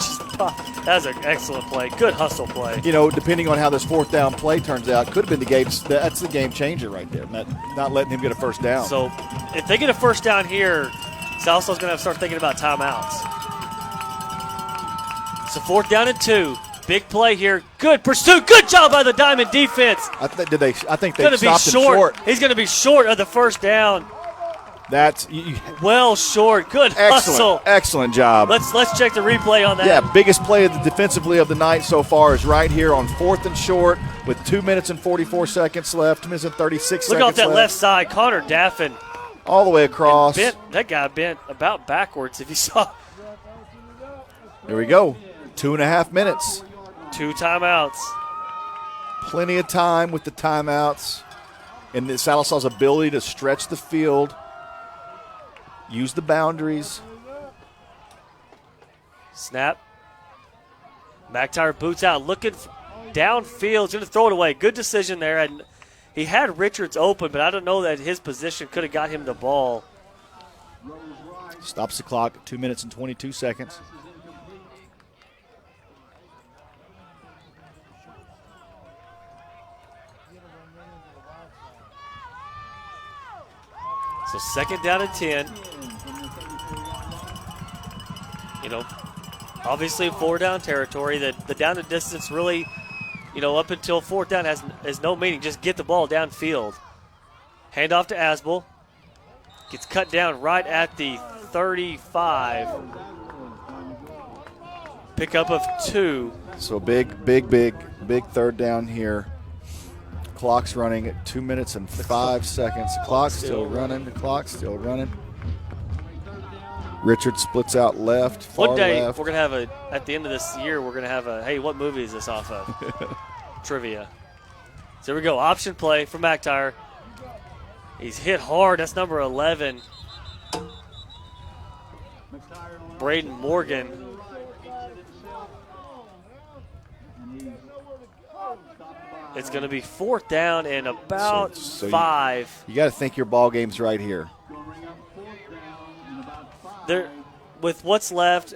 That's an excellent play. Good hustle play. Depending on how this 4th down play turns out, could have been the game. That's the game changer right there. Not letting him get a first down. So if they get a first down here, Salsaw's going to have to start thinking about timeouts. So 4th down and 2. Big play here. Good pursuit. Good job by the Diamond defense. I think they stopped him short. He's going to be short of the first down. That's well short. Good hustle. Excellent job. Let's check the replay on that. Yeah, biggest play defensively of the night so far is right here on 4th and short with 2 minutes and 44 seconds left. 2 minutes and 36 seconds Look off that left. left side. Connor Daffin. All the way across. That guy bent about backwards if you saw. There we go. 2.5 minutes. 2 timeouts. Plenty of time with the timeouts. And the Sallisaw's ability to stretch the field. Use the boundaries. Snap. McTire boots out, looking downfield. He's going to throw it away. Good decision there. And he had Richards open, but I don't know that his position could have got him the ball. Stops the clock at 2 minutes and 22 seconds. So 2nd down and 10. Obviously 4-down territory. The down and distance really, up until 4th down has no meaning. Just get the ball downfield. Hand off to Asbel. Gets cut down right at the 35. Pickup of 2. So big 3rd down here. Clock's running at 2 minutes and 5 seconds. The clock's still running. The clock's still running. Richard splits out left, far One day left. we're going to have at the end of this year, we're going to have hey, what movie is this off of? Trivia. So here we go. Option play for McTire. He's hit hard. That's number 11. Braden Morgan. It's going to be 4th down and about 5. You got to think your ball game's right here. With what's left,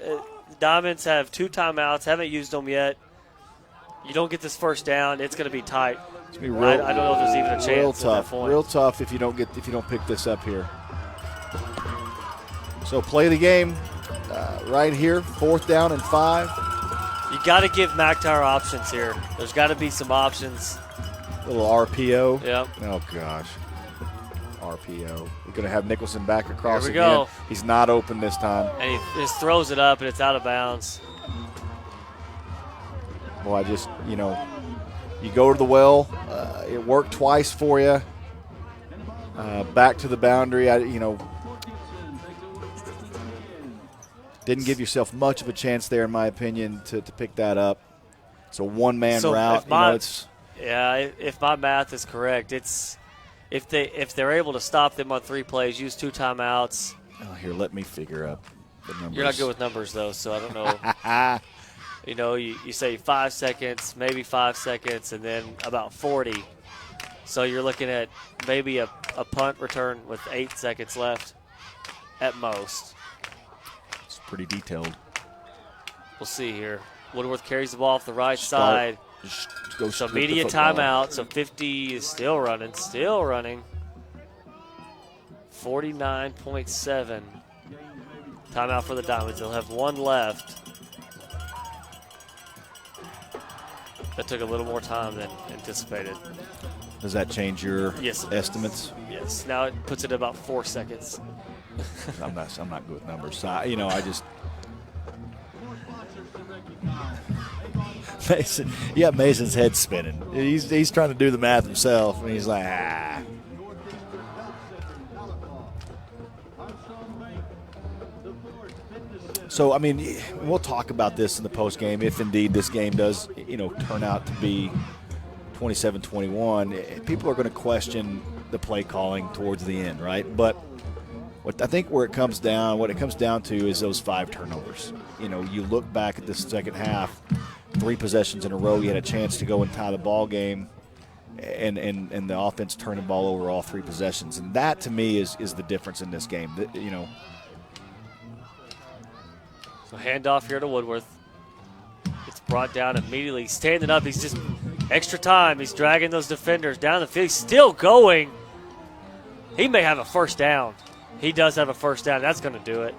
Diamonds have 2 timeouts. Haven't used them yet. you don't get this first down, it's going to be tight. It's gonna be real, I don't know if there's even a chance. Real at tough. that point. Real tough if you don't pick this up here. So play the game right here. 4th down and 5. You got to give McIntyre options here. There's got to be some options. Little RPO. Yep. Oh gosh. RPO. We're going to have Nicholson back across Here we again. go. He's not open this time. And he just throws it up, and it's out of bounds. Well, you go to the well. It worked twice for you. Back to the boundary. Didn't give yourself much of a chance there, in my opinion, to pick that up. It's a one-man route. If my math is correct, it's if they're able to stop them on 3 plays, use 2 timeouts. Oh, here, let me figure up the numbers. You're not good with numbers, though, so I don't know. You say 5 seconds, maybe 5 seconds, and then about 40. So you're looking at maybe a punt return with 8 seconds left at most. It's pretty detailed. We'll see here. Woodworth carries the ball off the right side. So media timeout. So 50 is still running. 49.7. Timeout for the Diamonds. They'll have 1 left. That took a little more time than anticipated. Does that change your Yes. estimates? Yes. Now it puts it at about 4 seconds. I'm not good with numbers. So Mason, yeah, Mason's head spinning. He's trying to do the math himself, and he's like, ah. So, we'll talk about this in the post game if indeed this game does, turn out to be 27-21. People are going to question the play calling towards the end, right? But what it comes down to is those 5 turnovers. You look back at this second half, 3 possessions in a row, you had a chance to go and tie the ball game, and the offense turned the ball over all 3 possessions. And that, to me, is the difference in this game. So handoff here to Woodworth. It's brought down immediately. Standing up, he's just extra time. He's dragging those defenders down the field. He's still going. He may have a first down. He does have a first down. That's going to do it.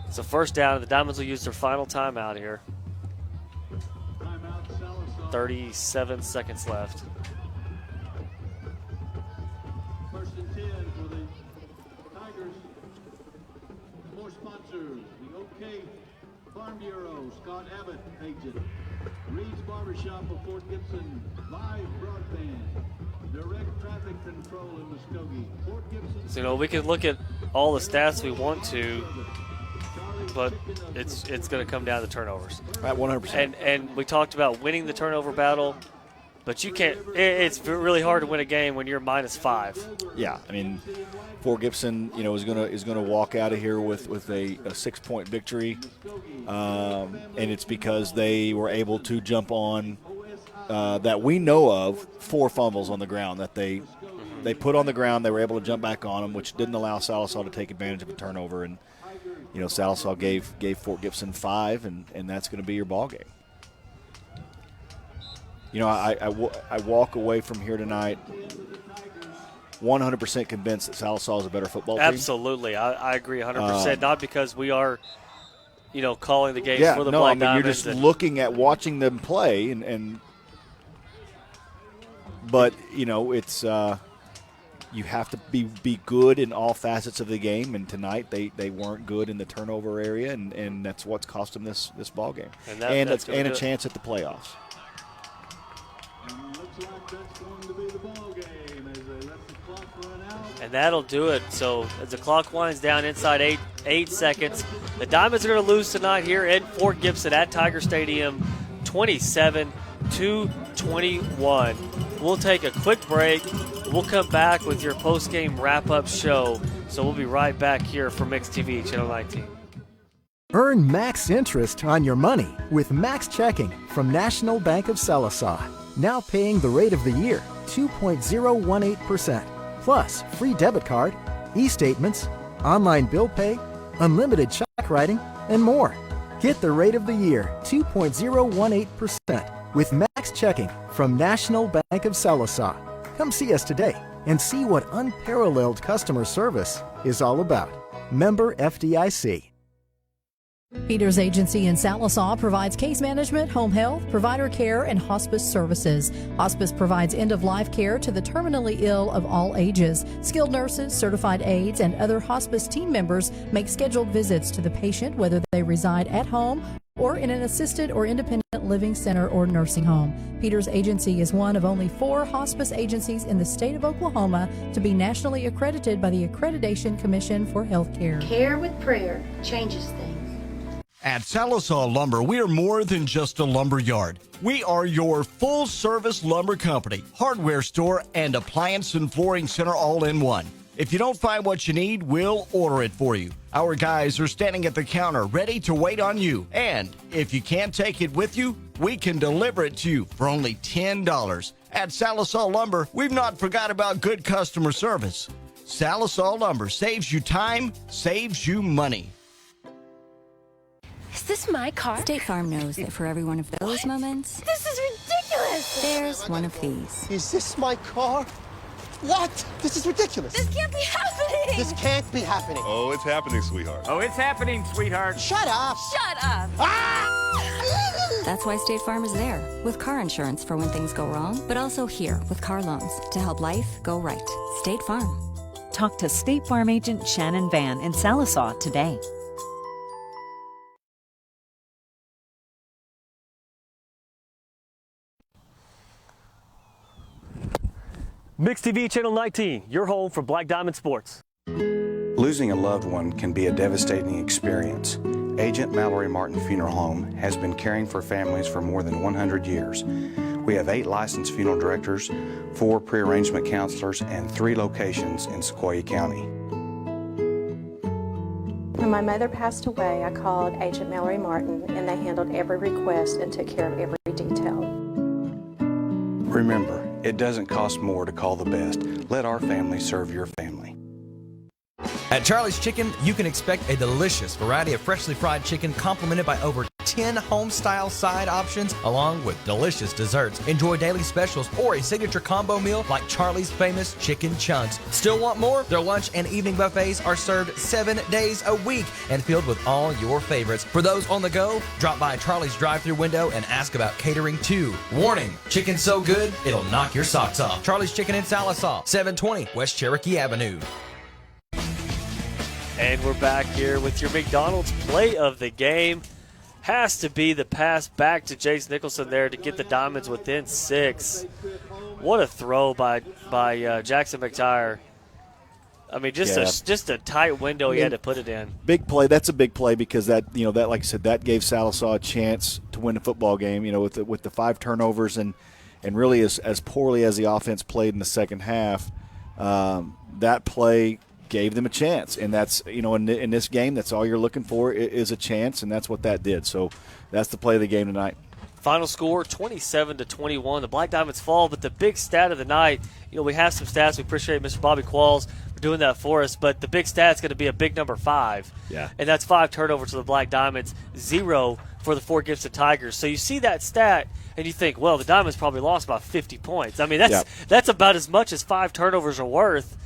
It's a first down. The Diamonds will use their final timeout here. 37 seconds left. First and 10 for the Tigers. More sponsors. The OK Farm Bureau, Scott Abbott, agent. Reed's Barbershop of Fort Gibson. Live broadband. Direct traffic control in Muskogee. Fort Gibson. So, we can look at all the stats we want to, but it's going to come down to turnovers. At 100%. And we talked about winning the turnover battle, but you can't. It's really hard to win a game when you're -5. Yeah, Fort Gibson, is going to walk out of here with a 6-point victory, and it's because they were able to jump on that we know of 4 fumbles on the ground that they put on the ground. They were able to jump back on them, which didn't allow Sallisaw to take advantage of a turnover. And Sallisaw gave Fort Gibson 5, and that's going to be your ball game. I walk away from here tonight 100% convinced that Sallisaw is a better football team. Absolutely. I agree 100%. Not because we are, calling the games for the Black Diamonds. You're just looking at watching them play, but it's you have to be good in all facets of the game, and tonight they weren't good in the turnover area, and that's what's cost them this ball game, and a chance at the playoffs. And looks like that's going to be the ball game as they let the clock run out. And that'll do it. So as the clock winds down inside 8 seconds, the Diamonds are going to lose tonight here at Fort Gibson at Tiger Stadium, 27-21. We'll take a quick break. We'll come back with your post-game wrap-up show. So we'll be right back here for Mix TV, Channel 19. Earn max interest on your money with Max Checking from National Bank of Sallisaw. Now paying the rate of the year, 2.018%. Plus, free debit card, e-statements, online bill pay, unlimited check writing, and more. Get the rate of the year, 2.018%, with Max Checking from National Bank of Sallisaw. Come see us today and see what unparalleled customer service is all about. Member FDIC. Peters Agency in Sallisaw provides case management, home health, provider care, and hospice services. Hospice provides end-of-life care to the terminally ill of all ages. Skilled nurses, certified aides, and other hospice team members make scheduled visits to the patient, whether they reside at home or in an assisted or independent living center or nursing home. Peters Agency is one of only 4 hospice agencies in the state of Oklahoma to be nationally accredited by the Accreditation Commission for Healthcare. Care with prayer changes things. At Sallisaw Lumber, we are more than just a lumber yard. We are your full-service lumber company, hardware store, and appliance and flooring center all in one. If you don't find what you need, we'll order it for you. Our guys are standing at the counter ready to wait on you. And if you can't take it with you, we can deliver it to you for only $10. At Sallisaw Lumber, we've not forgot about good customer service. Sallisaw Lumber saves you time, saves you money. Is this my car? State Farm knows that for every one of those moments, This is ridiculous! there's one of these. Is this my car? What? This is ridiculous. This can't be happening! This can't be happening. Oh, it's happening, sweetheart. Oh, it's happening, sweetheart. Shut up. Shut up! That's why State Farm is there, with car insurance for when things go wrong, but also here with car loans to help life go right. State Farm. Talk to State Farm agent Shannon Van in Sallisaw today. Mix TV Channel 19, your home for Black Diamond Sports. Losing a loved one can be a devastating experience. Agent Mallory Martin Funeral Home has been caring for families for more than 100 years. We have 8 licensed funeral directors, 4 pre-arrangement counselors, and 3 locations in Sequoyah County. When my mother passed away, I called Agent Mallory Martin, and they handled every request and took care of every detail. Remember, it doesn't cost more to call the best. Let our family serve your family. At Charlie's Chicken, you can expect a delicious variety of freshly fried chicken complemented by over 10 home-style side options along with delicious desserts. Enjoy daily specials or a signature combo meal like Charlie's famous chicken chunks. Still want more? Their lunch and evening buffets are served 7 days a week and filled with all your favorites. For those on the go, drop by Charlie's drive-thru window and ask about catering too. Warning, chicken's so good, it'll knock your socks off. Charlie's Chicken in Sallisaw, 720 West Cherokee Avenue. And we're back here with your McDonald's play of the game. Has to be the pass back to Jace Nicholson there to get the Diamonds within 6. What a throw by Jackson McTire. I mean, just a tight window he had to put it in. Big play. That's a big play because that like I said, that gave Sallisaw a chance to win a football game. With the 5 turnovers and really as poorly as the offense played in the second half, that play gave them a chance, and that's in this game, that's all you're looking for is a chance, and that's what that did. So that's the play of the game tonight. Final score 27-21. The Black Diamonds fall, but the big stat of the night. We have some stats. We appreciate Mr. Bobby Qualls for doing that for us, but the big stat's going to be a big number 5. Yeah, and that's 5 turnovers for the Black Diamonds, 0 for the Fort Gibson Tigers. So you see that stat, and you think, well, the Diamonds probably lost by 50 points. I mean, that's about as much as 5 turnovers are worth.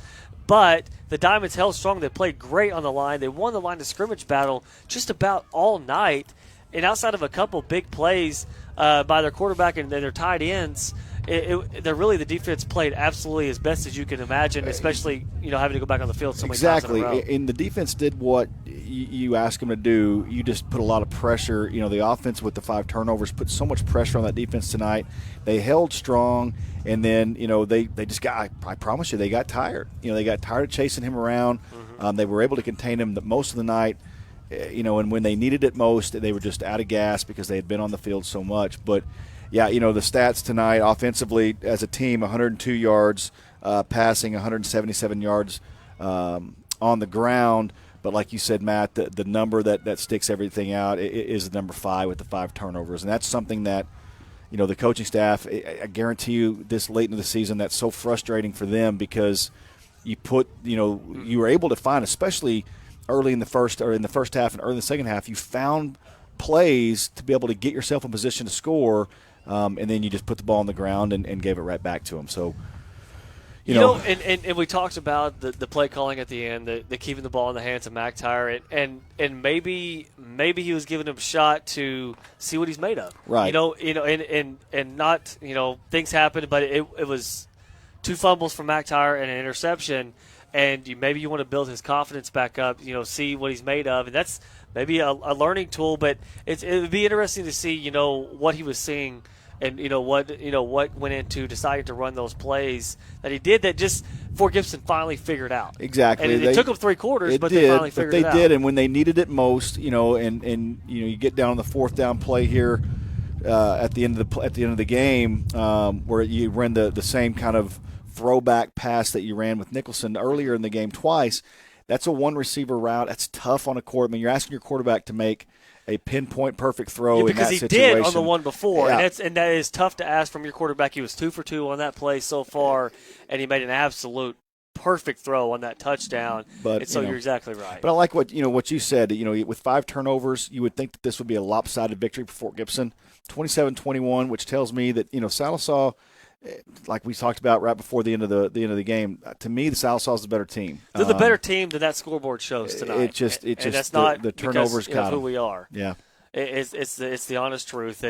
But the Diamonds held strong. They played great on the line. They won the line of scrimmage battle just about all night. And outside of a couple big plays by their quarterback and their tight ends, the defense played absolutely as best as you can imagine, especially having to go back on the field so many times in a row. And the defense did what you asked them to do. You just put a lot of pressure. The offense with the 5 turnovers put so much pressure on that defense tonight. They held strong, and then they just got. I promise you, they got tired. They got tired of chasing him around. Mm-hmm. They were able to contain him most of the night. And when they needed it most, they were just out of gas because they had been on the field so much. But yeah, the stats tonight offensively as a team: 102 yards passing, 177 yards on the ground. But like you said, Matt, the number that sticks everything out is the number 5 with the 5 turnovers, and that's something that the coaching staff. I guarantee you, this late into the season, that's so frustrating for them because you were able to find, especially early in the first half and early in the second half, you found plays to be able to get yourself in position to score, and then you just put the ball on the ground and gave it right back to them. So, and we talked about the play calling at the end, the keeping the ball in the hands of McIntyre, and maybe he was giving him a shot to see what he's made of. Right. And not, things happened, but it was 2 fumbles from McIntyre and an interception, and maybe you want to build his confidence back up, see what he's made of, and that's maybe a learning tool. But it would be interesting to see, what he was seeing. And what went into deciding to run those plays that he did that just Fort Gibson finally figured out. Exactly. And it took them 3 quarters, but they finally figured it out. They did, and when they needed it most, and you get down on the 4th down play here at the end of the game, where you ran the same kind of throwback pass that you ran with Nicholson earlier in the game twice. That's a 1 receiver route. That's tough on a quarterback. I mean, you're asking your quarterback to make a pinpoint perfect throw in that situation. Because he did on the one before, and that is tough to ask from your quarterback. He was 2 for 2 on that play so far, and he made an absolute perfect throw on that touchdown. You're exactly right. But I like what you said. With 5 turnovers, you would think that this would be a lopsided victory for Fort Gibson, 27-21, which tells me that Sallisaw, like we talked about right before the end of the game, to me the Sallisaw is the better team. They're the better team than that scoreboard shows tonight. And that's not the turnovers because, who we are. Yeah, it's the honest truth,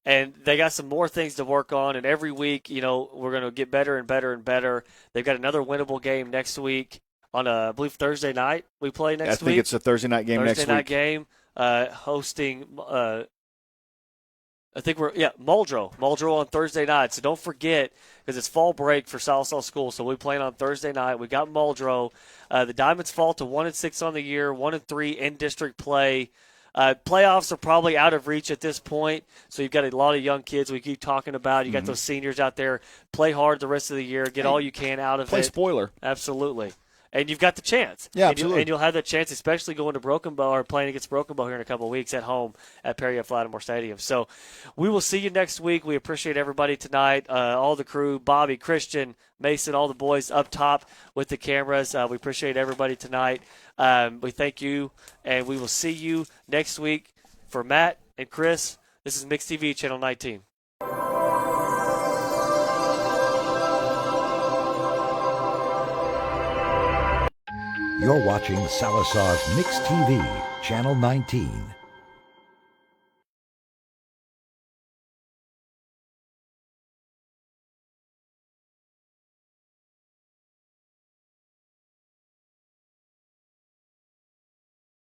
and they got some more things to work on. And every week, we're going to get better and better and better. They've got another winnable game next week on I believe Thursday night. We play next week. I think it's a Thursday night game next week. Thursday night game, hosting. I think Muldrow on Thursday night. So don't forget, because it's fall break for Sallisaw School, so we playing on Thursday night. We got Muldrow. The Diamonds fall to 1-6 on the year, 1-3 in district play. Playoffs are probably out of reach at this point, so you've got a lot of young kids we keep talking about. You got those seniors out there. Play hard the rest of the year. Get all you can out of it. Play spoiler. Absolutely. And you've got the chance. Yeah, absolutely. And you'll have that chance, especially going to Broken Bow or playing against Broken Bow here in a couple of weeks at home at Perry F. Lattimore Stadium. So we will see you next week. We appreciate everybody tonight, all the crew, Bobby, Christian, Mason, all the boys up top with the cameras. We appreciate everybody tonight. We thank you, and we will see you next week. For Matt and Chris, this is Mix TV, Channel 19. You're watching Sallisaw's Mix TV, Channel 19.